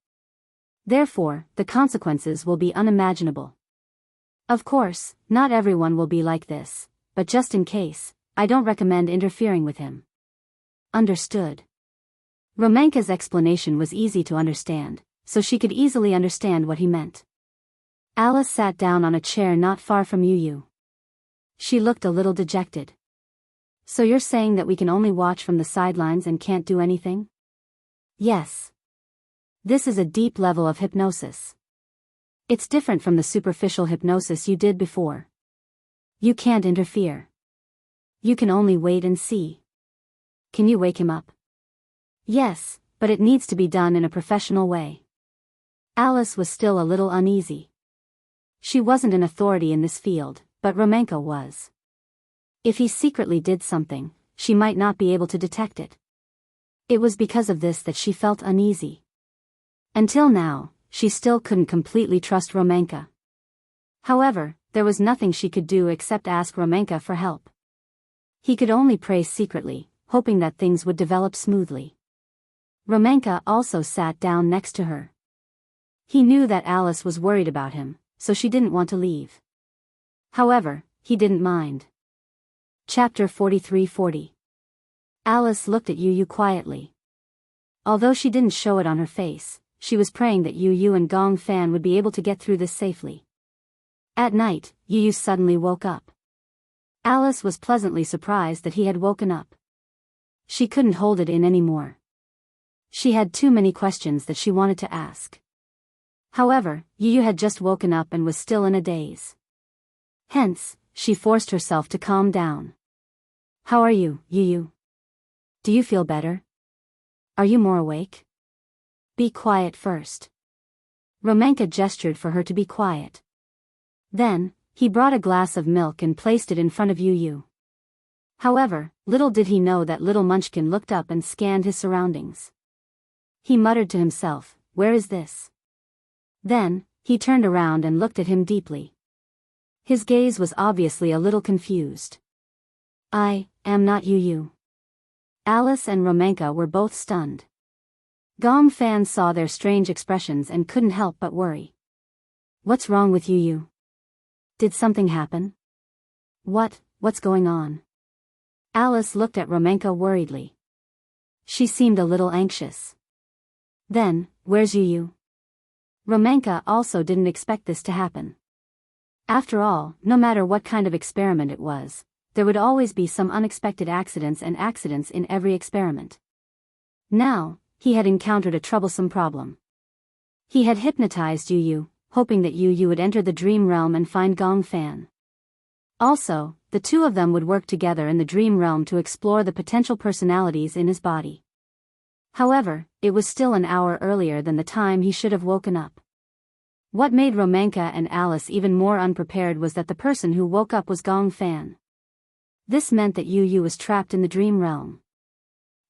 Therefore, the consequences will be unimaginable. Of course, not everyone will be like this, but just in case, I don't recommend interfering with him. Understood. Romanka's explanation was easy to understand, so she could easily understand what he meant. Alice sat down on a chair not far from Yu Yu. She looked a little dejected. So you're saying that we can only watch from the sidelines and can't do anything? Yes. This is a deep level of hypnosis. It's different from the superficial hypnosis you did before. You can't interfere. You can only wait and see. Can you wake him up? Yes, but it needs to be done in a professional way. Alice was still a little uneasy. She wasn't an authority in this field, but Romanka was. If he secretly did something, she might not be able to detect it. It was because of this that she felt uneasy. Until now, she still couldn't completely trust Romanka. However, there was nothing she could do except ask Romanka for help. He could only pray secretly, hoping that things would develop smoothly. Romanka also sat down next to her. He knew that Alice was worried about him, so she didn't want to leave. However, he didn't mind. Chapter 43-40. Alice looked at Yu Yu quietly. Although she didn't show it on her face, she was praying that Yu Yu and Gong Fan would be able to get through this safely. At night, Yu Yu suddenly woke up. Alice was pleasantly surprised that he had woken up. She couldn't hold it in anymore. She had too many questions that she wanted to ask. However, Yu Yu had just woken up and was still in a daze. Hence, she forced herself to calm down. How are you, Yu Yu? Do you feel better? Are you more awake? Be quiet first. Romanka gestured for her to be quiet. Then, he brought a glass of milk and placed it in front of Yu Yu. However, little did he know that little Munchkin looked up and scanned his surroundings. He muttered to himself, "Where is this?" Then, he turned around and looked at him deeply. His gaze was obviously a little confused. I am not you. Alice and Romanka were both stunned. Gong Fan saw their strange expressions and couldn't help but worry. What's wrong with you? Did something happen? What's going on? Alice looked at Romanka worriedly. She seemed a little anxious. Then, where's you? Romanka also didn't expect this to happen. After all, no matter what kind of experiment it was, there would always be some unexpected accidents in every experiment. Now, he had encountered a troublesome problem. He had hypnotized Yu, hoping that Yu would enter the dream realm and find Gong Fan. Also, the two of them would work together in the dream realm to explore the potential personalities in his body. However, it was still an hour earlier than the time he should have woken up. What made Romanka and Alice even more unprepared was that the person who woke up was Gong Fan. This meant that Yu was trapped in the dream realm.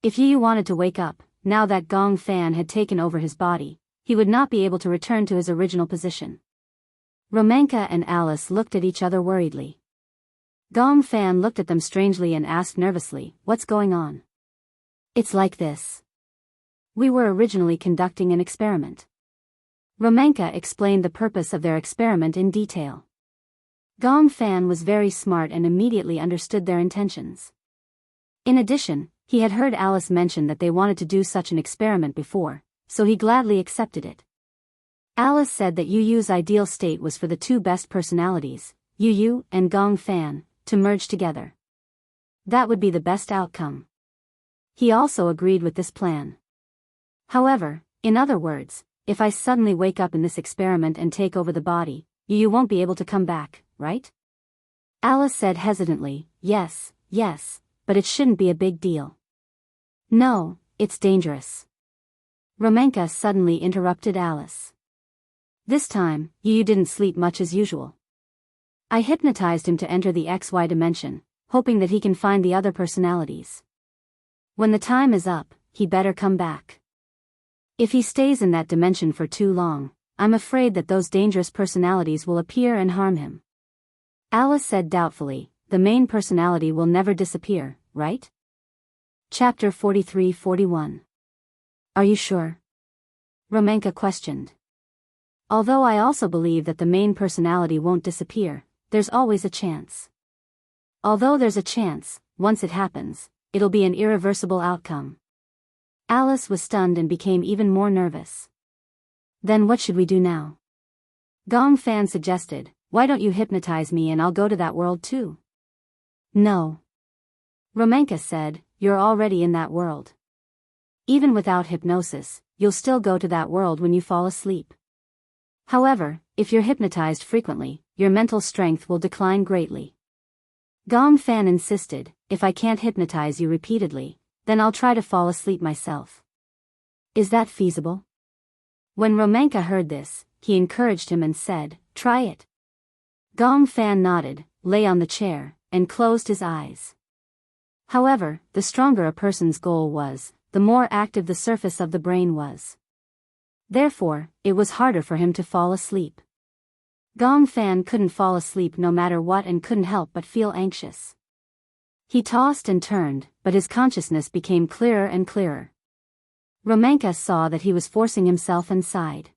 If Yu wanted to wake up, now that Gong Fan had taken over his body, he would not be able to return to his original position. Romanka and Alice looked at each other worriedly. Gong Fan looked at them strangely and asked nervously, "What's going on?" "It's like this. We were originally conducting an experiment." Romanka explained the purpose of their experiment in detail. Gong Fan was very smart and immediately understood their intentions. In addition, he had heard Alice mention that they wanted to do such an experiment before, so he gladly accepted it. Alice said that Yu's ideal state was for the two best personalities, Yu and Gong Fan, to merge together. That would be the best outcome. He also agreed with this plan. However, in other words, if I suddenly wake up in this experiment and take over the body, Yu won't be able to come back, right? Alice said hesitantly, yes, but it shouldn't be a big deal. No, it's dangerous. Romanka suddenly interrupted Alice. This time, Yu didn't sleep much as usual. I hypnotized him to enter the XY dimension, hoping that he can find the other personalities. When the time is up, he better come back. If he stays in that dimension for too long, I'm afraid that those dangerous personalities will appear and harm him. Alice said doubtfully, the main personality will never disappear, right? Chapter 43-41. Are you sure? Romanka questioned. Although I also believe that the main personality won't disappear, there's always a chance. Although there's a chance, once it happens, it'll be an irreversible outcome. Alice was stunned and became even more nervous. Then what should we do now? Gong Fan suggested, why don't you hypnotize me and I'll go to that world too? No. Romanka said, you're already in that world. Even without hypnosis, you'll still go to that world when you fall asleep. However, if you're hypnotized frequently, your mental strength will decline greatly. Gong Fan insisted, if I can't hypnotize you repeatedly, then I'll try to fall asleep myself. Is that feasible? When Romanka heard this, he encouraged him and said, try it. Gong Fan nodded, lay on the chair, and closed his eyes. However, the stronger a person's goal was, the more active the surface of the brain was. Therefore, it was harder for him to fall asleep. Gong Fan couldn't fall asleep no matter what and couldn't help but feel anxious. He tossed and turned, but his consciousness became clearer and clearer. Romanka saw that he was forcing himself and sighed.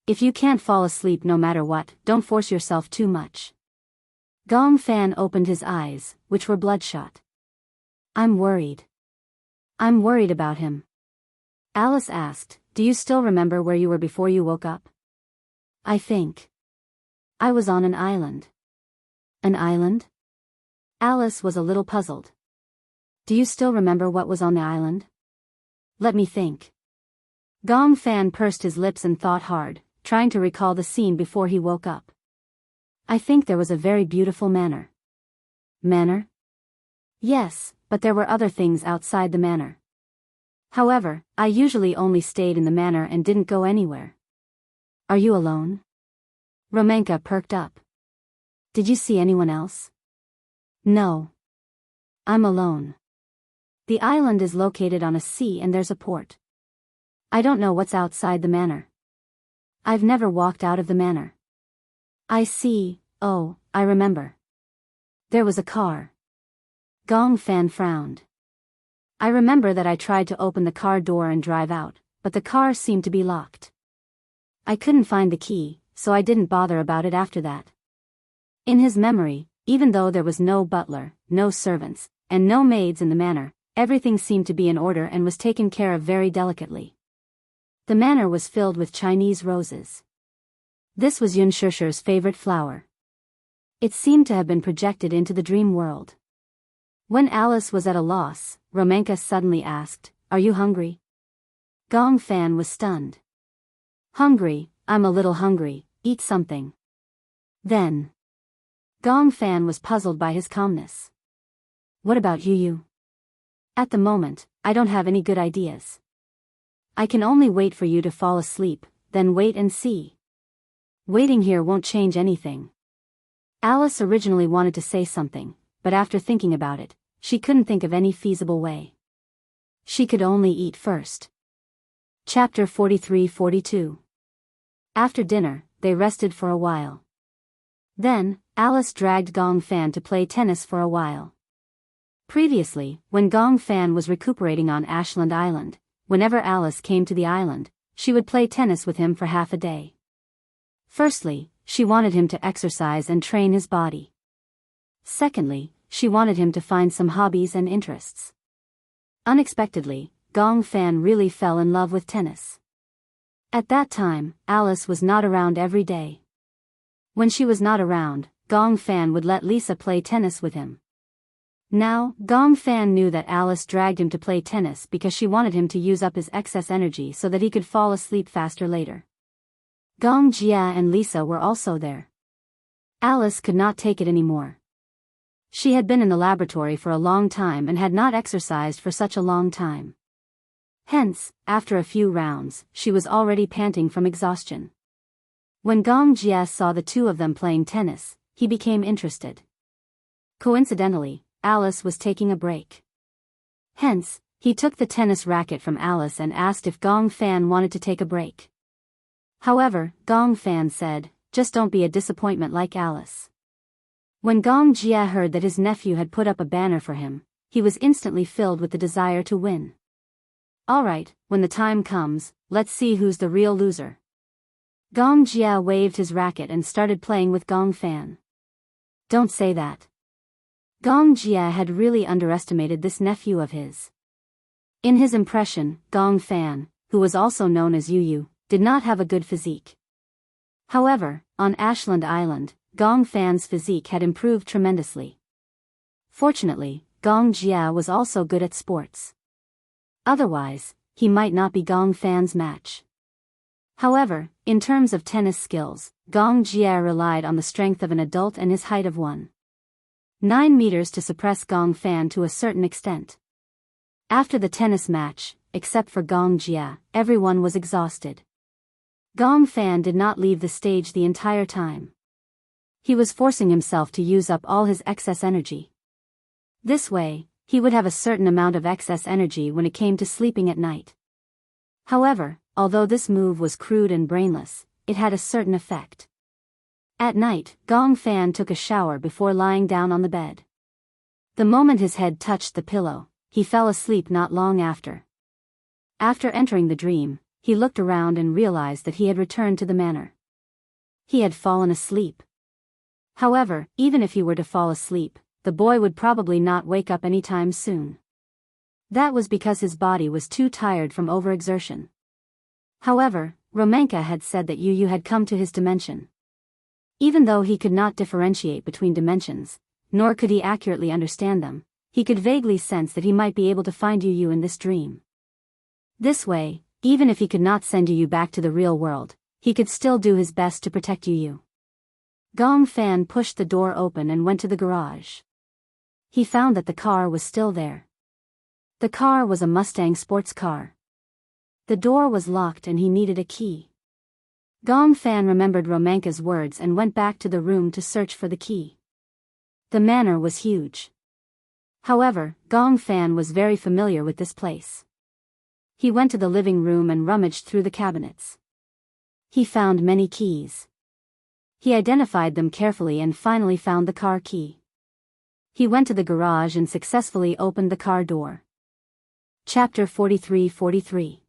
If you can't fall asleep no matter what, don't force yourself too much. Gong Fan opened his eyes, which were bloodshot. I'm worried. I'm worried about him. Alice asked, do you still remember where you were before you woke up? I think. I was on an island. An island? Alice was a little puzzled. Do you still remember what was on the island? Let me think. Gong Fan pursed his lips and thought hard, trying to recall the scene before he woke up. I think there was a very beautiful manor. Manor? Yes, but there were other things outside the manor. However, I usually only stayed in the manor and didn't go anywhere. Are you alone? Romanka perked up. Did you see anyone else? No. I'm alone. The island is located on a sea and there's a port. I don't know what's outside the manor. I've never walked out of the manor. I see, Oh, I remember. There was a car. Gong Fan frowned. I remember that I tried to open the car door and drive out, but the car seemed to be locked. I couldn't find the key, so I didn't bother about it after that. In his memory, even though there was no butler, no servants, and no maids in the manor, everything seemed to be in order and was taken care of very delicately. The manor was filled with Chinese roses. This was Yun Shishir's favorite flower. It seemed to have been projected into the dream world. When Alice was at a loss, Romanka suddenly asked, "Are you hungry?" Gong Fan was stunned. "Hungry, I'm a little hungry, eat something." Then. Gong Fan was puzzled by his calmness. "What about you? At the moment, I don't have any good ideas. I can only wait for you to fall asleep, then wait and see. Waiting here won't change anything." Alice originally wanted to say something, but after thinking about it, she couldn't think of any feasible way. She could only eat first. Chapter 43-42. After dinner, they rested for a while. Then, Alice dragged Gong Fan to play tennis for a while. Previously, when Gong Fan was recuperating on Ashland Island, whenever Alice came to the island, she would play tennis with him for half a day. Firstly, she wanted him to exercise and train his body. Secondly, she wanted him to find some hobbies and interests. Unexpectedly, Gong Fan really fell in love with tennis. At that time, Alice was not around every day. When she was not around, Gong Fan would let Lisa play tennis with him. Now, Gong Fan knew that Alice dragged him to play tennis because she wanted him to use up his excess energy so that he could fall asleep faster later. Gong Jia and Lisa were also there. Alice could not take it anymore. She had been in the laboratory for a long time and had not exercised for such a long time. Hence, after a few rounds, she was already panting from exhaustion. When Gong Jia saw the two of them playing tennis, he became interested. Coincidentally, Alice was taking a break. Hence, he took the tennis racket from Alice and asked if Gong Fan wanted to take a break. However, Gong Fan said, "Just don't be a disappointment like Alice." When Gong Jia heard that his nephew had put up a banner for him, he was instantly filled with the desire to win. "Alright, when the time comes, let's see who's the real loser." Gong Jia waved his racket and started playing with Gong Fan. "Don't say that." Gong Jia had really underestimated this nephew of his. In his impression, Gong Fan, who was also known as Yu, did not have a good physique. However, on Ashland Island, Gong Fan's physique had improved tremendously. Fortunately, Gong Jia was also good at sports. Otherwise, he might not be Gong Fan's match. However, in terms of tennis skills, Gong Jia relied on the strength of an adult and his height of 1.9 meters to suppress Gong Fan to a certain extent. After the tennis match, except for Gong Jia, everyone was exhausted. Gong Fan did not leave the stage the entire time. He was forcing himself to use up all his excess energy. This way, he would have a certain amount of excess energy when it came to sleeping at night. However, although this move was crude and brainless, it had a certain effect. At night, Gong Fan took a shower before lying down on the bed. The moment his head touched the pillow, he fell asleep not long after. After entering the dream, he looked around and realized that he had returned to the manor. He had fallen asleep. However, even if he were to fall asleep, the boy would probably not wake up anytime soon. That was because his body was too tired from overexertion. However, Romanka had said that Yu had come to his dimension. Even though he could not differentiate between dimensions, nor could he accurately understand them, he could vaguely sense that he might be able to find Yu in this dream. This way, even if he could not send Yu back to the real world, he could still do his best to protect Yu. Gong Fan pushed the door open and went to the garage. He found that the car was still there. The car was a Mustang sports car. The door was locked and he needed a key. Gong Fan remembered Romanka's words and went back to the room to search for the key. The manor was huge. However, Gong Fan was very familiar with this place. He went to the living room and rummaged through the cabinets. He found many keys. He identified them carefully and finally found the car key. He went to the garage and successfully opened the car door. Chapter 43:43.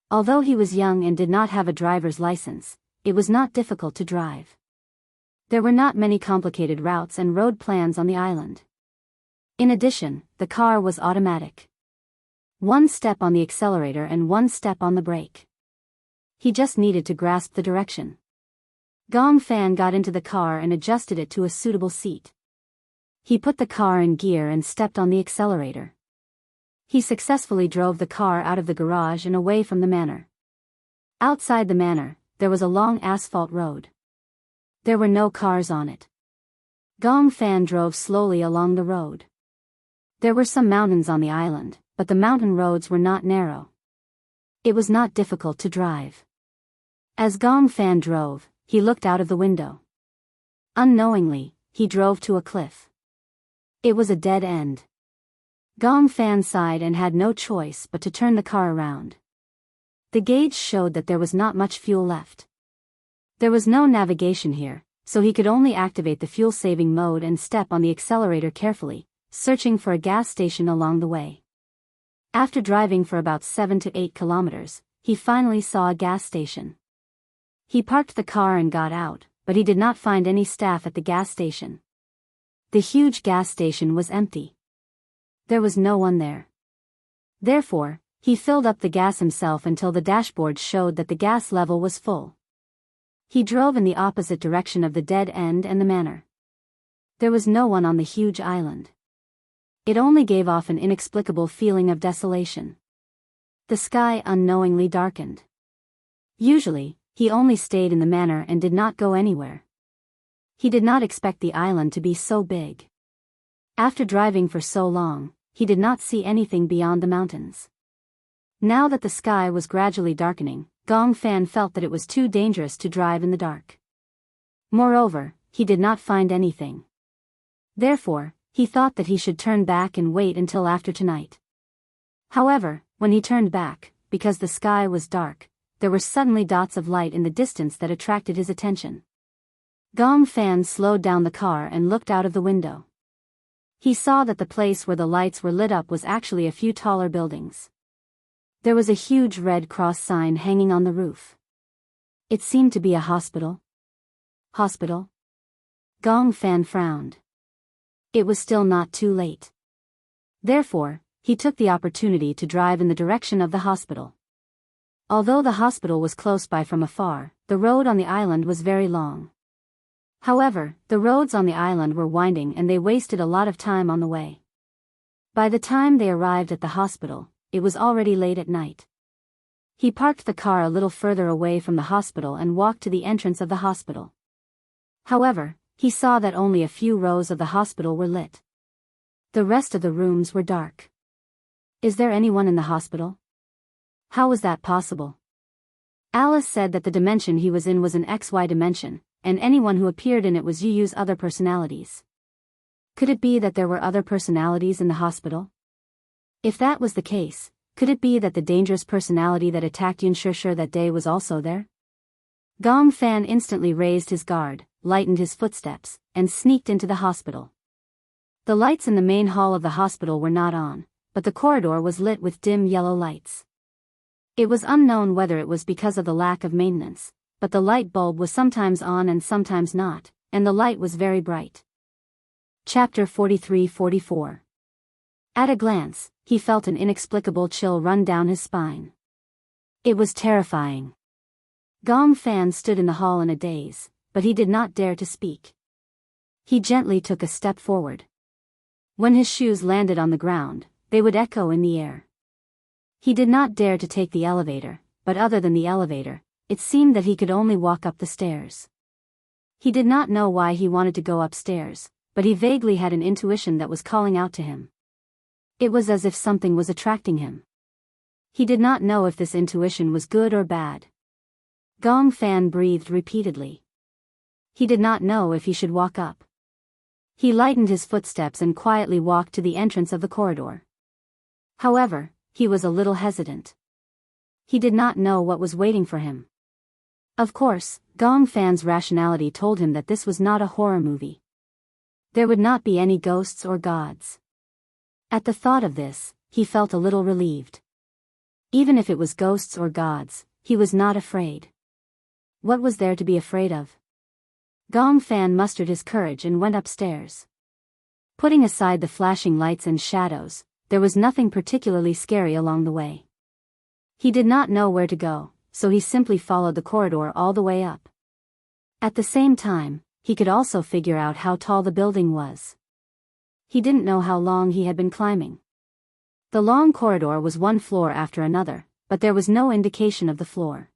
Although he was young and did not have a driver's license, it was not difficult to drive. There were not many complicated routes and road plans on the island. In addition, the car was automatic. One step on the accelerator and one step on the brake. He just needed to grasp the direction. Gong Fan got into the car and adjusted it to a suitable seat. He put the car in gear and stepped on the accelerator. He successfully drove the car out of the garage and away from the manor. Outside the manor, there was a long asphalt road. There were no cars on it. Gong Fan drove slowly along the road. There were some mountains on the island, but the mountain roads were not narrow. It was not difficult to drive. As Gong Fan drove, he looked out of the window. Unknowingly, he drove to a cliff. It was a dead end. Gong Fan sighed and had no choice but to turn the car around. The gauge showed that there was not much fuel left. There was no navigation here, so he could only activate the fuel-saving mode and step on the accelerator carefully, searching for a gas station along the way. After driving for about 7 to 8 kilometers, he finally saw a gas station. He parked the car and got out, but he did not find any staff at the gas station. The huge gas station was empty. There was no one there. Therefore, he filled up the gas himself until the dashboard showed that the gas level was full. He drove in the opposite direction of the dead end and the manor. There was no one on the huge island. It only gave off an inexplicable feeling of desolation. The sky unknowingly darkened. Usually, he only stayed in the manor and did not go anywhere. He did not expect the island to be so big. After driving for so long, he did not see anything beyond the mountains. Now that the sky was gradually darkening, Gong Fan felt that it was too dangerous to drive in the dark. Moreover, he did not find anything. Therefore, he thought that he should turn back and wait until after tonight. However, when he turned back, because the sky was dark, there were suddenly dots of light in the distance that attracted his attention. Gong Fan slowed down the car and looked out of the window. He saw that the place where the lights were lit up was actually a few taller buildings. There was a huge Red Cross sign hanging on the roof. It seemed to be a hospital. Hospital? Gong Fan frowned. It was still not too late. Therefore, he took the opportunity to drive in the direction of the hospital. Although the hospital was close by from afar, the road on the island was very long. However, the roads on the island were winding and they wasted a lot of time on the way. By the time they arrived at the hospital, it was already late at night. He parked the car a little further away from the hospital and walked to the entrance of the hospital. However, he saw that only a few rows of the hospital were lit. The rest of the rooms were dark. Is there anyone in the hospital? How was that possible? Alice said that the dimension he was in was an XY dimension, and anyone who appeared in it was UU's other personalities. Could it be that there were other personalities in the hospital? If that was the case, could it be that the dangerous personality that attacked Yun Shishir that day was also there? Gong Fan instantly raised his guard, lightened his footsteps, and sneaked into the hospital. The lights in the main hall of the hospital were not on, but the corridor was lit with dim yellow lights. It was unknown whether it was because of the lack of maintenance, but the light bulb was sometimes on and sometimes not, and the light was very bright. Chapter 43:44. At a glance, he felt an inexplicable chill run down his spine. It was terrifying. Gong Fan stood in the hall in a daze, but he did not dare to speak. He gently took a step forward. When his shoes landed on the ground, they would echo in the air. He did not dare to take the elevator, but other than the elevator, it seemed that he could only walk up the stairs. He did not know why he wanted to go upstairs, but he vaguely had an intuition that was calling out to him. It was as if something was attracting him. He did not know if this intuition was good or bad. Gong Fan breathed repeatedly. He did not know if he should walk up. He lightened his footsteps and quietly walked to the entrance of the corridor. However, he was a little hesitant. He did not know what was waiting for him. Of course, Gong Fan's rationality told him that this was not a horror movie. There would not be any ghosts or gods. At the thought of this, he felt a little relieved. Even if it was ghosts or gods, he was not afraid. What was there to be afraid of? Gong Fan mustered his courage and went upstairs. Putting aside the flashing lights and shadows, there was nothing particularly scary along the way. He did not know where to go, so he simply followed the corridor all the way up. At the same time, he could also figure out how tall the building was. He didn't know how long he had been climbing. The long corridor was one floor after another, but there was no indication of the floor.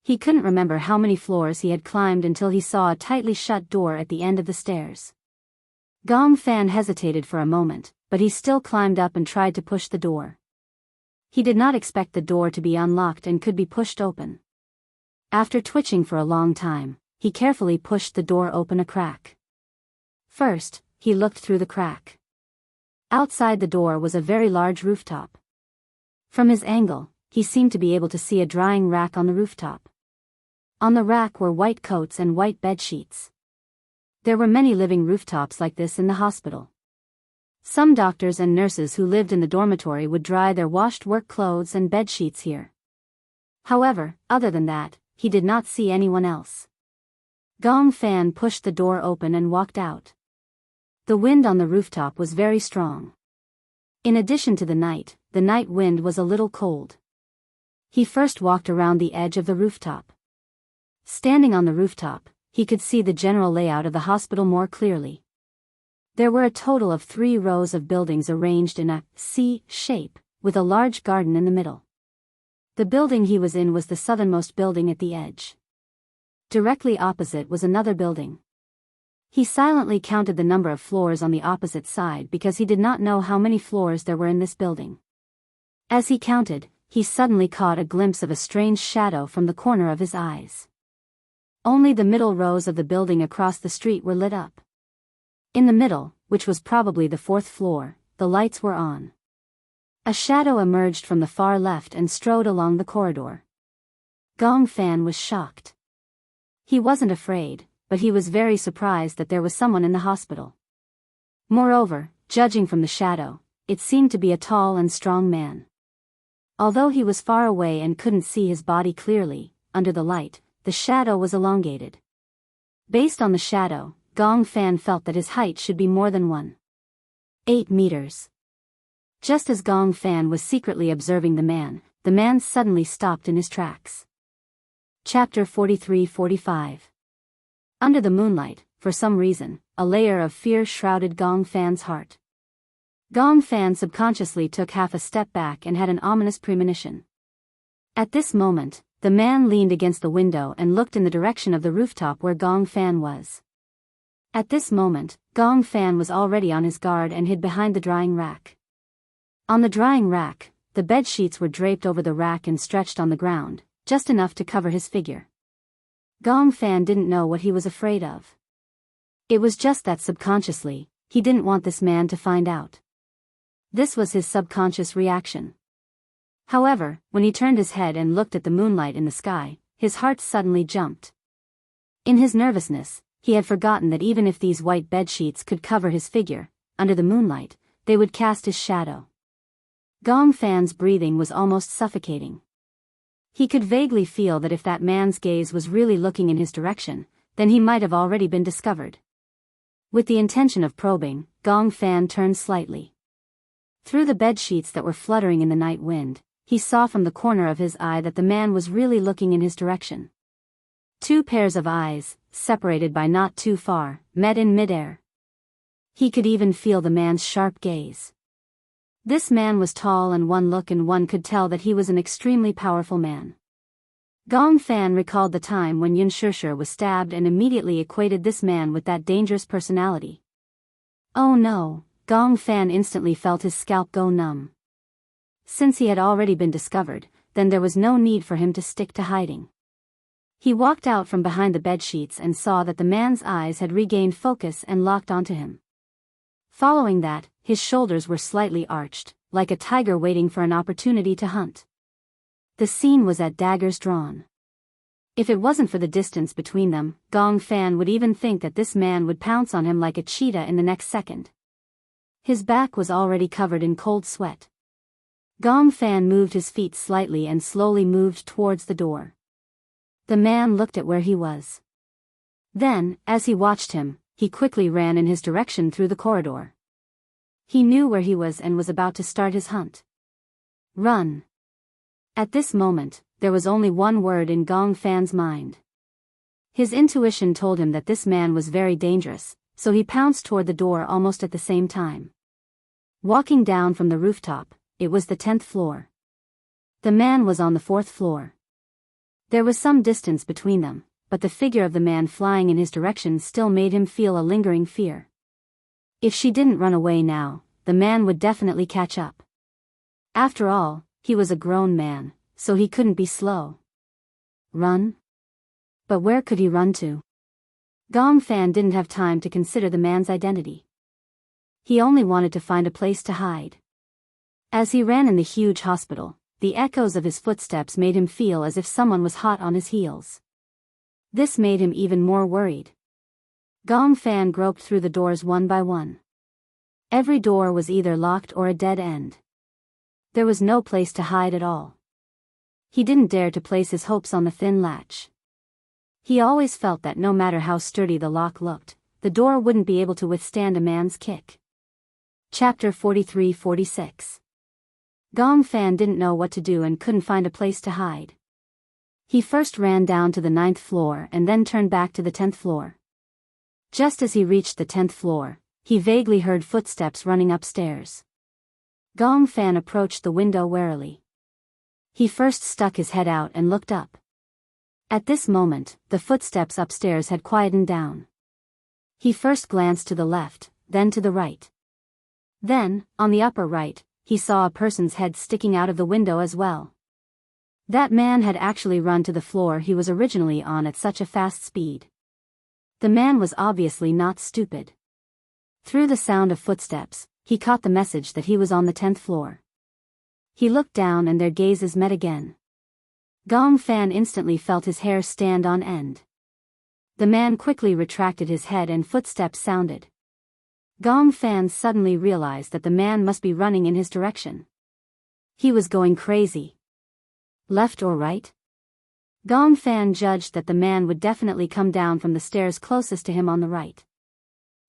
He couldn't remember how many floors he had climbed until he saw a tightly shut door at the end of the stairs. Gong Fan hesitated for a moment, but he still climbed up and tried to push the door. He did not expect the door to be unlocked and could be pushed open. After twitching for a long time, he carefully pushed the door open a crack. First, he looked through the crack. Outside the door was a very large rooftop. From his angle, he seemed to be able to see a drying rack on the rooftop. On the rack were white coats and white bed sheets. There were many living rooftops like this in the hospital. Some doctors and nurses who lived in the dormitory would dry their washed work clothes and bed sheets here. However, other than that, he did not see anyone else. Gong Fan pushed the door open and walked out. The wind on the rooftop was very strong. In addition to the night wind was a little cold. He first walked around the edge of the rooftop. Standing on the rooftop, he could see the general layout of the hospital more clearly. There were a total of 3 rows of buildings arranged in a C shape, with a large garden in the middle. The building he was in was the southernmost building at the edge. Directly opposite was another building. He silently counted the number of floors on the opposite side because he did not know how many floors there were in this building. As he counted, he suddenly caught a glimpse of a strange shadow from the corner of his eyes. Only the middle rows of the building across the street were lit up. In the middle, which was probably the 4th floor, the lights were on. A shadow emerged from the far left and strode along the corridor. Gong Fan was shocked. He wasn't afraid, but he was very surprised that there was someone in the hospital. Moreover, judging from the shadow, it seemed to be a tall and strong man. Although he was far away and couldn't see his body clearly, under the light, the shadow was elongated. Based on the shadow, Gong Fan felt that his height should be more than 1.8 meters. Just as Gong Fan was secretly observing the man suddenly stopped in his tracks. Chapter 43-45. Under the moonlight, for some reason, a layer of fear shrouded Gong Fan's heart. Gong Fan subconsciously took half a step back and had an ominous premonition. At this moment, the man leaned against the window and looked in the direction of the rooftop where Gong Fan was. At this moment, Gong Fan was already on his guard and hid behind the drying rack. On the drying rack, the bed sheets were draped over the rack and stretched on the ground, just enough to cover his figure. Gong Fan didn't know what he was afraid of. It was just that subconsciously, he didn't want this man to find out. This was his subconscious reaction. However, when he turned his head and looked at the moonlight in the sky, his heart suddenly jumped. In his nervousness, he had forgotten that even if these white bed sheets could cover his figure, under the moonlight, they would cast his shadow. Gong Fan's breathing was almost suffocating. He could vaguely feel that if that man's gaze was really looking in his direction, then he might have already been discovered. With the intention of probing, Gong Fan turned slightly. Through the bed sheets that were fluttering in the night wind, he saw from the corner of his eye that the man was really looking in his direction. 2 pairs of eyes, separated by not too far, met in midair. He could even feel the man's sharp gaze. This man was tall and one could tell that he was an extremely powerful man. Gong Fan recalled the time when Yun Shishir was stabbed and immediately equated this man with that dangerous personality. Oh no, Gong Fan instantly felt his scalp go numb. Since he had already been discovered, then there was no need for him to stick to hiding. He walked out from behind the bed sheets and saw that the man's eyes had regained focus and locked onto him. Following that, his shoulders were slightly arched, like a tiger waiting for an opportunity to hunt. The scene was at daggers drawn. If it wasn't for the distance between them, Gong Fan would even think that this man would pounce on him like a cheetah in the next second. His back was already covered in cold sweat. Gong Fan moved his feet slightly and slowly moved towards the door. The man looked at where he was. Then, as he watched him, he quickly ran in his direction through the corridor. He knew where he was and was about to start his hunt. Run. At this moment, there was only one word in Gong Fan's mind. His intuition told him that this man was very dangerous, so he pounced toward the door almost at the same time. Walking down from the rooftop, it was the 10th floor. The man was on the 4th floor. There was some distance between them, but the figure of the man flying in his direction still made him feel a lingering fear. If she didn't run away now, the man would definitely catch up. After all, he was a grown man, so he couldn't be slow. Run? But where could he run to? Gong Fan didn't have time to consider the man's identity. He only wanted to find a place to hide. As he ran in the huge hospital, the echoes of his footsteps made him feel as if someone was hot on his heels. This made him even more worried. Gong Fan groped through the doors one by one. Every door was either locked or a dead end. There was no place to hide at all. He didn't dare to place his hopes on the thin latch. He always felt that no matter how sturdy the lock looked, the door wouldn't be able to withstand a man's kick. Chapter 43-46. Gong Fan didn't know what to do and couldn't find a place to hide. He first ran down to the 9th floor and then turned back to the 10th floor. Just as he reached the 10th floor, he vaguely heard footsteps running upstairs. Gong Fan approached the window warily. He first stuck his head out and looked up. At this moment, the footsteps upstairs had quietened down. He first glanced to the left, then to the right. Then, on the upper right, he saw a person's head sticking out of the window as well. That man had actually run to the floor he was originally on at such a fast speed. The man was obviously not stupid. Through the sound of footsteps, he caught the message that he was on the 10th floor. He looked down and their gazes met again. Gong Fan instantly felt his hair stand on end. The man quickly retracted his head and footsteps sounded. Gong Fan suddenly realized that the man must be running in his direction. He was going crazy. Left or right? Gong Fan judged that the man would definitely come down from the stairs closest to him on the right.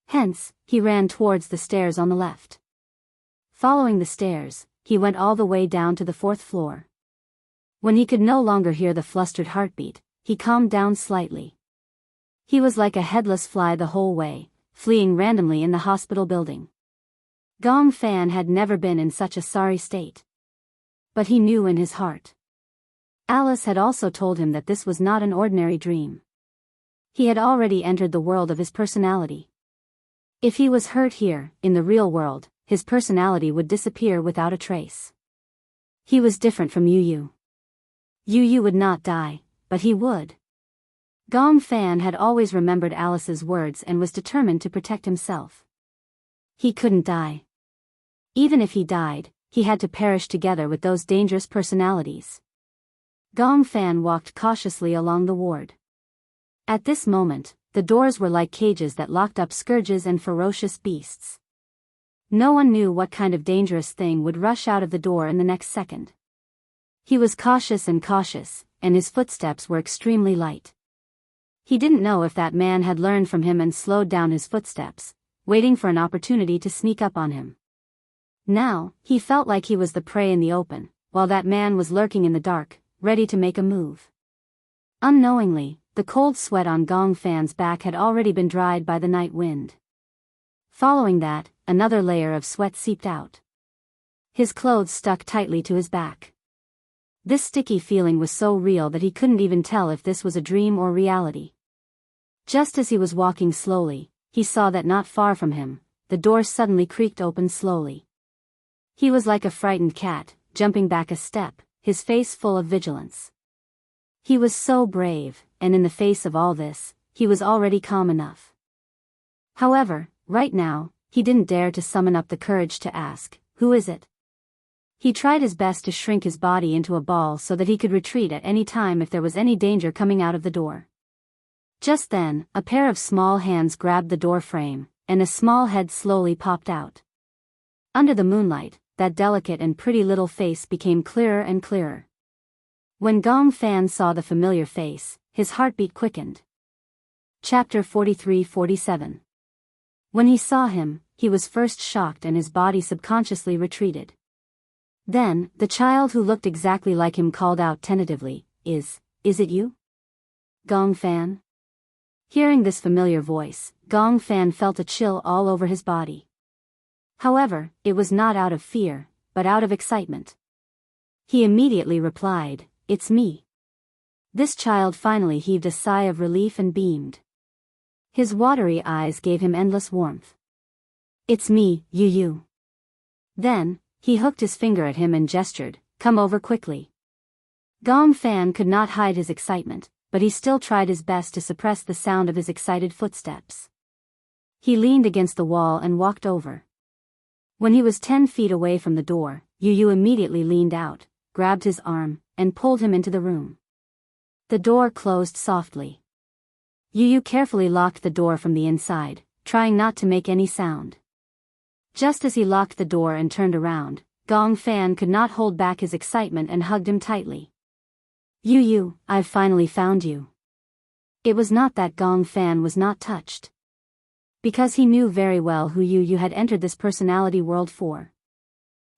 Hence, he ran towards the stairs on the left. Following the stairs, he went all the way down to the 4th floor. When he could no longer hear the flustered heartbeat, he calmed down slightly. He was like a headless fly the whole way, fleeing randomly in the hospital building. Gong Fan had never been in such a sorry state. But he knew in his heart. Alice had also told him that this was not an ordinary dream. He had already entered the world of his personality. If he was hurt here, in the real world, his personality would disappear without a trace. He was different from Yu Yu. Yu Yu would not die, but he would. Gong Fan had always remembered Alice's words and was determined to protect himself. He couldn't die. Even if he died, he had to perish together with those dangerous personalities. Gong Fan walked cautiously along the ward. At this moment, the doors were like cages that locked up scourges and ferocious beasts. No one knew what kind of dangerous thing would rush out of the door in the next second. He was cautious, and his footsteps were extremely light. He didn't know if that man had learned from him and slowed down his footsteps, waiting for an opportunity to sneak up on him. Now, he felt like he was the prey in the open, while that man was lurking in the dark, ready to make a move. Unknowingly, the cold sweat on Gong Fan's back had already been dried by the night wind. Following that, another layer of sweat seeped out. His clothes stuck tightly to his back. This sticky feeling was so real that he couldn't even tell if this was a dream or reality. Just as he was walking slowly, he saw that not far from him, the door suddenly creaked open slowly. He was like a frightened cat, jumping back a step, his face full of vigilance. He was so brave, and in the face of all this, he was already calm enough. However, right now, he didn't dare to summon up the courage to ask, "Who is it?" He tried his best to shrink his body into a ball so that he could retreat at any time if there was any danger coming out of the door. Just then, a pair of small hands grabbed the door frame, and a small head slowly popped out. Under the moonlight, that delicate and pretty little face became clearer and clearer. When Gong Fan saw the familiar face, his heartbeat quickened. Chapter 43-47. When he saw him, he was first shocked and his body subconsciously retreated. Then, the child who looked exactly like him called out tentatively, Is it you? Gong Fan? Hearing this familiar voice, Gong Fan felt a chill all over his body. However, it was not out of fear, but out of excitement. He immediately replied, It's me. This child finally heaved a sigh of relief and beamed. His watery eyes gave him endless warmth. It's me, Yu. Then, he hooked his finger at him and gestured, Come over quickly. Gong Fan could not hide his excitement, but he still tried his best to suppress the sound of his excited footsteps. He leaned against the wall and walked over. When he was 10 feet away from the door, Yu immediately leaned out, grabbed his arm, and pulled him into the room. The door closed softly. Yu carefully locked the door from the inside, trying not to make any sound. Just as he locked the door and turned around, Gong Fan could not hold back his excitement and hugged him tightly. Yu, I've finally found you. It was not that Gong Fan was not touched. Because he knew very well who Yu had entered this personality world for.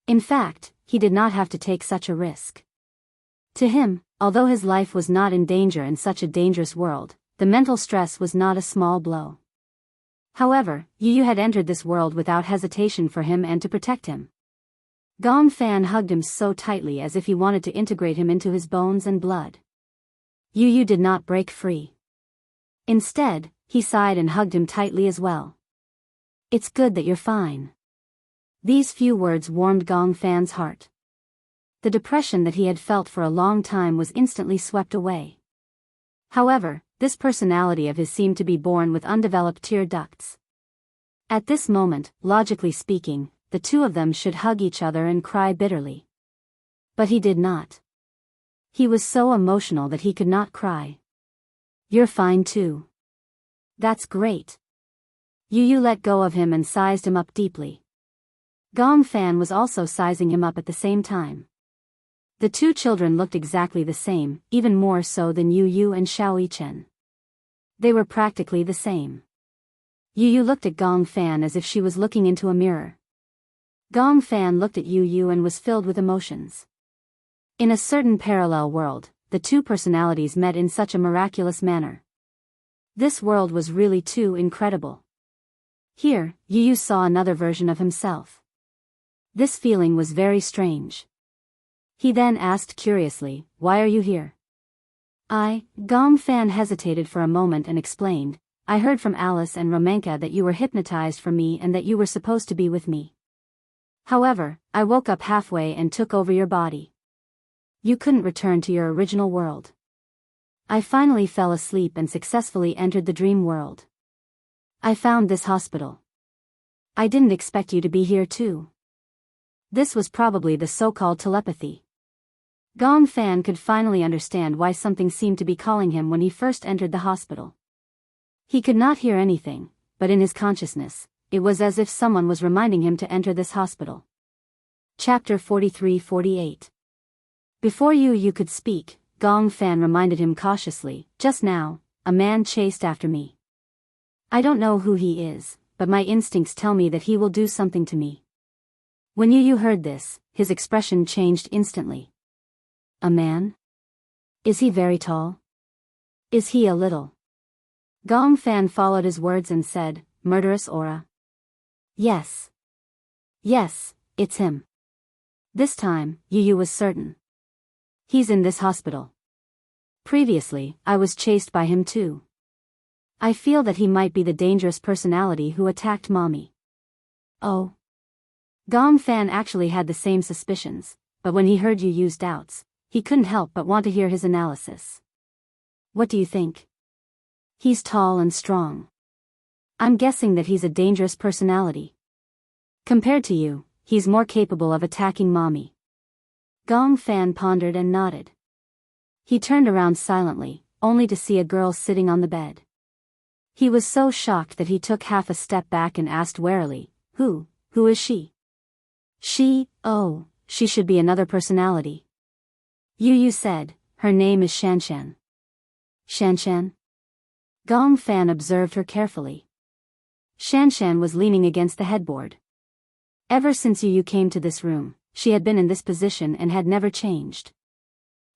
In fact, he did not have to take such a risk. To him, although his life was not in danger in such a dangerous world, the mental stress was not a small blow. However, Yu had entered this world without hesitation for him and to protect him. Gong Fan hugged him so tightly as if he wanted to integrate him into his bones and blood. Yu did not break free. Instead, he sighed and hugged him tightly as well. It's good that you're fine. These few words warmed Gong Fan's heart. The depression that he had felt for a long time was instantly swept away. However, this personality of his seemed to be born with undeveloped tear ducts. At this moment, logically speaking, the two of them should hug each other and cry bitterly. But he did not. He was so emotional that he could not cry. You're fine too. That's great. Yu let go of him and sized him up deeply. Gong Fan was also sizing him up at the same time. The two children looked exactly the same, even more so than Yu and Xiao Yichen. They were practically the same. Yu looked at Gong Fan as if she was looking into a mirror. Gong Fan looked at Yu and was filled with emotions. In a certain parallel world, the two personalities met in such a miraculous manner. This world was really too incredible. Here, Yu saw another version of himself. This feeling was very strange. He then asked curiously, Why are you here? Gong Fan hesitated for a moment and explained, I heard from Alice and Romanka that you were hypnotized for me and that you were supposed to be with me. However, I woke up halfway and took over your body. You couldn't return to your original world. I finally fell asleep and successfully entered the dream world. I found this hospital. I didn't expect you to be here too. This was probably the so-called telepathy. Gong Fan could finally understand why something seemed to be calling him when he first entered the hospital. He could not hear anything, but in his consciousness, it was as if someone was reminding him to enter this hospital. Chapter 43-48. Before Yu could speak, Gong Fan reminded him cautiously, Just now, a man chased after me. I don't know who he is, but my instincts tell me that he will do something to me. When Yu heard this, his expression changed instantly. A man? Is he very tall? Is he a little? Gong Fan followed his words and said, Murderous aura. Yes. Yes, it's him. This time, Yu was certain. He's in this hospital. Previously, I was chased by him too. I feel that he might be the dangerous personality who attacked Mommy. Oh. Gong Fan actually had the same suspicions, but when he heard Yu's doubts, he couldn't help but want to hear his analysis. What do you think? He's tall and strong. I'm guessing that he's a dangerous personality. Compared to you, he's more capable of attacking Mommy. Gong Fan pondered and nodded. He turned around silently, only to see a girl sitting on the bed. He was so shocked that he took half a step back and asked warily, Who is she? Oh, she should be another personality. Yu said, her name is Shanshan. Shanshan? Gong Fan observed her carefully. Shanshan was leaning against the headboard. Ever since Yu came to this room, she had been in this position and had never changed.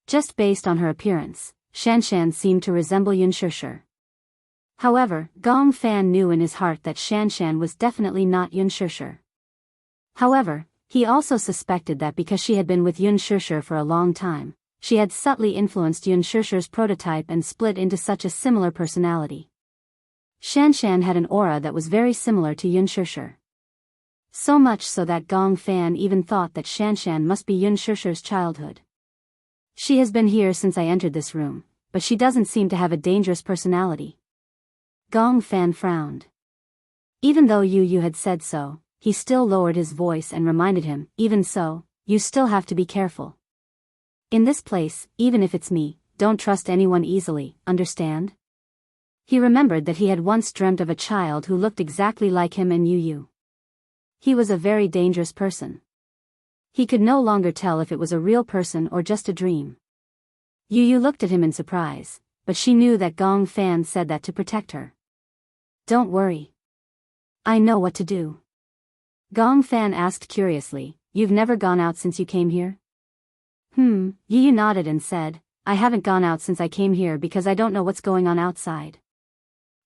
Just based on her appearance, Shanshan seemed to resemble Yunshishir. However, Gong Fan knew in his heart that Shanshan was definitely not Yunshishir. However, he also suspected that because she had been with Yunshishir for a long time, she had subtly influenced Yunshishir's prototype and split into such a similar personality. Shanshan had an aura that was very similar to Yunshishir. So much so that Gong Fan even thought that Shanshan must be Yunshishir's childhood. She has been here since I entered this room, but she doesn't seem to have a dangerous personality. Gong Fan frowned. Even though Yu had said so, he still lowered his voice and reminded him, even so, you still have to be careful. In this place, even if it's me, don't trust anyone easily, understand? He remembered that he had once dreamt of a child who looked exactly like him and Yu. He was a very dangerous person. He could no longer tell if it was a real person or just a dream. Yu looked at him in surprise, but she knew that Gong Fan said that to protect her. Don't worry. I know what to do. Gong Fan asked curiously, You've never gone out since you came here? Yu nodded and said, I haven't gone out since I came here because I don't know what's going on outside.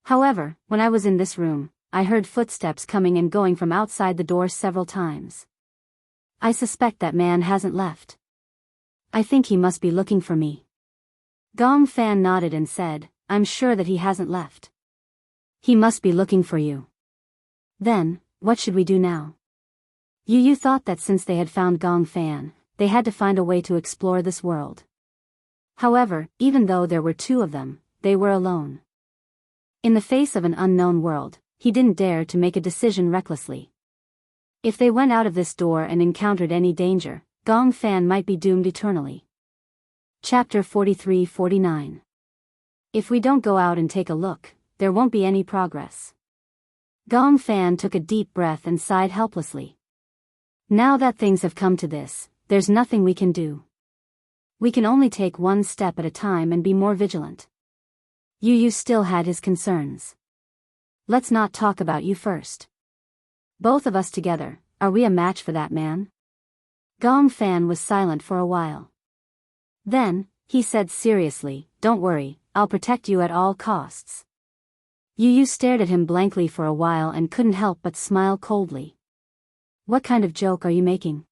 However, when I was in this room, I heard footsteps coming and going from outside the door several times. I suspect that man hasn't left. I think he must be looking for me. Gong Fan nodded and said, I'm sure that he hasn't left. He must be looking for you. Then, what should we do now? Yu thought that since they had found Gong Fan, they had to find a way to explore this world. However, even though there were two of them, they were alone. In the face of an unknown world, he didn't dare to make a decision recklessly. If they went out of this door and encountered any danger, Gong Fan might be doomed eternally. Chapter 43-49. If we don't go out and take a look, there won't be any progress. Gong Fan took a deep breath and sighed helplessly. Now that things have come to this, there's nothing we can do. We can only take one step at a time and be more vigilant. Yu still had his concerns. Let's not talk about you first. Both of us together, are we a match for that man? Gong Fan was silent for a while. Then, he said seriously, Don't worry, I'll protect you at all costs. Yu stared at him blankly for a while and couldn't help but smile coldly. What kind of joke are you making?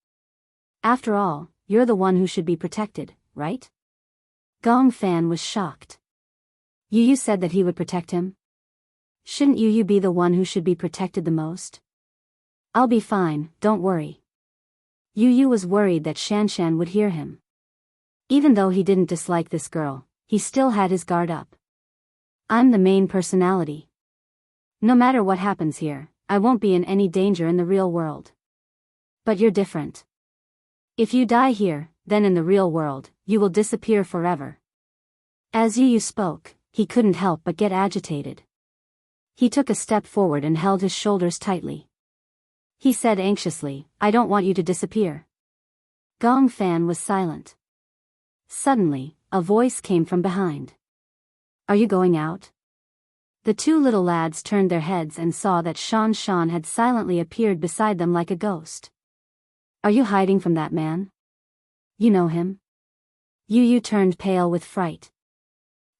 After all, you're the one who should be protected, right? Gong Fan was shocked. Yu said that he would protect him? Shouldn't Yu be the one who should be protected the most? I'll be fine, don't worry. Yu was worried that Shanshan would hear him. Even though he didn't dislike this girl, he still had his guard up. I'm the main personality. No matter what happens here, I won't be in any danger in the real world. But you're different. If you die here, then in the real world, you will disappear forever. As Yu spoke, he couldn't help but get agitated. He took a step forward and held his shoulders tightly. He said anxiously, I don't want you to disappear. Gong Fan was silent. Suddenly, a voice came from behind. Are you going out? The two little lads turned their heads and saw that Shanshan had silently appeared beside them like a ghost. Are you hiding from that man? You know him? Yu turned pale with fright.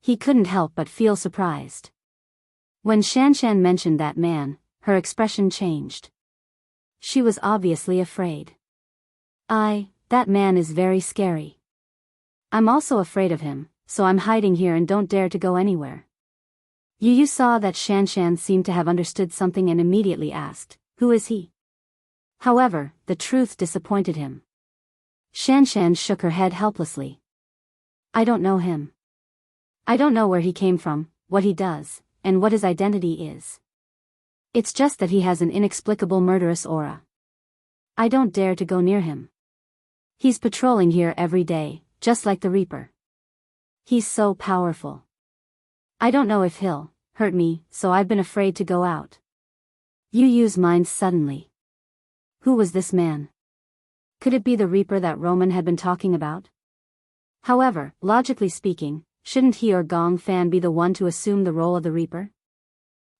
He couldn't help but feel surprised. When Shanshan mentioned that man, her expression changed. She was obviously afraid. That man is very scary. I'm also afraid of him, so I'm hiding here and don't dare to go anywhere. Yu saw that Shanshan seemed to have understood something and immediately asked, Who is he? However, the truth disappointed him. Shanshan shook her head helplessly. I don't know him. I don't know where he came from, what he does, and what his identity is. It's just that he has an inexplicable murderous aura. I don't dare to go near him. He's patrolling here every day, just like the Reaper. He's so powerful. I don't know if he'll hurt me, so I've been afraid to go out. Yu's mind suddenly. Who was this man? Could it be the Reaper that Roman had been talking about? However, logically speaking, shouldn't he or Gong Fan be the one to assume the role of the Reaper?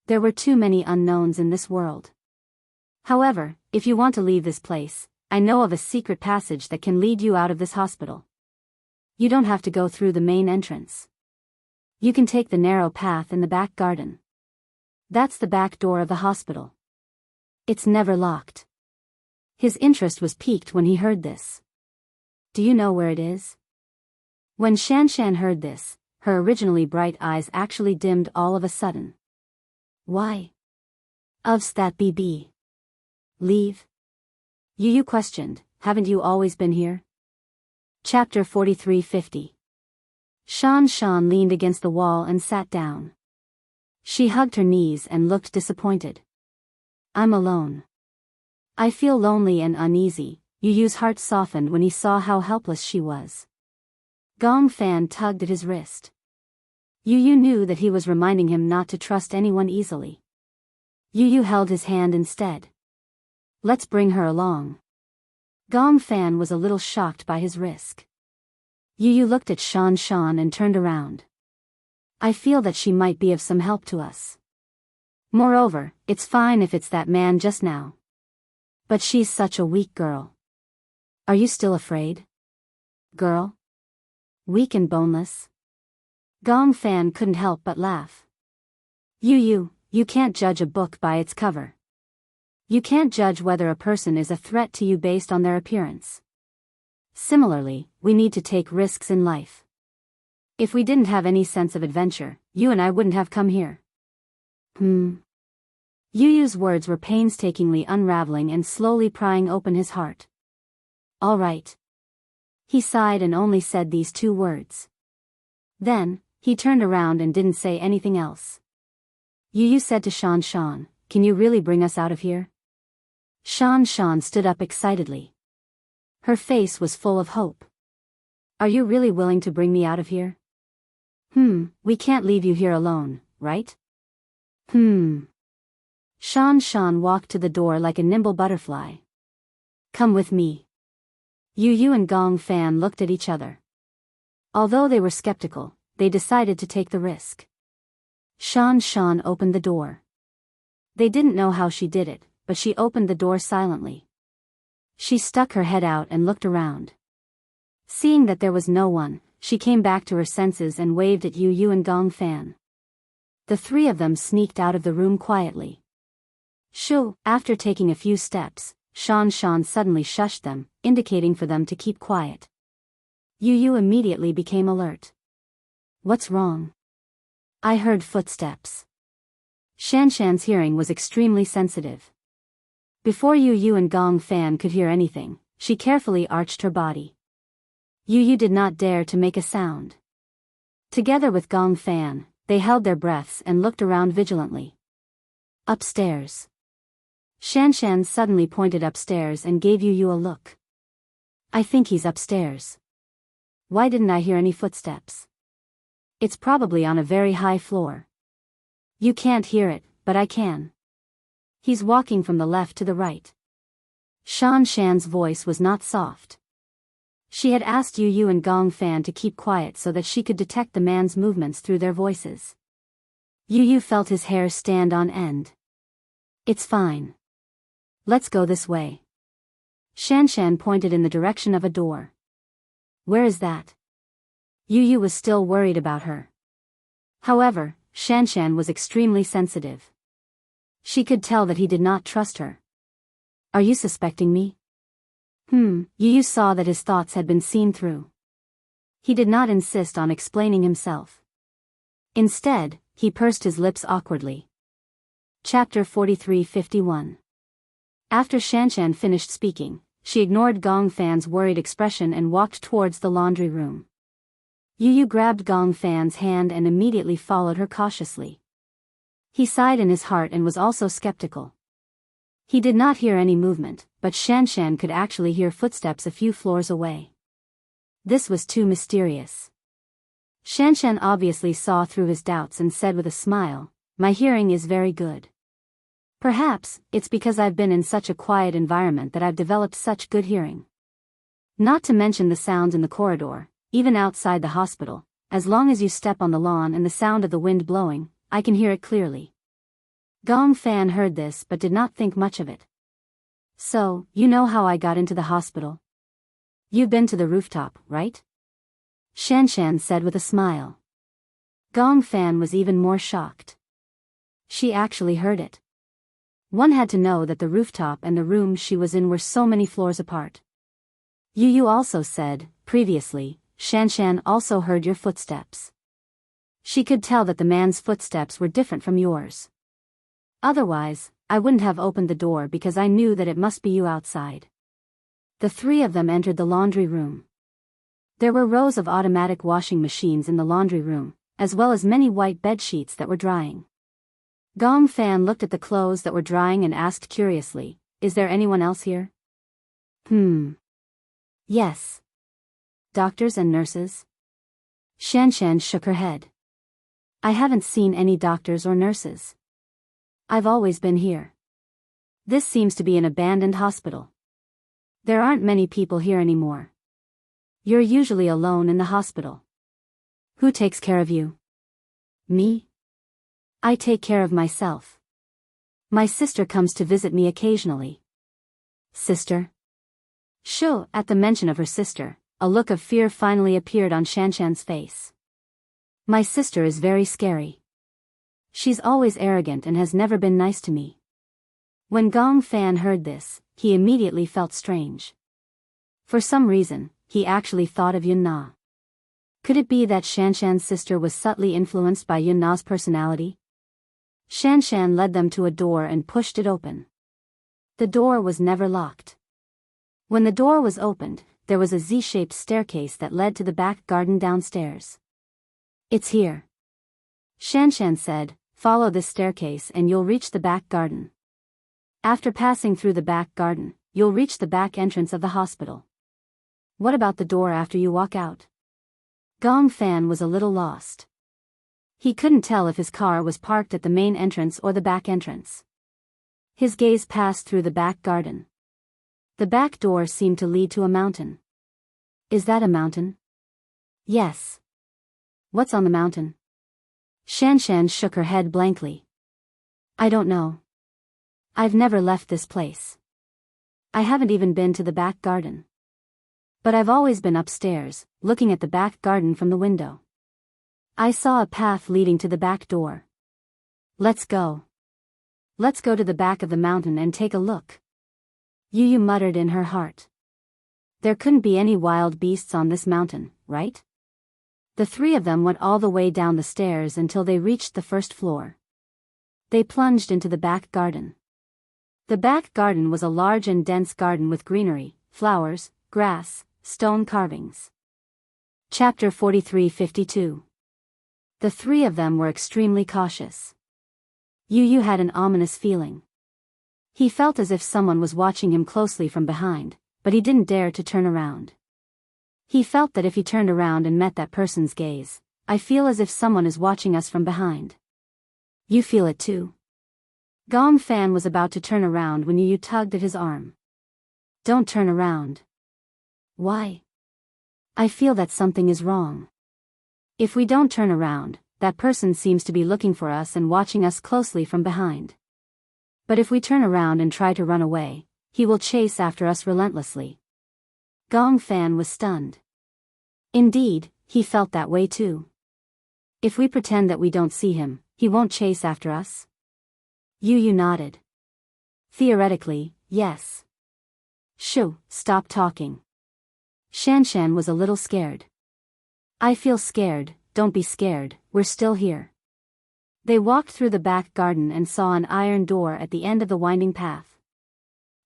There were too many unknowns in this world. However, if you want to leave this place, I know of a secret passage that can lead you out of this hospital. You don't have to go through the main entrance. You can take the narrow path in the back garden. That's the back door of the hospital. It's never locked. His interest was piqued when he heard this. Do you know where it is? When Shanshan heard this, her originally bright eyes actually dimmed all of a sudden. Why? Of's that BB. Leave? Yu questioned, haven't you always been here? Chapter 43:50. Shan leaned against the wall and sat down. She hugged her knees and looked disappointed. I'm alone. I feel lonely and uneasy. Yu's heart softened when he saw how helpless she was. Gong Fan tugged at his wrist. Yu knew that he was reminding him not to trust anyone easily. Yu held his hand instead. Let's bring her along. Gong Fan was a little shocked by his risk. Yu looked at Shan and turned around. I feel that she might be of some help to us. Moreover, it's fine if it's that man just now. But she's such a weak girl. Are you still afraid? Girl? Weak and boneless? Gong Fan couldn't help but laugh. You can't judge a book by its cover. You can't judge whether a person is a threat to you based on their appearance. Similarly, we need to take risks in life. If we didn't have any sense of adventure, you and I wouldn't have come here. Yu's words were painstakingly unraveling and slowly prying open his heart. All right. He sighed and only said these two words. Then, he turned around and didn't say anything else. Yu said to Shan, can you really bring us out of here? Shan stood up excitedly. Her face was full of hope. Are you really willing to bring me out of here? We can't leave you here alone, right? Shan walked to the door like a nimble butterfly. Come with me. Yu and Gong Fan looked at each other. Although they were skeptical, they decided to take the risk. Shan opened the door. They didn't know how she did it, but she opened the door silently. She stuck her head out and looked around. Seeing that there was no one, she came back to her senses and waved at Yu and Gong Fan. The three of them sneaked out of the room quietly. After taking a few steps, Shan suddenly shushed them, indicating for them to keep quiet. Yu immediately became alert. What's wrong? I heard footsteps. Shanshan's hearing was extremely sensitive. Before Yu and Gong Fan could hear anything, she carefully arched her body. Yu did not dare to make a sound. Together with Gong Fan, they held their breaths and looked around vigilantly. Upstairs. Shanshan suddenly pointed upstairs and gave Yu a look. I think he's upstairs. Why didn't I hear any footsteps? It's probably on a very high floor. You can't hear it, but I can. He's walking from the left to the right. Shanshan's voice was not soft. She had asked Yu and Gong Fan to keep quiet so that she could detect the man's movements through their voices. Yu felt his hair stand on end. It's fine. Let's go this way. Shanshan pointed in the direction of a door. Where is that? Yu was still worried about her. However, Shanshan was extremely sensitive. She could tell that he did not trust her. Are you suspecting me? Yu saw that his thoughts had been seen through. He did not insist on explaining himself. Instead, he pursed his lips awkwardly. Chapter 43:51. After Shanshan finished speaking, she ignored Gong Fan's worried expression and walked towards the laundry room. Yu grabbed Gong Fan's hand and immediately followed her cautiously. He sighed in his heart and was also skeptical. He did not hear any movement, but Shanshan could actually hear footsteps a few floors away. This was too mysterious. Shanshan obviously saw through his doubts and said with a smile, "My hearing is very good. Perhaps it's because I've been in such a quiet environment that I've developed such good hearing. Not to mention the sounds in the corridor, even outside the hospital, as long as you step on the lawn and the sound of the wind blowing, I can hear it clearly." Gong Fan heard this but did not think much of it. "So, you know how I got into the hospital? You've been to the rooftop, right?" Shanshan said with a smile. Gong Fan was even more shocked. She actually heard it. One had to know that the rooftop and the room she was in were so many floors apart. Yu also said, previously, Shanshan also heard your footsteps. She could tell that the man's footsteps were different from yours. Otherwise, I wouldn't have opened the door because I knew that it must be you outside. The three of them entered the laundry room. There were rows of automatic washing machines in the laundry room, as well as many white bed sheets that were drying. Gong Fan looked at the clothes that were drying and asked curiously, "Is there anyone else here?" Yes. Doctors and nurses?" Shanshan shook her head. "I haven't seen any doctors or nurses. I've always been here. This seems to be an abandoned hospital. There aren't many people here anymore. You're usually alone in the hospital. Who takes care of you?" "Me? I take care of myself. My sister comes to visit me occasionally." "Sister?" Sure, at the mention of her sister, a look of fear finally appeared on Shanshan's face. "My sister is very scary. She's always arrogant and has never been nice to me." When Gong Fan heard this, he immediately felt strange. For some reason, he actually thought of Yun Na. Could it be that Shanshan's sister was subtly influenced by Yun Na's personality? Shanshan led them to a door and pushed it open. The door was never locked. When the door was opened, there was a Z-shaped staircase that led to the back garden downstairs. "It's here," Shanshan said. "Follow this staircase and you'll reach the back garden. After passing through the back garden, you'll reach the back entrance of the hospital." "What about the door after you walk out?" Gong Fan was a little lost. He couldn't tell if his car was parked at the main entrance or the back entrance. His gaze passed through the back garden. The back door seemed to lead to a mountain. "Is that a mountain?" "Yes." "What's on the mountain?" Shanshan shook her head blankly. "I don't know. I've never left this place. I haven't even been to the back garden. But I've always been upstairs, looking at the back garden from the window. I saw a path leading to the back door. Let's go. Let's go to the back of the mountain and take a look." Yu muttered in her heart. There couldn't be any wild beasts on this mountain, right? The three of them went all the way down the stairs until they reached the first floor. They plunged into the back garden. The back garden was a large and dense garden with greenery, flowers, grass, stone carvings. Chapter 43-52. The three of them were extremely cautious. Yu had an ominous feeling. He felt as if someone was watching him closely from behind, but he didn't dare to turn around. He felt that if he turned around and met that person's gaze, "I feel as if someone is watching us from behind." "You feel it too?" Gong Fan was about to turn around when Yu tugged at his arm. "Don't turn around." "Why?" "I feel that something is wrong. If we don't turn around, that person seems to be looking for us and watching us closely from behind. But if we turn around and try to run away, he will chase after us relentlessly." Gong Fan was stunned. Indeed, he felt that way too. "If we pretend that we don't see him, he won't chase after us?" Yu nodded. "Theoretically, yes." "Shoo, stop talking." Shanshan was a little scared. "I feel scared, don't be scared, we're still here." They walked through the back garden and saw an iron door at the end of the winding path.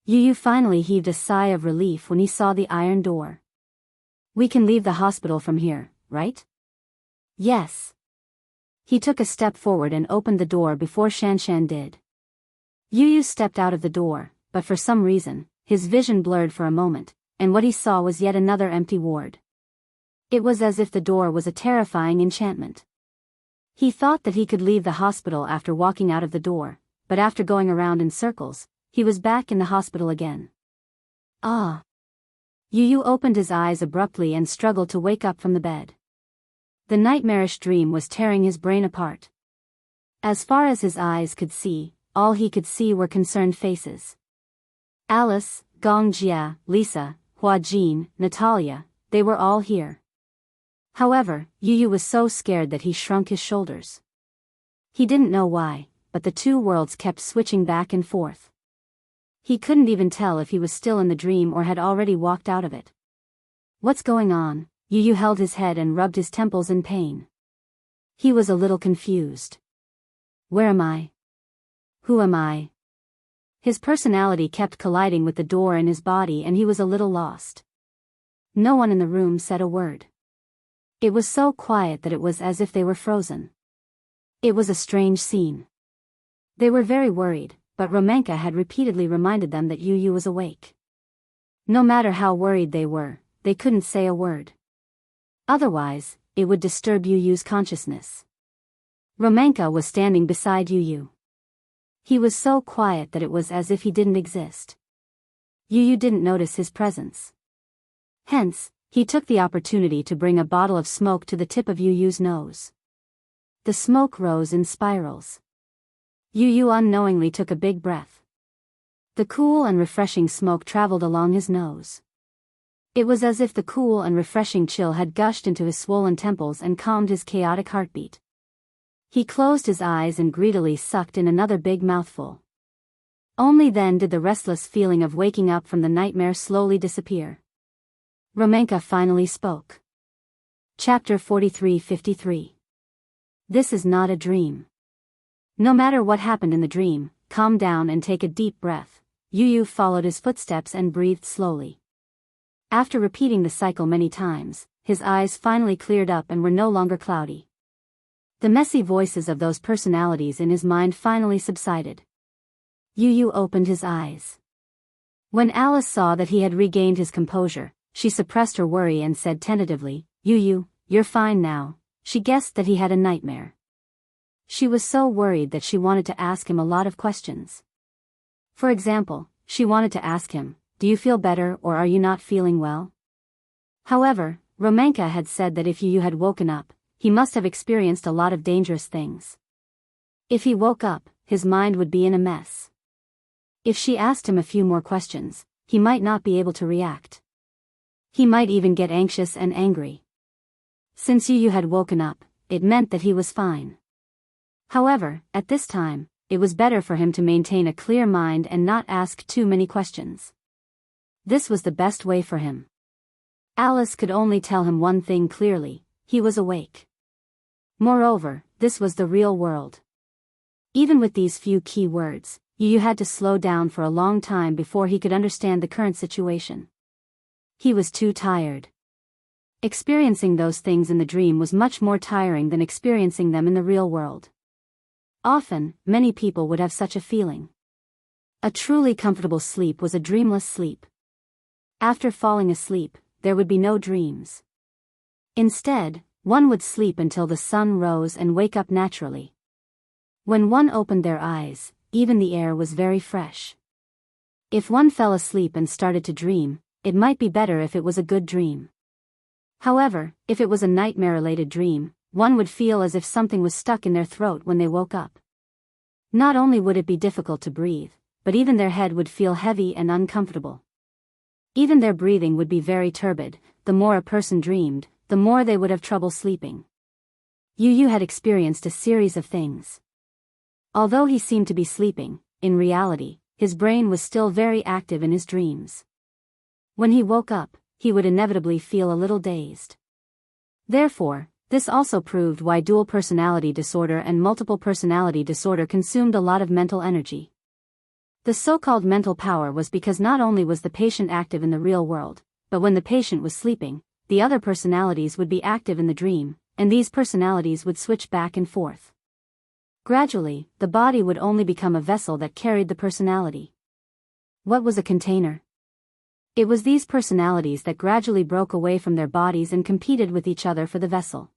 Yu finally heaved a sigh of relief when he saw the iron door. "We can leave the hospital from here, right?" "Yes." He took a step forward and opened the door before Shanshan did. Yu stepped out of the door, but for some reason, his vision blurred for a moment, and what he saw was yet another empty ward. It was as if the door was a terrifying enchantment. He thought that he could leave the hospital after walking out of the door, but after going around in circles, he was back in the hospital again. Ah! Yu opened his eyes abruptly and struggled to wake up from the bed. The nightmarish dream was tearing his brain apart. As far as his eyes could see, all he could see were concerned faces. Alice, Gongjia, Lisa, Huajin, Natalia, they were all here. However, Yu was so scared that he shrunk his shoulders. He didn't know why, but the two worlds kept switching back and forth. He couldn't even tell if he was still in the dream or had already walked out of it. What's going on? Yu held his head and rubbed his temples in pain. He was a little confused. Where am I? Who am I? His personality kept colliding with the door in his body and he was a little lost. No one in the room said a word. It was so quiet that it was as if they were frozen. It was a strange scene. They were very worried, but Romanka had repeatedly reminded them that Yu was awake. No matter how worried they were, they couldn't say a word. Otherwise, it would disturb Yu's consciousness. Romanka was standing beside Yu. He was so quiet that it was as if he didn't exist. Yu didn't notice his presence. Hence, he took the opportunity to bring a bottle of smoke to the tip of Yu's nose. The smoke rose in spirals. Yu unknowingly took a big breath. The cool and refreshing smoke traveled along his nose. It was as if the cool and refreshing chill had gushed into his swollen temples and calmed his chaotic heartbeat. He closed his eyes and greedily sucked in another big mouthful. Only then did the restless feeling of waking up from the nightmare slowly disappear. Romanka finally spoke. Chapter 43-53. This is not a dream. No matter what happened in the dream, calm down and take a deep breath. Yu followed his footsteps and breathed slowly. After repeating the cycle many times, his eyes finally cleared up and were no longer cloudy. The messy voices of those personalities in his mind finally subsided. Yu opened his eyes. When Alice saw that he had regained his composure, she suppressed her worry and said tentatively, Yu, you're fine now. She guessed that he had a nightmare. She was so worried that she wanted to ask him a lot of questions. For example, she wanted to ask him, do you feel better or are you not feeling well? However, Romanka had said that if Yu had woken up, he must have experienced a lot of dangerous things. If he woke up, his mind would be in a mess. If she asked him a few more questions, he might not be able to react. He might even get anxious and angry. Since Yu had woken up, it meant that he was fine. However, at this time, it was better for him to maintain a clear mind and not ask too many questions. This was the best way for him. Alice could only tell him one thing clearly: he was awake. Moreover, this was the real world. Even with these few key words, Yu had to slow down for a long time before he could understand the current situation. He was too tired. Experiencing those things in the dream was much more tiring than experiencing them in the real world. Often, many people would have such a feeling. A truly comfortable sleep was a dreamless sleep. After falling asleep, there would be no dreams. Instead, one would sleep until the sun rose and wake up naturally. When one opened their eyes, even the air was very fresh. If one fell asleep and started to dream, it might be better if it was a good dream. However, if it was a nightmare-related dream, one would feel as if something was stuck in their throat when they woke up. Not only would it be difficult to breathe, but even their head would feel heavy and uncomfortable. Even their breathing would be very turbid. The more a person dreamed, the more they would have trouble sleeping. Yu had experienced a series of things. Although he seemed to be sleeping, in reality, his brain was still very active in his dreams. When he woke up, he would inevitably feel a little dazed. Therefore, this also proved why dual personality disorder and multiple personality disorder consumed a lot of mental energy. The so-called mental power was because not only was the patient active in the real world, but when the patient was sleeping, the other personalities would be active in the dream, and these personalities would switch back and forth. Gradually, the body would only become a vessel that carried the personality. What was a container? It was these personalities that gradually broke away from their bodies and competed with each other for the vessel.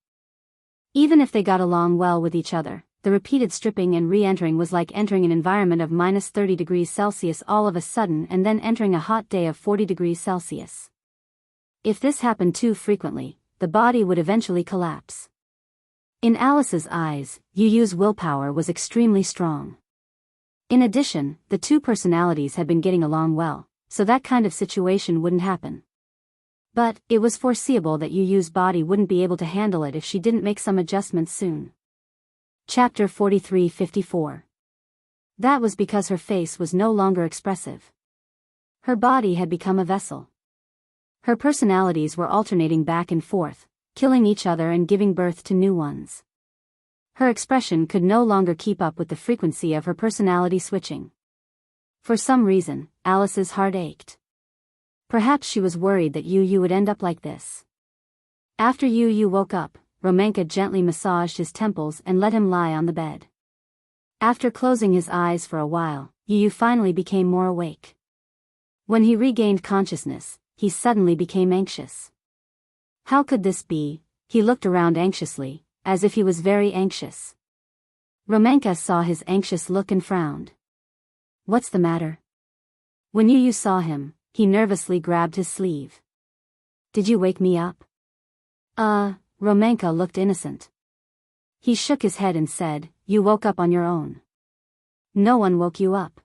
Even if they got along well with each other, the repeated stripping and re-entering was like entering an environment of -30 degrees Celsius all of a sudden and then entering a hot day of 40 degrees Celsius. If this happened too frequently, the body would eventually collapse. In Alice's eyes, Yu-Yu's willpower was extremely strong. In addition, the two personalities had been getting along well, so that kind of situation wouldn't happen. But, it was foreseeable that Yu-Yu's body wouldn't be able to handle it if she didn't make some adjustments soon. Chapter 43-54. That was because her face was no longer expressive. Her body had become a vessel. Her personalities were alternating back and forth, killing each other and giving birth to new ones. Her expression could no longer keep up with the frequency of her personality switching. For some reason, Alice's heart ached. Perhaps she was worried that Yu-Yu would end up like this. After Yu-Yu woke up, Romanka gently massaged his temples and let him lie on the bed. After closing his eyes for a while, Yu-Yu finally became more awake. When he regained consciousness, he suddenly became anxious. How could this be? He looked around anxiously, as if he was very anxious. Romanka saw his anxious look and frowned. What's the matter? When Yu-Yu saw him, he nervously grabbed his sleeve. Did you wake me up? Romanka looked innocent. He shook his head and said, you woke up on your own. No one woke you up.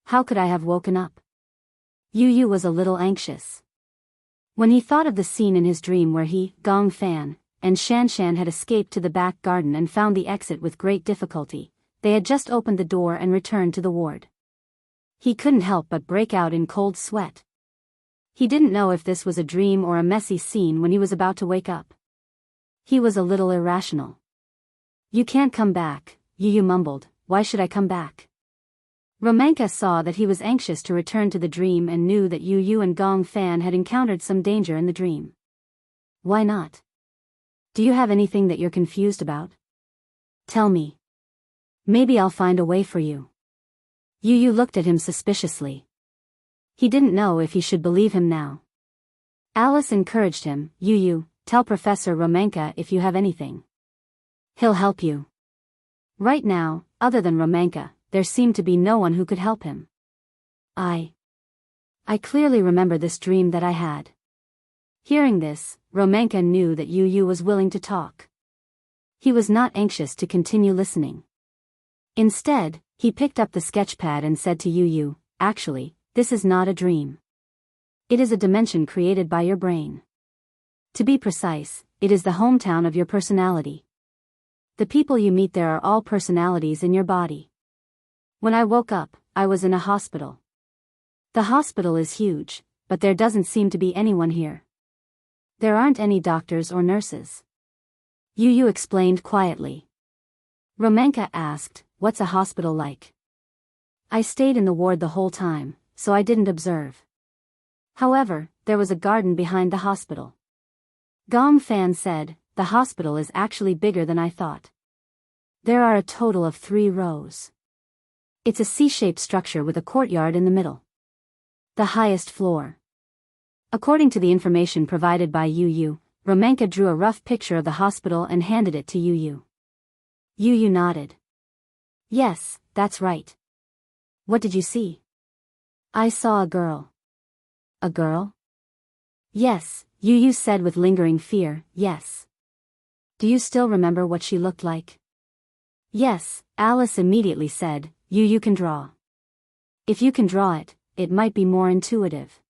How could I have woken up? Yu-Yu was a little anxious. When he thought of the scene in his dream where he, Gong Fan, and Shan Shan had escaped to the back garden and found the exit with great difficulty, they had just opened the door and returned to the ward. He couldn't help but break out in cold sweat. He didn't know if this was a dream or a messy scene when he was about to wake up. He was a little irrational. You can't come back, Yu-Yu mumbled, why should I come back? Romanka saw that he was anxious to return to the dream and knew that Yu-Yu and Gong Fan had encountered some danger in the dream. Why not? Do you have anything that you're confused about? Tell me. Maybe I'll find a way for you. Yu-Yu looked at him suspiciously. He didn't know if he should believe him now. Alice encouraged him, Yu-Yu, tell Professor Romanka if you have anything. He'll help you. Right now, other than Romanka, there seemed to be no one who could help him. I clearly remember this dream that I had. Hearing this, Romanka knew that Yu-Yu was willing to talk. He was not anxious to continue listening. Instead, he picked up the sketchpad and said to Yu-Yu, actually, this is not a dream. It is a dimension created by your brain. To be precise, it is the hometown of your personality. The people you meet there are all personalities in your body. When I woke up, I was in a hospital. The hospital is huge, but there doesn't seem to be anyone here. There aren't any doctors or nurses. Yu-Yu explained quietly. Romanka asked, what's a hospital like? I stayed in the ward the whole time, so I didn't observe. However, there was a garden behind the hospital. Gong Fan said, the hospital is actually bigger than I thought. There are a total of 3 rows. It's a C-shaped structure with a courtyard in the middle. The highest floor. According to the information provided by Yu-Yu, Romanka drew a rough picture of the hospital and handed it to Yu-Yu. Yu-Yu nodded. Yes, that's right. What did you see? I saw a girl. A girl? Yes, Yu-Yu said with lingering fear, yes. Do you still remember what she looked like? Yes, Alice immediately said, Yu-Yu can draw. If you can draw it, it might be more intuitive.